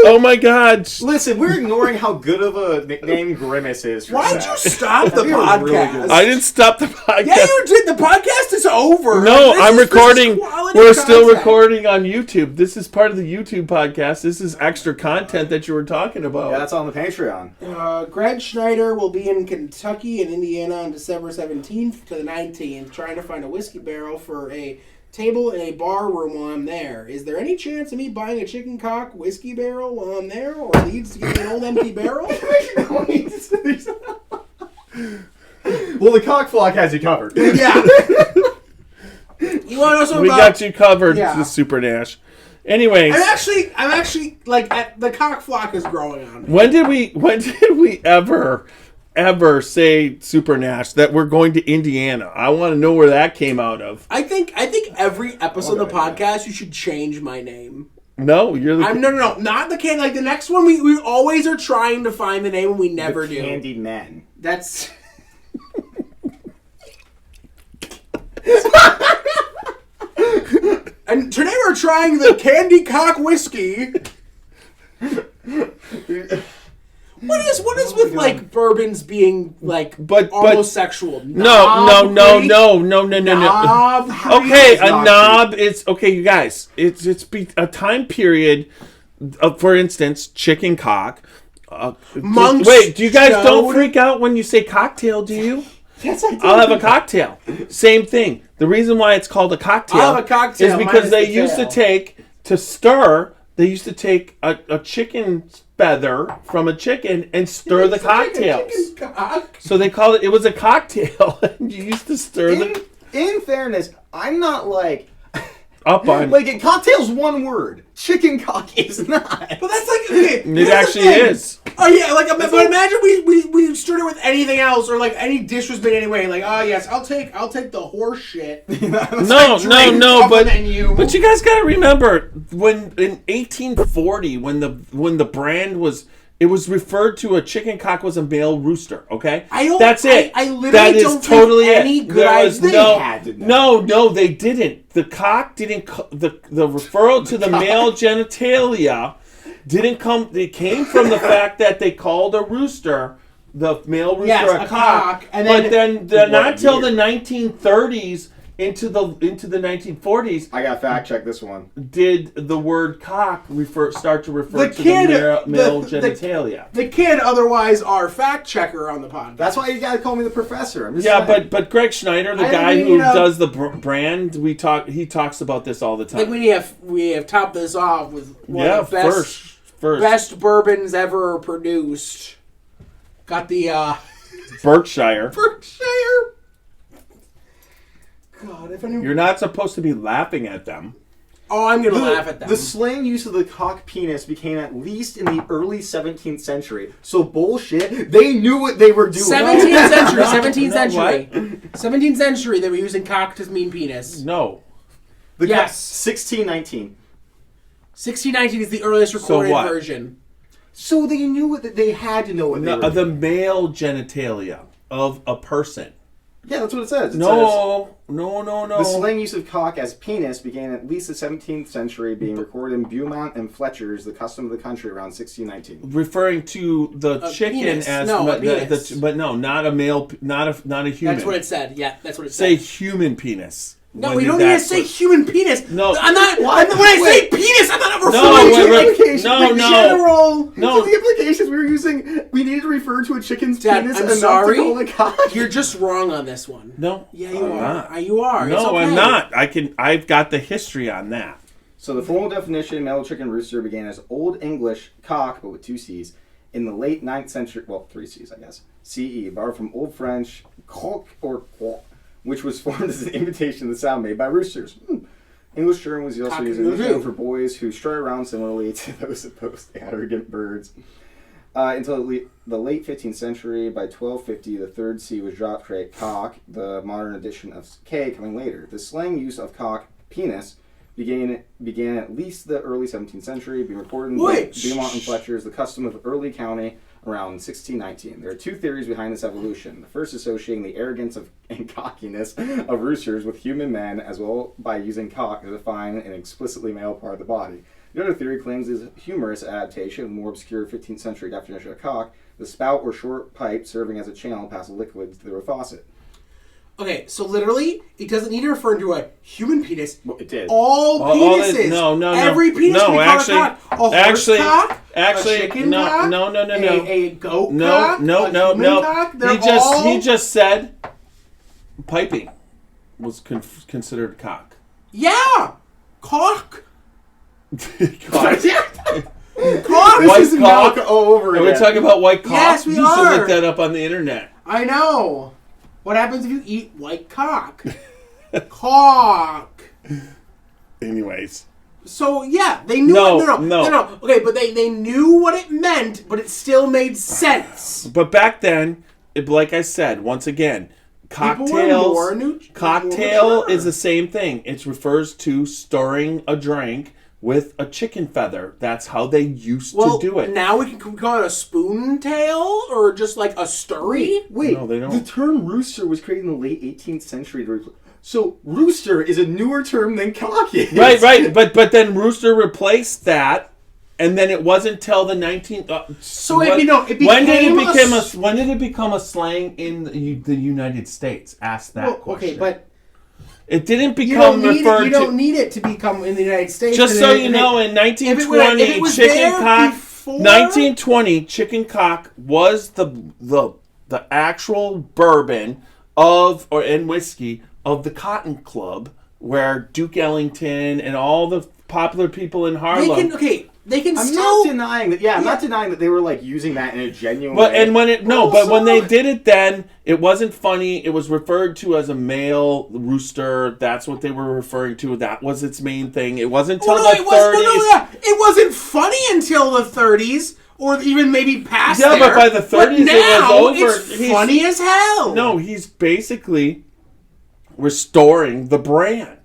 Oh my God! Listen, we're ignoring how good of a nickname Grimace is. For Why'd Zach. you stop the That'd be a really podcast? good- I didn't stop the podcast. Yeah, you did. The podcast is over. No, This I'm is recording. quality We're still content. recording on YouTube. This is part of the YouTube podcast. This is extra content that you were talking about. Yeah, that's on the Patreon. Greg Schneider will be in Kentucky and Indiana on December 17th to the 19th, trying to find a whiskey barrel for a table in a bar room while I'm there. Is there any chance of me buying a chicken cock whiskey barrel while I'm there, or needs to get an old empty barrel? Well, the cockflock has you covered. Yeah. You want to know something We about? got you covered, Yeah. the Super Nash. Anyways, I'm actually like the cock flock is growing on me. when did we ever say Super Nash that we're going to Indiana? I want to know where that came out of. I think every episode of the podcast you should change my name. No, you're the No, not the candy. Like the next one, we always are trying to find the name and we never do. Candy Men. That's. And today we're trying the Candy Cock Whiskey. What is with like bourbons being like But- almost sexual? No. Knob. Okay, a not knob is okay, you guys. It's a time period. For instance, chicken cock. Monk's Wait, do you guys don't Chode. freak out when you say cocktail? Do you? Yes, I do. I'll have a cocktail. Same thing. The reason why it's called a cocktail, I'll have a cocktail, is because minus they the used tail. to take to stir. They used to take a chicken feather from a chicken and stir the cocktails. Chicken cock. So they called it. It was a cocktail. And you used to stir the In fairness, I'm not like up on. cocktail's one word. Chicken cock is not. But that's like okay, It here's the actually thing. is. Oh yeah, like but imagine we stirred it with anything else, or like any dish was made anyway. Like, oh yes, I'll take the horse shit. No, but you guys got to remember when in 1840 when the brand was. It was referred to a chicken cock was a male rooster. Okay, that's it. I literally that is don't totally think any it. good There was idea. had to know. no, they didn't. The cock didn't. The referral to the male genitalia didn't come. It came from the fact that they called a rooster the male rooster Yes, a a cock. cock, and But then What not till year? the 1930s into the 1940s. I gotta fact check this one. Did the word cock start to refer The to kid- the male the- genitalia? The kid, otherwise our fact checker on the podcast. That's why you gotta call me the professor. I'm just Yeah, saying. but Greg Schneider, the I guy mean, who you know- does the brand, he talks about this all the I think time. we have topped this off with one Yeah, of the best first best bourbons ever produced. Got the Berkshire. Berkshire. God, if anyone. You're not supposed to be laughing at them. Oh, I'm going to laugh at that. The slang use of the cock penis became at least in the early 17th century. So bullshit. They knew what they were doing. 17th century. 17th No, century. what? 17th century, they were using cock to mean penis. No. Yes. 1619. 1619 is the earliest recorded what? version. So they knew what they had to know what they were The doing. male genitalia of a person. Yeah, that's what it says. It says, No. the slang use of cock as penis began at least the 17th century, being recorded in Beaumont and Fletcher's, the custom of the country, around 1619. Referring to the chicken penis. as No, a but, penis. but no, not a male, not a human. That's what it said. Yeah, that's what it Say said. human penis. No, When we did don't need that to say first- human penis. No. I'm not. What? When I say penis, I'm not referring No, to wait, implications. no, In no. general. No. So the implications we were using, we needed to refer to a chicken's Dad, penis I'm enough sorry. to call it cock. You're just wrong on this one. No. Yeah, you I'm are. not. You are. It's No, okay. I'm not. I've got the history on that. So the formal definition, male chicken rooster, began as Old English cock, but with 2 C's, in the late 9th century, well, 3 C's, I guess, CE, borrowed from Old French coq or quack, which was formed as an imitation of the sound made by roosters. English term was also used in the term for boys who strut around similarly to those supposed arrogant birds. Until the late 15th century, by 1250, the third C was dropped to create cock, the modern edition of K coming later. The slang use of cock, penis, began at least the early 17th century, being recorded in Beaumont and Fletcher's, the custom of early county, around 1619. There are 2 theories behind this evolution. The first associating the arrogance and cockiness of roosters with human men, as well by using cock to define an explicitly male part of the body. The other theory claims is a humorous adaptation of the more obscure 15th century definition of cock, the spout or short pipe serving as a channel passing liquids through a faucet. Okay, so literally, it doesn't need to refer to a human penis. Well, it did. All penises. No. Every penis can be called a cock. A horse cock, a chicken cock, no. a goat No, cock, no, a no, human no. cock. They're He just said piping was considered cock. Yeah! Cock! Cock. Cock! White This is cock. milk over Are we again. talking about white cock? Yes, we You should are. look that up on the internet. I know. What happens if you eat white cock? Cock. Anyways. So yeah, they knew. No. Okay, but they knew what it meant, but it still made sense. But back then, like I said, once again, cocktail is the same thing. It refers to stirring a drink with a chicken feather. That's how they used to do it. Now we can call it a spoon tail or just like a stirry. Wait, No, they don't. the term rooster was created in the late 18th century. So rooster is a newer term than cock is. Right. But then rooster replaced that, and then it wasn't till the 19th. When did it become a slang in the United States? Ask that question. Okay, but it didn't you become don't need referred it. You to. don't need it to become in the United States. Just so you know, in 1920, chicken cock. 1920, chicken cock was the actual bourbon and whiskey of the Cotton Club, where Duke Ellington and all the popular people in Harlem. They can I'm still not denying that. Yeah, I'm not denying that they were like using that in a genuine But way. and but when they did it, then it wasn't funny. It was referred to as a male rooster. That's what they were referring to. That was its main thing. It wasn't until the 30s. It wasn't funny until the 30s, or even maybe past. Yeah, there. but by the 30s it now, was over. It's funny as hell. No, he's basically restoring the brand.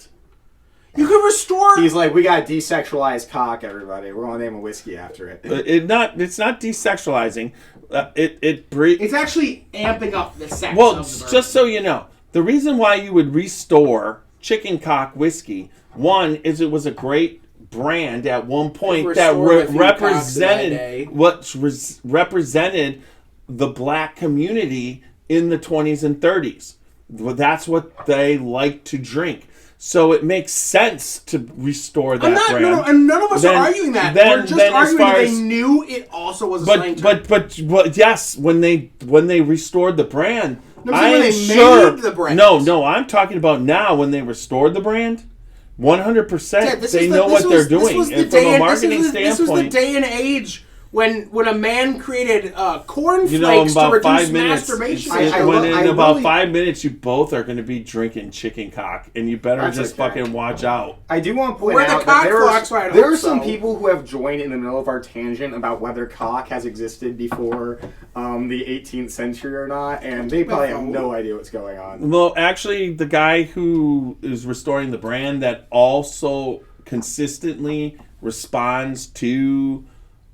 You could restore. He's like, we got desexualized cock, everybody. We're gonna name a whiskey after it. It's not desexualizing. It's actually amping up the sex. Well, of the bourbon. just so you know, the reason why you would restore chicken cock whiskey, one is it was a great brand at one point that represented the black community in the 20s and 30s. That's what they liked to drink. So it makes sense to restore that brand. And none of us are arguing that. We're just arguing that they knew it also was a slang term. But yes, when they restored the brand, made the brand. No, I'm talking about now when they restored the brand. 100%, they know what they're doing. And from a marketing standpoint, this was the day and age when a man created cornflakes You know, in to about reduce 5 minutes. masturbation. In about 5 minutes, you both are going to be drinking chicken cock, and you better That's just okay. fucking watch out. I do want to point Where the out cock that flocks, right? I there hope are some so. people who have joined in the middle of our tangent about whether cock has existed before the 18th century or not, and they probably have no idea what's going on. Well, actually, the guy who is restoring the brand that also consistently responds to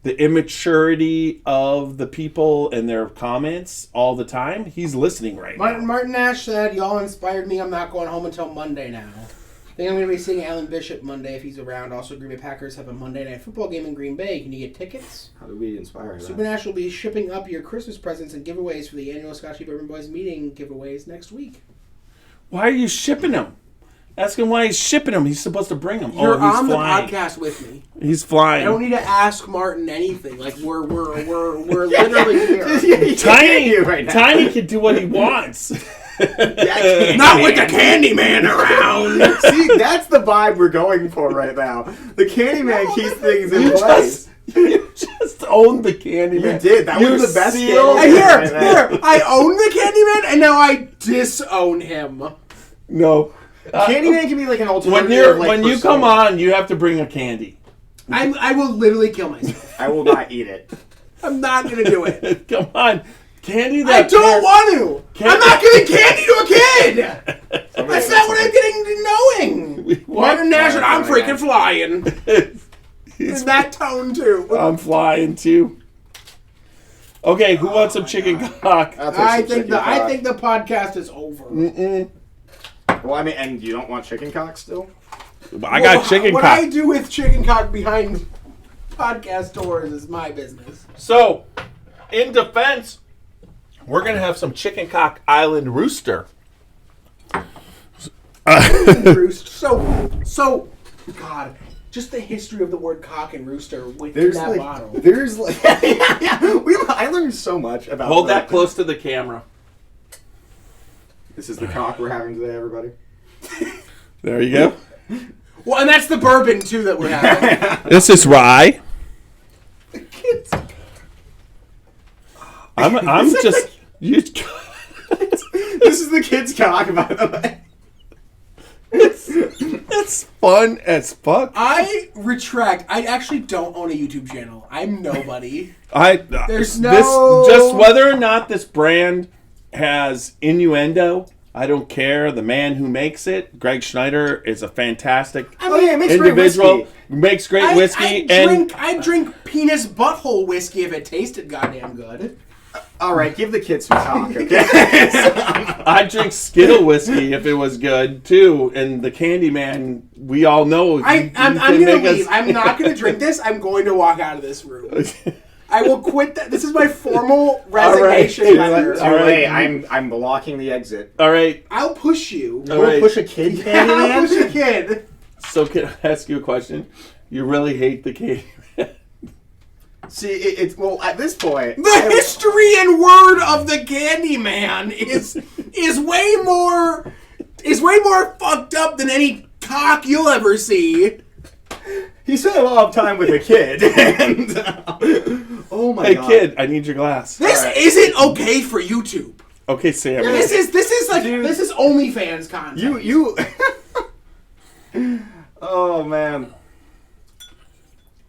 the immaturity of the people and their comments all the time, he's listening right now. Martin Nash said, "Y'all inspired me. I'm not going home until Monday now. I think I'm going to be seeing Alan Bishop Monday if he's around. Also, Green Bay Packers have a Monday night football game in Green Bay. Can you get tickets? How do we inspire that? Super Nash will be shipping up your Christmas presents and giveaways for the annual Scotchy Bourbon Boys meeting giveaways next week. Why are you shipping him? Ask him why he's shipping them. He's supposed to bring them. You're he's on flying. the podcast with me. He's I flying. don't need to ask Martin anything. Like we're literally here. Tiny, right now. Tiny can do what he wants. Not with the Candyman around. See, that's the vibe we're going for right now. The Candyman keeps things in place. You just owned the Candyman. You did. That was the best sealed- Candyman. Here, I own the Candyman, and now I disown him. No. Candyman can be like an alternative. When you come on, you have to bring a candy. I will literally kill myself. I will not eat it. I'm not gonna do it. Come on, candy. I don't want to. I'm not giving candy to a kid. That's not what I'm getting to knowing. Martin Nash and I'm freaking flying. In that tone too. I'm flying too. Okay, who wants some chicken cock? I'll take I some think chicken cock. I think the podcast is over. Well, I mean, and you don't want chicken cock still? I got chicken What cock. I do with chicken cock behind podcast doors is my business. So, in defense, we're gonna have some chicken cock island rooster. Roost. So, God, just the history of the word cock and rooster within that bottle. There's like, I learned so much about. Hold that close to the camera. This is the cock we're having today, everybody. There you go. Well, and that's the bourbon too that we're having. This is rye. I'm just you. This is the kid's cock, by the way. It's fun as fuck. I retract. I actually don't own a YouTube channel. I'm nobody. There's this no- just whether or not this brand has innuendo. I don't care. The man who makes it, Greg Schneider, is a fantastic It makes individual. great whiskey. Makes great whiskey, I drink penis butthole whiskey if it tasted goddamn good. All right, give the kids some cock, okay? I drink Skittle whiskey if it was good too. And the Candyman, we all know. I'm gonna leave. I'm not gonna drink this. I'm going to walk out of this room. I will quit. This is my formal resignation All letter. All right. I'm blocking the exit. All right. I'll push you. All right. Push a kid, Yeah, I'll Candyman? push a kid. So can I ask you a question? You really hate the Candyman? See, it's well at this point. The history and word of the Candyman is way more fucked up than any cock you'll ever see. He spent a lot of time with a kid. And, oh my Hey god. kid, I need your glass. This isn't okay for YouTube. Okay, Sam. This is OnlyFans content. You Oh man.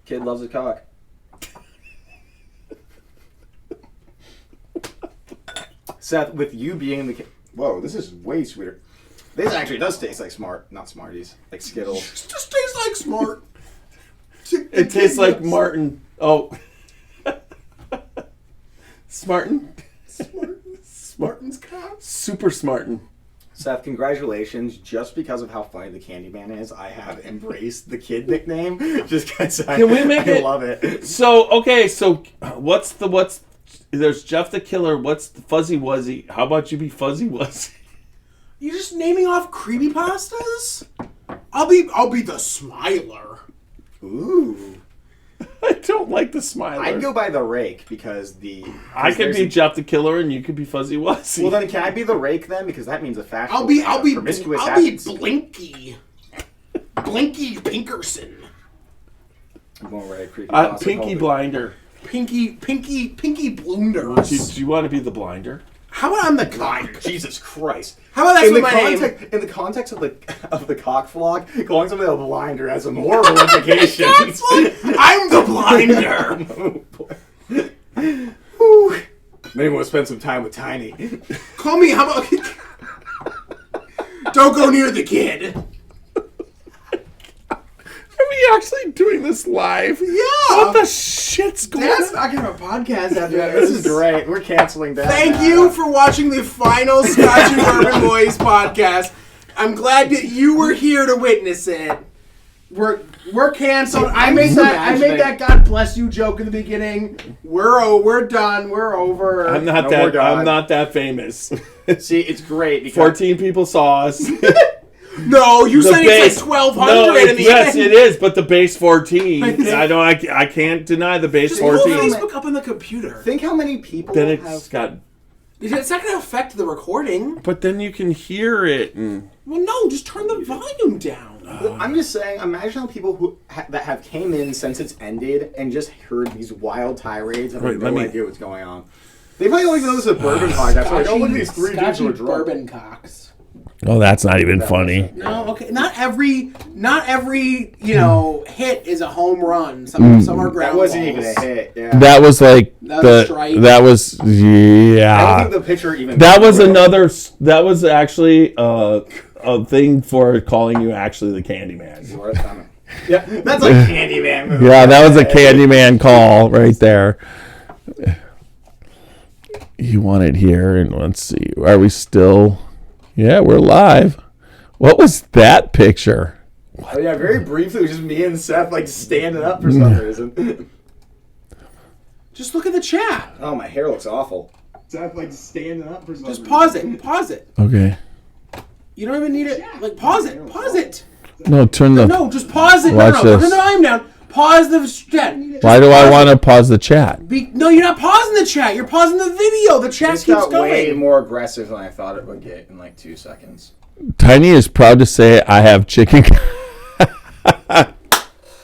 Kid loves a cock. Seth, with you being the kid. Whoa, this is way sweeter. This actually does taste like not Smarties, like Skittles. It just tastes like smart. It tastes like Martin. Oh. Smartin? Martin's cock. Super Smartin. Seth, congratulations. Just because of how funny the Candyman is, I have embraced the kid nickname. Just because I love it. So, okay, what's there's Jeff the Killer, what's the Fuzzy Wuzzy? How about you be Fuzzy Wuzzy? You just naming off creepypastas? I'll be the Smiler. Ooh. I don't like the Smiler. I'd go by the Rake because I could be Jeff the Killer and you could be Fuzzy Wuzzy. Well, then can I be the Rake then? Because that means a fashion. I'll be promiscuous. Blinky. Blinky Pinkerson. I'm going right. Pinky Blinder. Pinky Bloomder. Do you want to be the blinder? How about I'm the cock? Jesus Christ. How about that's my name? In the context of the cock flock, calling somebody a blinder has some horrible implications. I'm the blinder. Oh, boy. Maybe we'll spend some time with Tiny. Call me, how about... Don't go near the kid. Are we actually doing this live? Yeah. What the shit's going Dad's on? not going to have a podcast after This is great. We're canceling that. Thank you for watching the final Scotchy Bourbon Boys podcast. I'm glad that you were here to witness it. We're canceled. I made that God bless you joke in the beginning. We're done. We're over. I'm not that famous. See, it's great because 14 people saw us. No, you said it's like 1,200 in the yes, end. it is, but the base 14. I can't deny the base Just 14. pull Facebook up on the computer. think how many people Then have... it's got... It's not going to affect the recording. But then you can hear it. And... Well, no, just turn the volume down. I'm just saying, imagine how people who that have came in since it's ended and just heard these wild tirades and have no idea what's going on. They probably don't even know this is a bourbon podcast. Like, oh, look at these three dudes who are drunk. Bourbon cocks. Oh, that's not even funny. No, okay. Not every hit is a home run. Some are ground That wasn't balls. even a hit. Yeah. That was like That was a strike. That was I don't yeah. think the picture even... That was another. That was actually a thing for calling you actually the Candyman. Yeah, that's like Candyman movie. Yeah, that was a Candyman call right there. You want it here, and let's see. Are we still? Yeah, we're live. What was that picture? Oh yeah, very briefly, it was just me and Seth like standing up for some reason. Just look at the chat. Oh, my hair looks awful. Seth like standing up for some Just reason. pause it. Pause it. Okay. You don't even need it. Like pause it. Pause it. No, turn the. No, just pause it. Watch No, this. turn the volume down. Pause the chat. Why do I want to pause the chat? No, you're not pausing the chat. You're pausing the video. The chat This keeps got going. way more aggressive than I thought it would get in like 2 seconds. Tiny is proud to say I have chicken.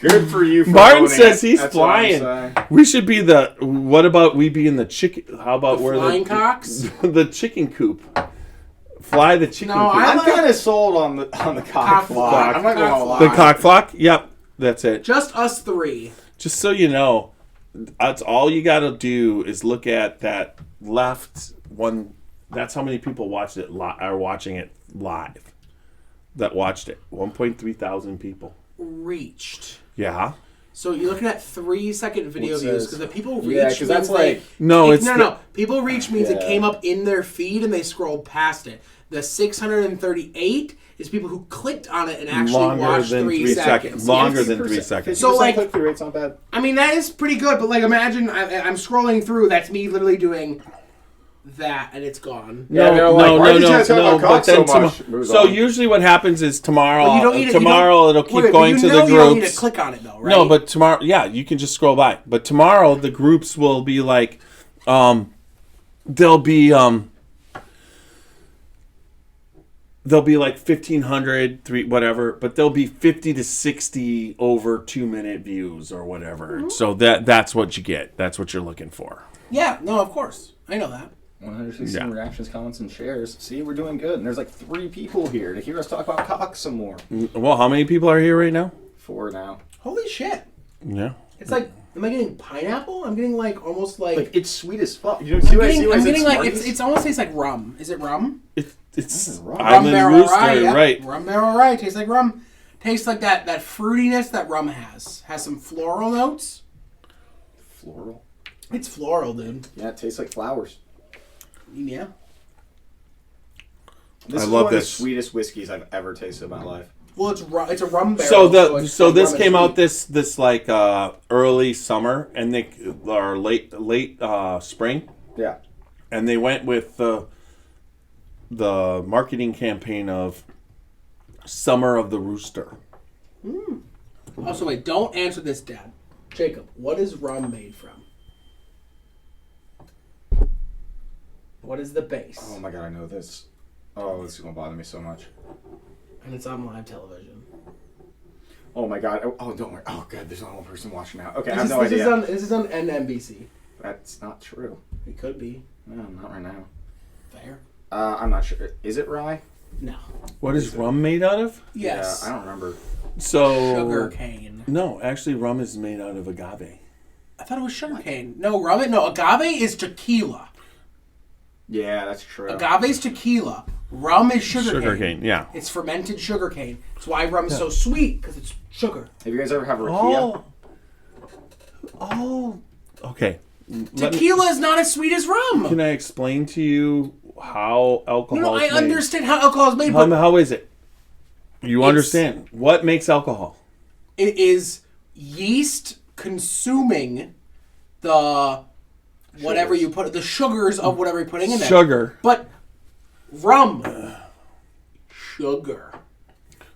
Good for you. For Martin owning says it. he's That's what I'm flying. saying. We should be the. What about we be in the chicken? How about The we're flying cocks? the chicken coop? Fly the chicken No, coop. I I'm like- kind of sold on the cock Cock flock. flock. I'm not gonna Cock lie. The cock flock? Yep, that's it. Just us three. Just so you know, that's all you got to do is look at that left one. That's how many people watched it are watching it live. That watched it. 1.3 thousand people. Reached. Yeah. So you're looking at 3-second video What views says- because the people reach. Yeah, 'cause that's means they- like- No, it's no. People reach means it Yeah. came up in their feed and they scrolled past it. The 638 is people who clicked on it and actually longer watched than 3 seconds. Longer Yes. than 3 seconds. So, like- click-through rate's not bad. I mean, that is pretty good, but like imagine I'm scrolling through, that's me literally doing that and it's gone. Yeah, they're like, why did you guys talk about cock so much? Moves So on. usually what happens is tomorrow. But you don't need to- tomorrow it'll keep going to the You don't need groups. to click on it though, right? No, but tomorrow, yeah, you can just scroll by. But tomorrow, the groups will be like, they'll be like 1,500, whatever. But they'll be 50 to 60 over 2-minute views or whatever. Mm-hmm. So that's what you get. That's what you're looking for. Yeah, no, of course. I know that. 116 Yeah. reactions, comments, and shares. See, we're doing good. And there's like 3 people here to hear us talk about cock some more. Well, how many people are here right now? 4 now. Holy shit. Yeah. It's like, am I getting pineapple? I'm getting like almost like. Like, it's sweet as fuck. You don't see what I see when I I'm said getting like Smarties? it's almost tastes like rum. Is it rum? It's rum. Island Barrel Rooster, Rye, yeah. right? Rum Barrel Rye tastes like rum. Tastes like that fruitiness that rum has. Has some floral notes. Floral. It's floral, dude. Yeah, it tastes like flowers. Yeah. This I is love one this. of the sweetest whiskeys I've ever tasted in my life. Well, it's a rum barrel. So it's so like this rum came and out this like early summer and they or late spring, Yeah. and they went with the marketing campaign of Summer of the Rooster. sweet. Also, wait, don't answer this, Dad. Jacob, what is rum made from? What is the base? Oh my god, I know this. Oh, this is gonna bother me so much. And it's on live television. Oh my god. Oh, don't worry. Oh god, there's only one person watching now. Okay, I have This no idea. is on NBC. That's not true. It could be. No, not right now. Fair. I'm not sure. Is it rye? No. What is rum made out of? Yes. Yeah, I don't remember. So Sugar cane. No, actually, rum is made out of agave. I thought it was sugar cane. No, rum. No, agave is tequila. Yeah, that's true. Agave is tequila. Rum is sugar cane. Sugar cane, yeah. It's fermented sugar cane. That's why rum is so sweet, because it's sugar. Have you guys ever had rakia? Oh, okay. Tequila is not as sweet as rum. Can I explain to you how alcohol No, I is made? understand how alcohol is made, but How is it? You understand. What makes alcohol? it is yeast consuming the whatever Sugars. you put, the sugars of whatever you're putting in there. Sugar. But rum, sugar,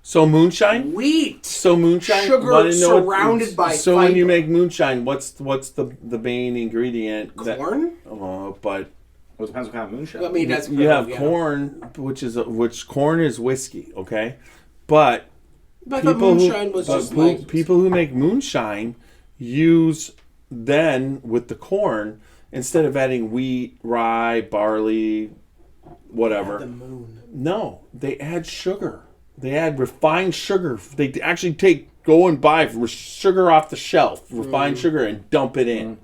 So moonshine? wheat, So moonshine? Sugar wanna know surrounded by So when you fiber. make moonshine, what's the main ingredient? corn. But Well, it depends what kind of moonshine. I mean, that's you have yeah. corn, which corn is whiskey, okay? But But I thought moonshine was just like people who make moonshine use then with the corn, instead of adding wheat, rye, barley, whatever. the moon. No, they add sugar. They add refined sugar. They actually go and buy sugar off the shelf, refined sugar, and dump it in.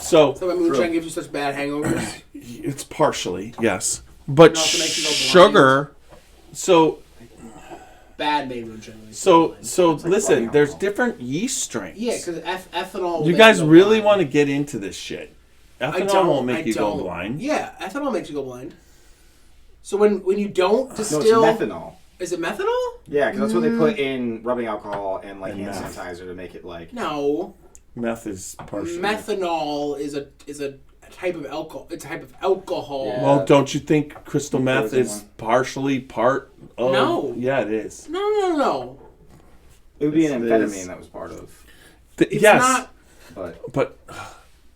So So why moonshine gives you such bad hangovers? it's partially, yes. But also makes you go blind. sugar, so Bad made moonshine. listen, rubbing there's alcohol. different yeast strains. Yeah, because ethanol. will You make guys go really blind. want to get into this shit. I Ethanol don't. won't make I you don't. go blind. Yeah, ethanol makes you go blind. So when you don't No, distill, it's methanol. is it methanol? Yeah, because that's what they put in rubbing alcohol and like And hand meth. sanitizer to make it like. No, Meth is partially. methanol is a type of alcohol. It's a type of alcohol. Yeah. Well, don't you think crystal meth Frozen is one. partially part of? No. Yeah, it is. No. It would be an This amphetamine is- that was part of. It's yes, not But but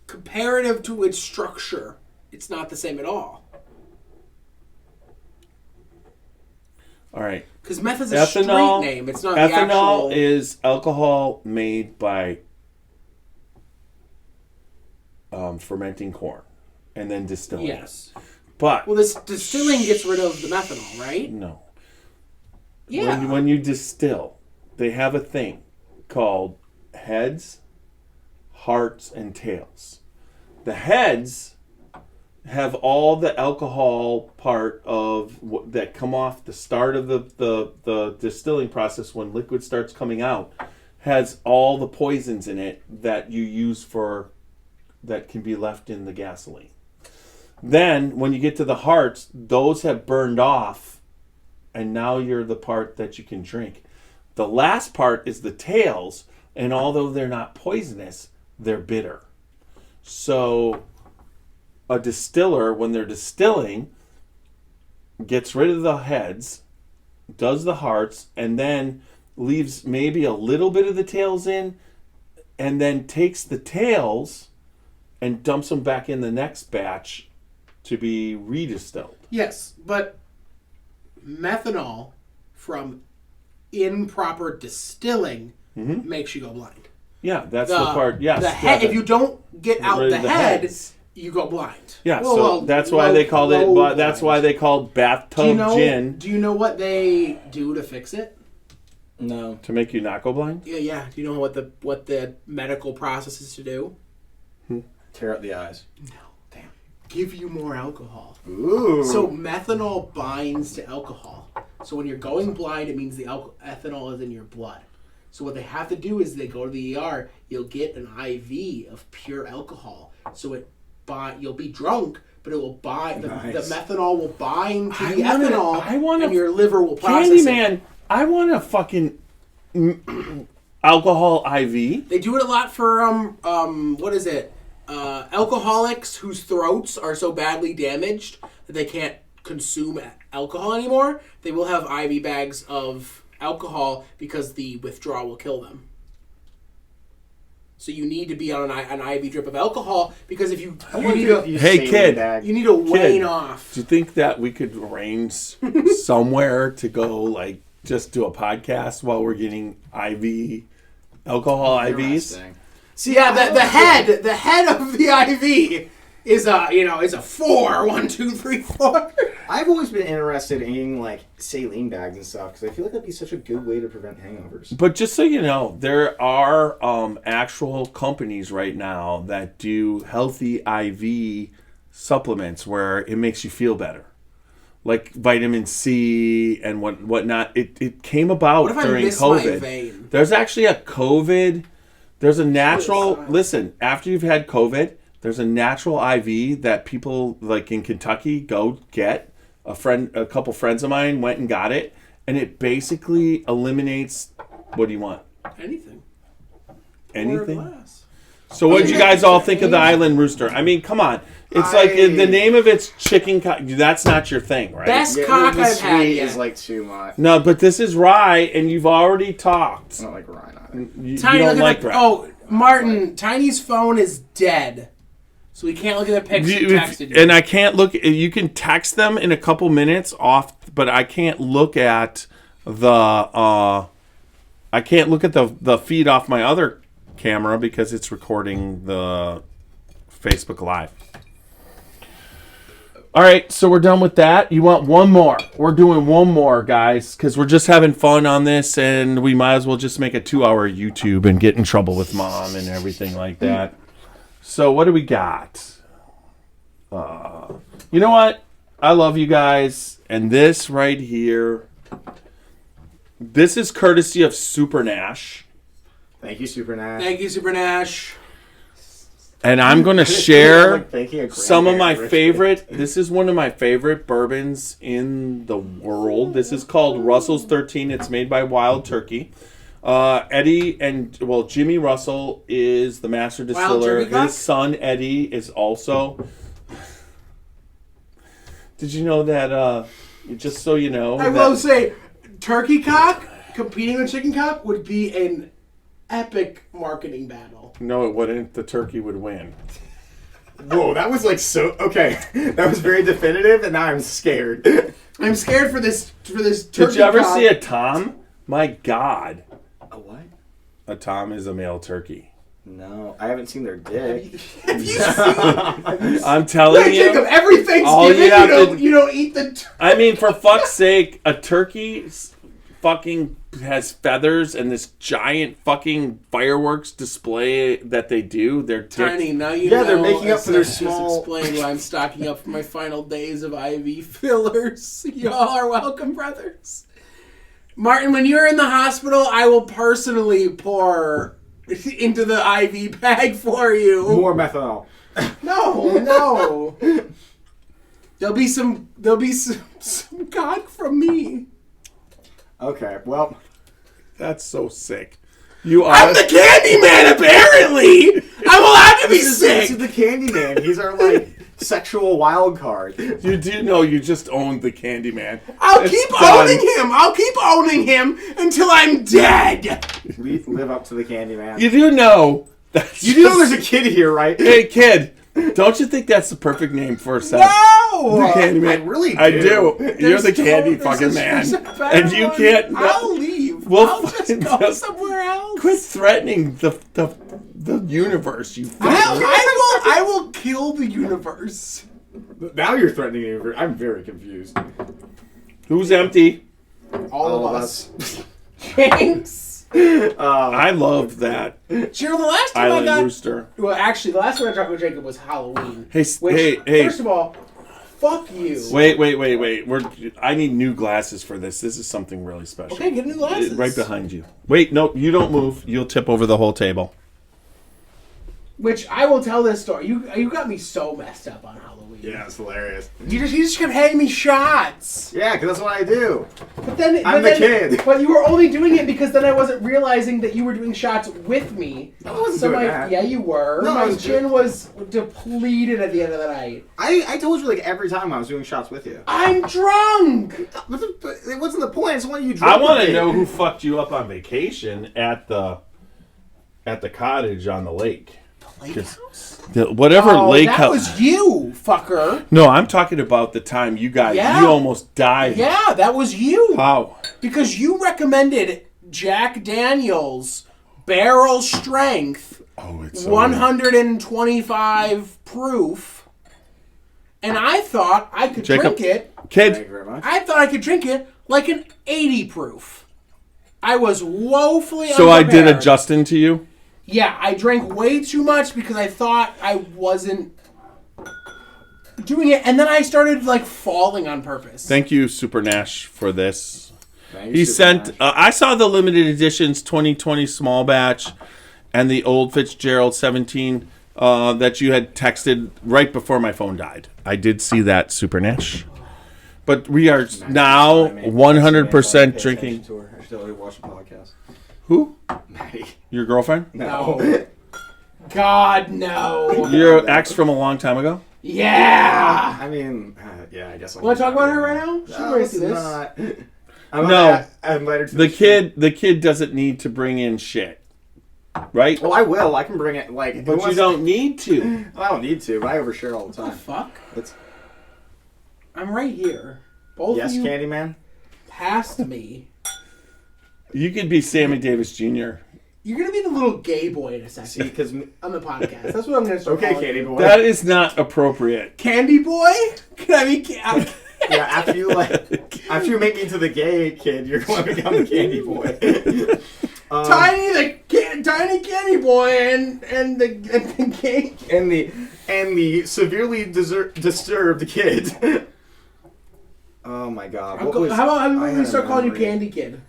comparative to its structure. It's not the same at all. all right. Because meth is a Ethanol. street name. It's not the Ethanol actual. is alcohol made by fermenting corn and then distilling. Yes. But Well, this distilling gets rid of the methanol, right? no. Yeah. When you distill, they have a thing called heads, hearts, and tails. The heads have all the alcohol part of that come off the start of the distilling process when liquid starts coming out, has all the poisons in it that you use for that can be left in the gasoline. Then when you get to the hearts, those have burned off, and now you're the part that you can drink. The last part is the tails, and although they're not poisonous, they're bitter. So a distiller, when they're distilling, gets rid of the heads, does the hearts, and then leaves maybe a little bit of the tails in, and then takes the tails and dumps them back in the next batch to be redistilled. Yes, but methanol from improper distilling makes you go blind. Yeah, that's the part. Yes, The head. yeah, If you don't get out rid the of the head, heads. you go blind. Yeah, Well, so well, that's why low- they called it. low That's blind. why they called bathtub Do you know? gin Do you know what they do to fix it? no. to make you not go blind. Yeah. Do you know what the medical process is to do? Tear out the eyes. Give you more alcohol. Ooh. So methanol binds to alcohol. So when you're going blind, it means the ethanol is in your blood. So what they have to do is they go to the ER. You'll get an IV of pure alcohol. So you'll be drunk, but it will bind. Nice. The methanol will bind to I the wanna- ethanol, I wanna- and your liver will process it. Candyman, I want a fucking alcohol IV. They do it a lot for what is it? Alcoholics whose throats are so badly damaged that they can't consume alcohol anymore. They will have IV bags of alcohol because the withdrawal will kill them. So you need to be on an IV drip of alcohol because if you need to, Hey, kid. you need to wane off. Do you think that we could arrange somewhere to go like just do a podcast while we're getting alcohol IVs. Interesting. See, yeah, the head of the IV is a 4. 1, 2, 3, 4. I've always been interested in eating like saline bags and stuff because I feel like that'd be such a good way to prevent hangovers. But just so you know, there are actual companies right now that do healthy IV supplements where it makes you feel better. Like vitamin C and whatnot. It came about What if I during miss my COVID. vein? There's actually a COVID. There's a natural. Listen, after you've had COVID, there's a natural IV that people like in Kentucky go get. A couple friends of mine went and got it, and it basically eliminates. What do you want? Anything. Anything. So what did you guys all think of the Island Rooster? I mean, come on. It's like the name of it's chicken cock. That's not your thing, right? Best Yeah, cock the I've had sweet yet. is like too much. No, but this is rye, and you've already talked. I don't like rye either. You Tiny, don't look like at the, rye. Oh, Martin, Tiny's phone is dead. So we can't look at the pics you texted you. And I can't look. You can text them in a couple minutes off, but I can't look at the. I can't look at the feed off my other camera because it's recording the Facebook Live. All right, so we're done with that. You want one more? We're doing one more, guys, because we're just having fun on this, and we might as well just make a 2-hour YouTube and get in trouble with mom and everything like that. So what do we got? You know what? I love you guys, and this right here, this is courtesy of Super Nash. Thank you, Super Nash. Thank you, Super Nash. And I'm going to share Like thanking a some of my grandparent. favorite. This is one of my favorite bourbons in the world. This is called Russell's 13. It's made by Wild Turkey. Jimmy Russell is the master distiller. Turkey cock? His son Eddie is also. Did you know that? Just so you know, I will say, turkey cock competing with chicken cock would be an epic marketing battle. No, it wouldn't. The turkey would win. Whoa, that was like so. Okay, that was very definitive, and now I'm scared. I'm scared for this turkey Did you ever cock. see a tom? My God, A what? a tom is a male turkey. No, I haven't seen their dick. Have you seen? I'm telling Wait, you. Jacob, every all Thanksgiving you have you don't eat the. I mean, for fuck's sake, a turkey fucking has feathers and this giant fucking fireworks display that they do. They're Tiny, now you Yeah, know. they're making up for their Just small- explain why I'm stocking up for my final days of IV fillers. Y'all are welcome, brothers. Martin, when you're in the hospital, I will personally pour into the IV bag for you. More methanol. No. There'll be some cock from me. Okay, well, That's so sick. You I'm are. the candy man, apparently. I'm allowed to be this sick. is the Candy Man. He's our like sexual wild card. You do know you just owned the Candyman. I'll It's keep done. owning him. I'll keep owning him until I'm dead. We live up to the Candy Man. You do know. That's You do know just- there's a kid here, right? Hey, kid. Don't you think that's the perfect name for a set? No. The Candyman. I really do. I do. You're the candy There's fucking there's man. a better And you one. can't. I'll leave. We'll I'll just find go out. somewhere else. Quit threatening the universe, you I will kill the universe. Now you're threatening me. I'm very confused. Who's empty? All of us. James. I love that Do you know the last time Island I got? Rooster. Well, actually, the last time I talked with Jacob was Halloween. Hey, Which, hey. First of all, fuck you. Wait. I need new glasses for this. This is something really special. Okay, get new glasses. Right behind you. Wait, no, you don't move. You'll tip over the whole table. Which I will tell this story. You got me so messed up on Halloween. Yeah, it's hilarious. You just kept handing me shots. Yeah, because that's what I do. But then I'm the kid. But you were only doing it because then I wasn't realizing that you were doing shots with me. I wasn't So doing that. yeah, you were. No, I My was chin was depleted at the end of the night. I told you like every time I was doing shots with you. I'm drunk. But it wasn't the point. It's when you I drunk want with to me. know who fucked you up on vacation at the cottage on the lake. Lake house? Whatever lake that house. was you, fucker. No, I'm talking about the time you guys. Yeah. You almost died. Yeah, that was you. How? because you recommended Jack Daniel's barrel strength, it's so 125 proof, and I thought I could Jacob, drink it. Thank you Kid, very much. I thought I could drink it like an 80 proof. I was woefully so I did a unprepared. Justin to you. Yeah, I drank way too much because I thought I wasn't doing it, and then I started like falling on purpose. Thank you, Super Nash, for this. Thank you, He Super sent. Nash. I saw the limited editions 2020 small batch, and the old Fitzgerald 17 that you had texted right before my phone died. I did see that, Super Nash. But we are now 100% drinking. I should tell her to watch the podcast. Who? Maddie. Your girlfriend? No. God, no. Your ex from a long time ago? Yeah. I mean, yeah, I guess. Want to talk about her right now? She No, ready to it's see this. not. I'm No. not- I invited her to The stream. kid doesn't need to bring in shit, right? Well, I will. I can bring it. Like, But you don't need to. I don't need to, but I overshare all the What the time. fuck? It's, I'm right here. Both yes, of you Candyman. past me. You could be Sammy Davis Jr. You're gonna be the little gay boy in a See, second because on the podcast. That's what I'm gonna start okay, calling Candy you. boy. That is not appropriate. Candy boy? Can I be? Yeah, after you make me into the gay kid, you're going to become the Candy boy. Tiny candy boy and the gay. and the severely disturbed kid. Oh my God! How about I we had start a calling you memory. Candy Kid?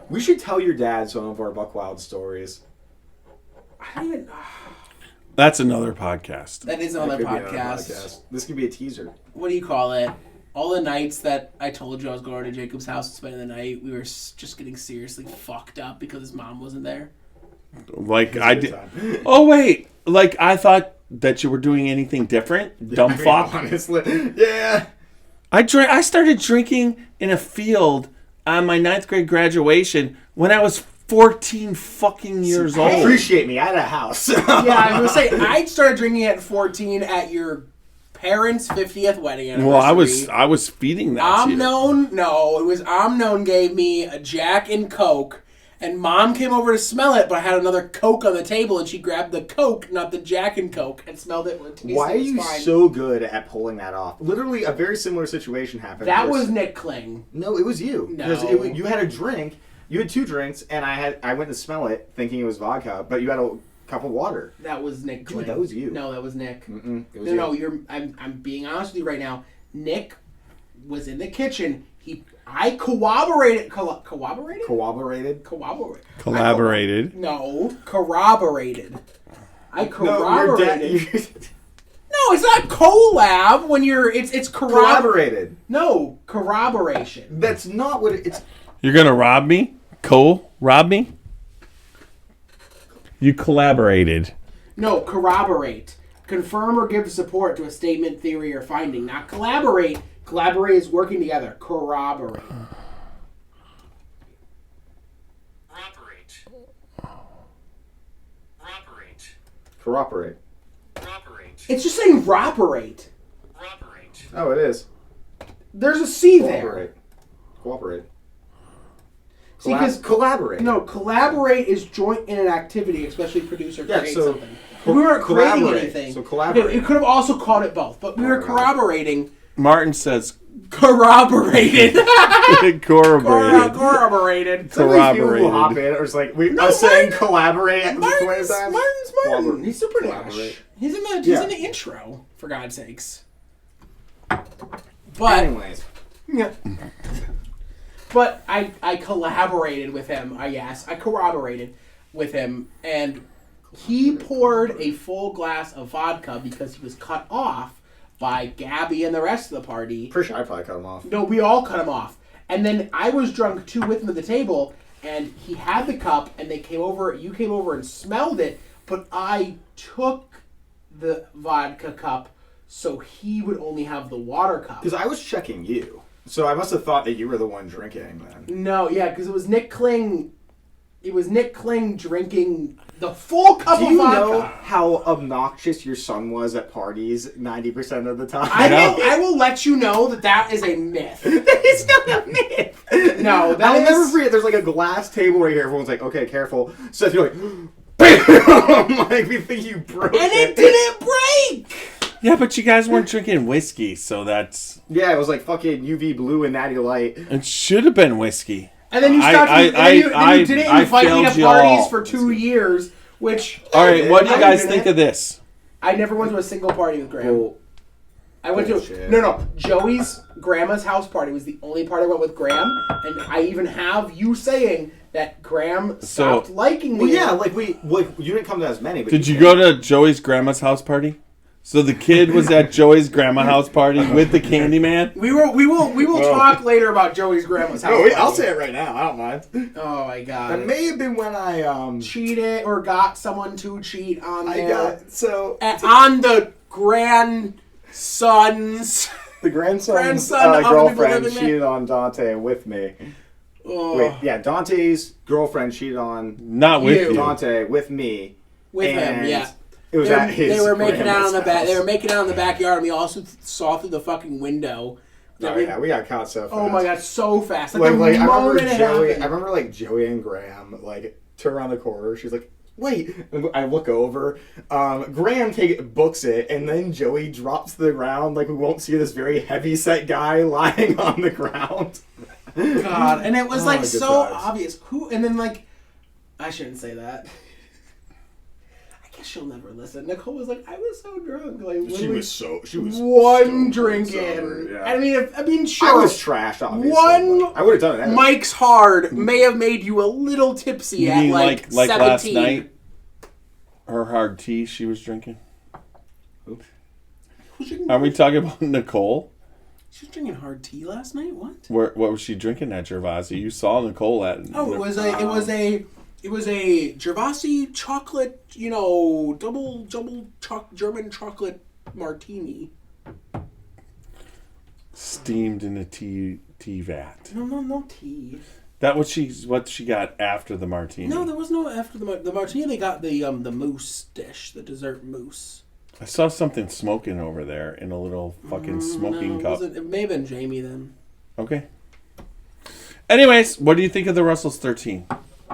We should tell your dad some of our Buck Wild stories. I don't even. That's another podcast. That is That another could be another podcast. This could be a teaser. What do you call it? All the nights that I told you I was going to Jacob's house and spending the night, we were just getting seriously fucked up because his mom wasn't there. Like I did. Time. Oh wait, like I thought that you were doing anything different. Dumb I mean, fuck. Honestly, yeah. I started drinking in a field on my 9th grade graduation when I was 14 fucking years old. Appreciate me. I had a house. Yeah, I was gonna say I started drinking at 14 at your parents' 50th wedding anniversary. Well, I was feeding that to you. Amnon gave me a Jack and Coke, and Mom came over to smell it, but I had another Coke on the table, and she grabbed the Coke, not the Jack and Coke, and smelled it. Why are you so good at pulling that off? Literally, a very similar situation happened. That was Nick Kling. No, it was you. No. Because you had a drink. You had 2 drinks, and I went to smell it, thinking it was vodka, but you had a cup of water. That was Nick Kling. that was you. No, that was Nick. It was you. I'm being honest with you right now. Nick was in the kitchen. I corroborated. Corroborated. Collaborated. No, corroborated. I No, corroborated. No, it's not collab when you're. It's Collaborated. No, corroboration. That's not what it's. You're gonna rob me? Rob me? You collaborated. No, corroborate. Confirm or give support to a statement, theory, or finding. Not collaborate. Collaborate is working together. Corroborate. Corroborate. It's just saying operate. Oh, it is. There's a C there. Cooperate. See, because collaborate. No, collaborate is joint in an activity, especially producer create so something. We weren't creating collaborate. anything. So collaborate. Okay, you could have also called it both, but we were my God. corroborating. Martin says Corroborated. corroborated. Corroborated. Some of these people who hop Corroborated. in are just like, No, us saying Martin- collaborate at Martin's 20 times. Martin. He's super Nash. Collaborate. He's in Yeah. the intro, for God's sakes. But Anyways. yeah. But I collaborated with him, I guess. I corroborated with him, and he poured a full glass of vodka because he was cut off by Gabby and the rest of the party. Pretty sure I probably cut him off. No, we all cut him off. And then I was drunk too with him at the table, and he had the cup, and you came over and smelled it, but I took the vodka cup so he would only have the water cup. Because I was checking you. So I must have thought that you were the one drinking then. No, yeah, because it was Nick Kling. It was Nick Kling drinking the full cup Do of you vodka. know how obnoxious your son was at parties 90% of the time? I will let you know that is a myth. It's not a myth. No, that I'll never is- forget. There's like a glass table right here. Everyone's like, okay, careful. So you're like, bam! Like, we think you broke And it didn't break! Yeah, but you guys weren't drinking whiskey, so that's... Yeah, it was like fucking UV blue and Natty Light. It should have been whiskey. And then you stopped. Then you didn't invite me to failed you parties all. for 2 years, which. All right, what do you I guys didn't. think of this? I never went to a single party with Graham. Well, I went to bullshit. no. Joey's grandma's house party was the only party I went with Graham, and I even have you saying that Graham stopped liking me. well, yeah, like you didn't come to as many. But Did you go to Joey's grandma's house party? So the kid was at Joey's grandma house party with the Candyman? We will talk later about Joey's grandma's house. No, party. I'll say it right now. I don't mind. Oh my god! That may have been when I cheated or got someone to cheat on on the grandsons. The grandson's Grandson of the people girlfriend living there. cheated on Dante with me. Oh, Wait, yeah, Dante's girlfriend cheated on Not with you. Dante with me. with him, and yeah. It was at his. They were making out in the back. house. They were making out in the backyard, and we also saw through the fucking window. Oh yeah, we got caught so fast. Oh my god, so fast! Like, the I remember moment it Joey. happened. I remember like Joey and Graham like turn around the corner. She's like, "Wait!" And I look over. Graham books it, and then Joey drops to the ground. Like we won't see this very heavy set guy lying on the ground. God, and it was like good so times. obvious. Who? And then like, I shouldn't say that. I guess she'll never listen. Nicole was like, I was so drunk. Like She literally was one so drink sober, in. yeah. I mean, I sure. was trashed, obviously. One but I would have done it. Anyway. Mike's Hard may have made you a little tipsy You at mean like like 17. last night? Her hard tea she was drinking? Are we talking about Nicole? She was drinking hard tea last night. What? What was she drinking at Gervasi? You saw Nicole at... Oh, it was a Gervasi chocolate, double German chocolate martini. Steamed in a tea vat. No tea. That what she got after the martini. No, there was no after the martini. They got the mousse dish, the dessert mousse. I saw something smoking over there in a little fucking smoking cup. It may have been Jamie then. Okay. Anyways, what do you think of the Russell's 13?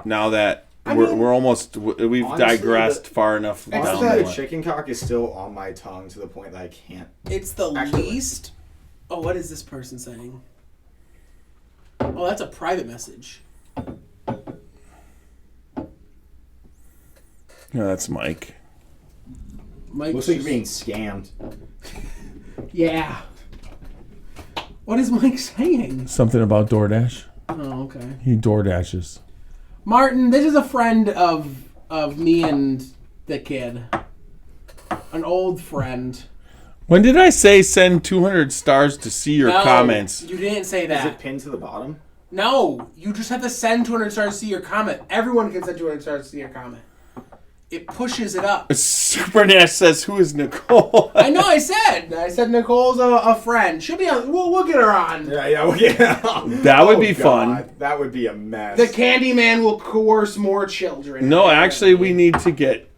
Now that we're almost we've honestly, digressed far enough down Honestly, the the line. chicken cock is still on my tongue to the point that I can't. It's the Actually, least. Oh, what is this person saying? Oh, that's a private message. No, that's Mike. Mike, Looks like you're being scammed. yeah. What is Mike saying? Something about DoorDash. Oh, okay. He DoorDashes. Martin, this is a friend of me and the kid. An old friend. When did I say send 200 stars to see your No, comments? You didn't say Is that. it pinned to the bottom? No, you just have to send 200 stars to see your comment. Everyone can send 200 stars to see your comment. It pushes it up. Super Nash says, "Who is Nicole?" I know. I said Nicole's a friend. She'll be on. We'll get her on. Yeah. That would be fun. That would be a mess. The Candyman will coerce more children. No, actually, we need to get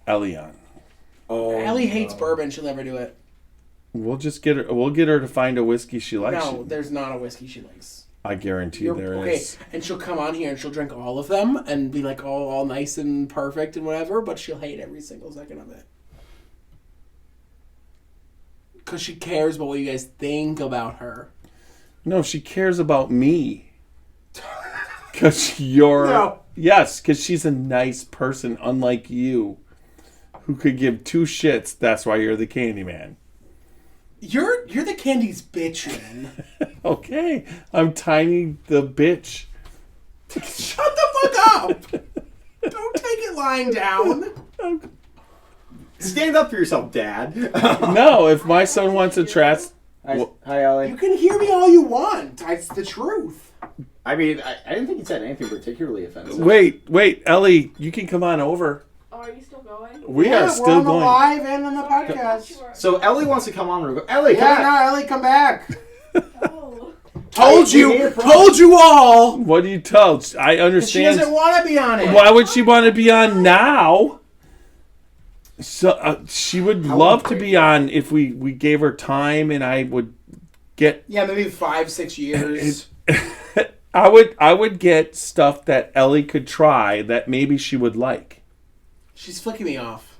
Ellie on. Ellie hates bourbon. She'll never do it. We'll just get her. We'll get her to find a whiskey she likes. No, there's not a whiskey she likes. I guarantee there is. Okay, and she'll come on here and she'll drink all of them and be like all nice and perfect and whatever, but she'll hate every single second of it. Because she cares about what you guys think about her. No, she cares about me. Because you're... No. Yes, because she's a nice person, unlike you, who could give two shits. That's why you're the Candyman. You're the Candy's bitch, man. Okay, I'm Tiny the bitch. Shut the fuck up! Don't take it lying down. Stand up for yourself, Dad. No, if my son wants a trash... Hi, Ellie. You can hear me all you want. It's the truth. I mean, I didn't think he said anything particularly offensive. Wait, Ellie, you can come on over. Oh, are you still going? We are we're still on the going. live and on the podcast. Sure. So Ellie wants to come on. Ellie, come Yeah, on. no, Ellie, come back. Oh. Told you all. What do you tell? I She understand. doesn't want to be on it. Why would she want to be on now? So she would love to be on if we gave her time, and I would get. Yeah, maybe 5-6 years. I would get stuff that Ellie could try that maybe she would like. She's flicking me off.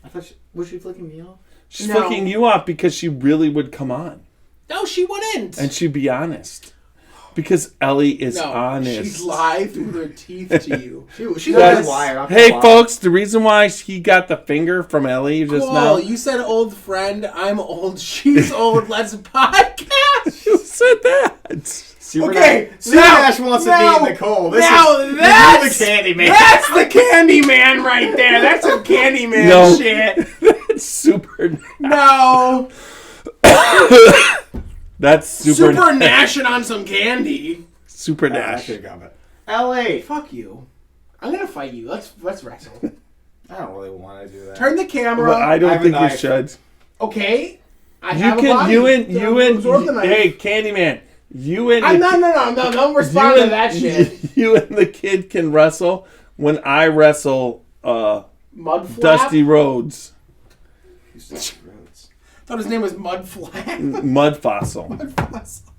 I thought was she flicking me off? She's flicking you off because she really would come on. No, she wouldn't. And she'd be honest. Because Ellie is honest. She's lied through her teeth to you. She's always lying. Hey, folks, the reason why he got the finger from Ellie just now. You said old friend. I'm old. She's old. Let's podcast. You said that. Super Nash wants to be Nicole. That's the candy man. That's the candy man right there. That's some candy man shit. That's super. No. That's super gnashing on some candy. Super Nash. L.A. Fuck you. I'm gonna fight you. Let's wrestle. I don't really want to do that. Turn the camera. But I don't think you should. Okay. Hey, Candyman. Don't respond to that shit. You and the kid can wrestle when I wrestle Mudflap? Dusty Rhodes. Thought his name was Mudflap. Mud Fossil. Mud Fossil.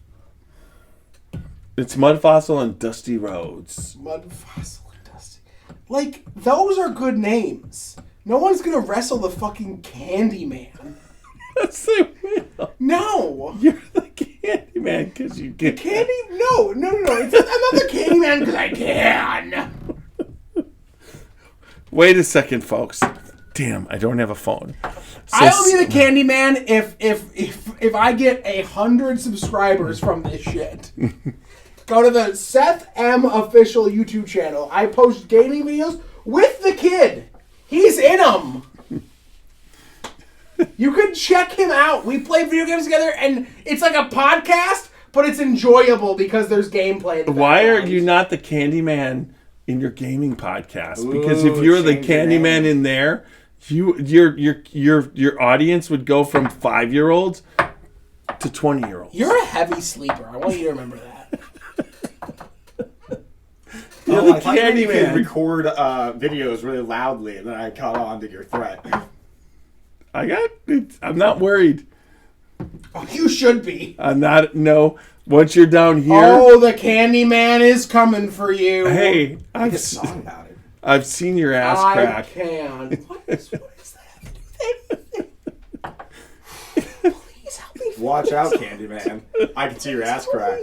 It's Mud Fossil and Dusty Rhodes. Mud Fossil and Dusty. Like, those are good names. No one's gonna wrestle the fucking Candyman. Yes, they will. No. You're the Candyman because you get Candy? No. I'm not the Candyman because I can. Wait a second, folks. Damn, I don't have a phone. So I'll be the Candyman if I get 100 subscribers from this shit. Go to the Seth M official YouTube channel. I post gaming videos with the kid. He's in them. You can check him out. We play video games together, and it's like a podcast, but it's enjoyable because there's gameplay. Why are you not the Candyman in your gaming podcast? Because if you're the Candyman in there, your audience would go from 5-year-olds to 20-year-olds. You're a heavy sleeper. I want you to remember that. You're the I thought you could Candyman. record videos really loudly, and then I caught on to your threat. I'm not worried. Oh, you should be. I'm not. No. Once you're down here. Oh, the Candyman is coming for you. Hey, Make a song about it. I've seen your ass I crack. can. What is that? Please help me. Watch out, Candyman. I can see your ass crack.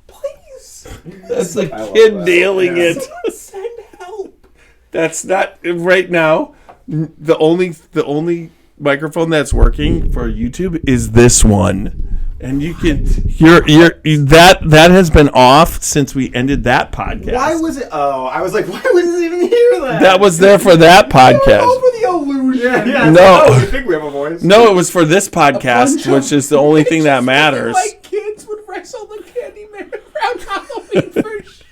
Please. That's the I love kid that. nailing Yeah. it. Someone send help. That's not right now. The only microphone that's working for YouTube is this one, and you can that has been off since we ended that podcast. Why was it? Oh, I was like, why was it even hear that? That was there for that podcast. Over the illusion. Yeah. No. Oh, you think we have a voice? No, it was for this A bunch podcast, of which is the only thing that bitches matters. Like kids would wrestle the Candyman around Halloween for sure.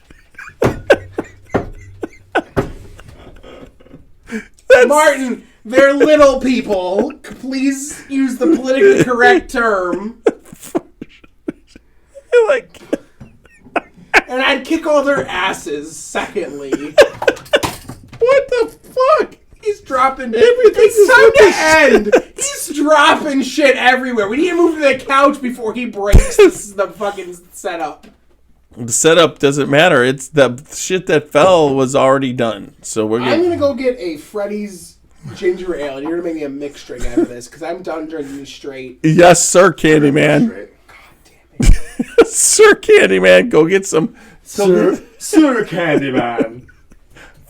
Martin, they're little people. Please use the politically correct term. Like, And I'd kick all their asses, secondly. what the fuck? He's dropping Everything is It's time to end. He's dropping shit everywhere. We need to move to the couch before he breaks the fucking setup. The setup doesn't matter. It's the shit that fell was already done. So we're I'm gonna. gonna go get a Freddy's ginger ale, and you're gonna make me a mixed drink after this because I'm done drinking straight. Yes, sir, Candyman. Straight. Sir Candyman, go get some. Sir Candyman.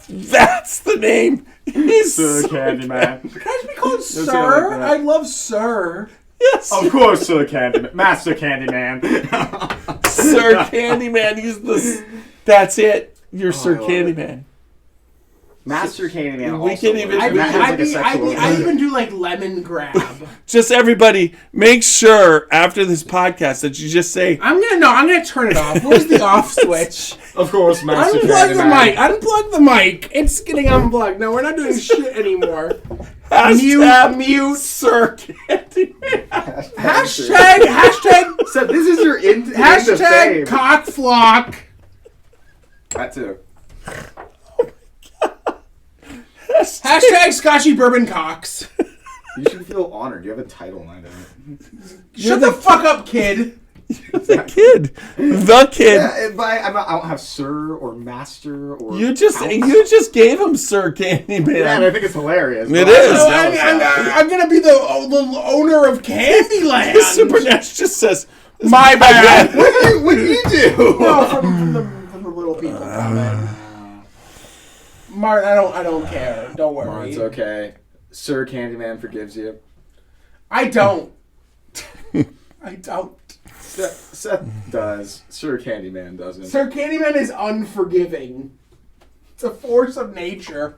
That's the name. He's Sir Candyman. Can I just be called sound Sir? like that. I love Sir. Yes, Of course, Sir Candyman. Master Candyman. Sir Candyman. He's the. That's it. You're Sir I love Candyman. Master Candyman. We also can even- works. I That has like a sexual I even do like lemon grab. Just everybody, make sure after this podcast that you just say, I'm gonna turn it off. Where's the off switch? Of course, Master Unplug the Candyman. mic. Unplug the mic. It's getting unplugged. No, we're not doing shit anymore. hashtag Mute. Sir Candyman. Hashtag So this is your end of hashtag fame. cockflock. That too. Hashtag Scotchy Bourbon Cocks. You should feel honored. You have a title lined up. Shut the fuck up, kid. The kid. Yeah, but I don't have sir or master or. You just gave him Sir Candyman. Yeah, and I think it's hilarious. It is. No, I'm going to be the owner of Candyland. Super Nash just says, My bad. What do you do? No, from the little people. Martin, I don't care. Don't worry. It's okay. Sir Candyman forgives you. I don't. I don't. Seth does. Sir Candyman doesn't. Sir Candyman is unforgiving. It's a force of nature.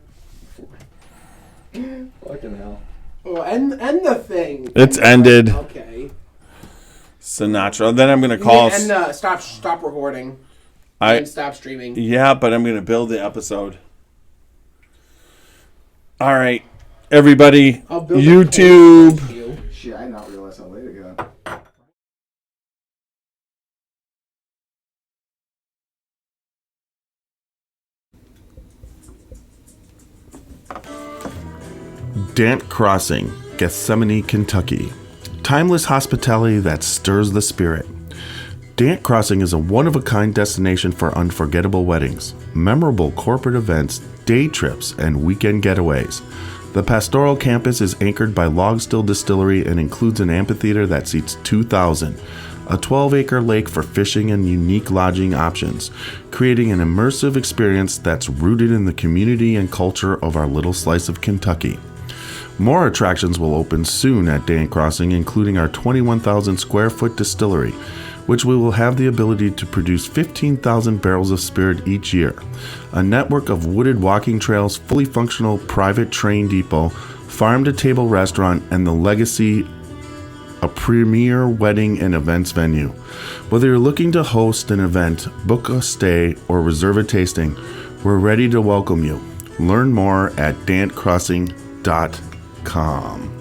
Fucking hell. Oh, end the thing. It's ended. Okay. Sinatra. Then I'm going to call... And stop recording. I And stop streaming. Yeah, but I'm going to build the episode. All right. Everybody, I'll build YouTube. a you. Shit, I did not realize how late it got. Dant Crossing, Gethsemane, Kentucky. Timeless hospitality that stirs the spirit. Dant Crossing is a one-of-a-kind destination for unforgettable weddings, memorable corporate events, day trips, and weekend getaways. The pastoral campus is anchored by Log Still Distillery and includes an amphitheater that seats 2,000, a 12-acre lake for fishing and unique lodging options, creating an immersive experience that's rooted in the community and culture of our little slice of Kentucky. More attractions will open soon at Dant Crossing, including our 21,000 square foot distillery, which we will have the ability to produce 15,000 barrels of spirit each year, a network of wooded walking trails, fully functional private train depot, farm-to-table restaurant, and the Legacy, a premier wedding and events venue. Whether you're looking to host an event, book a stay, or reserve a tasting, we're ready to welcome you. Learn more at dantcrossing.com.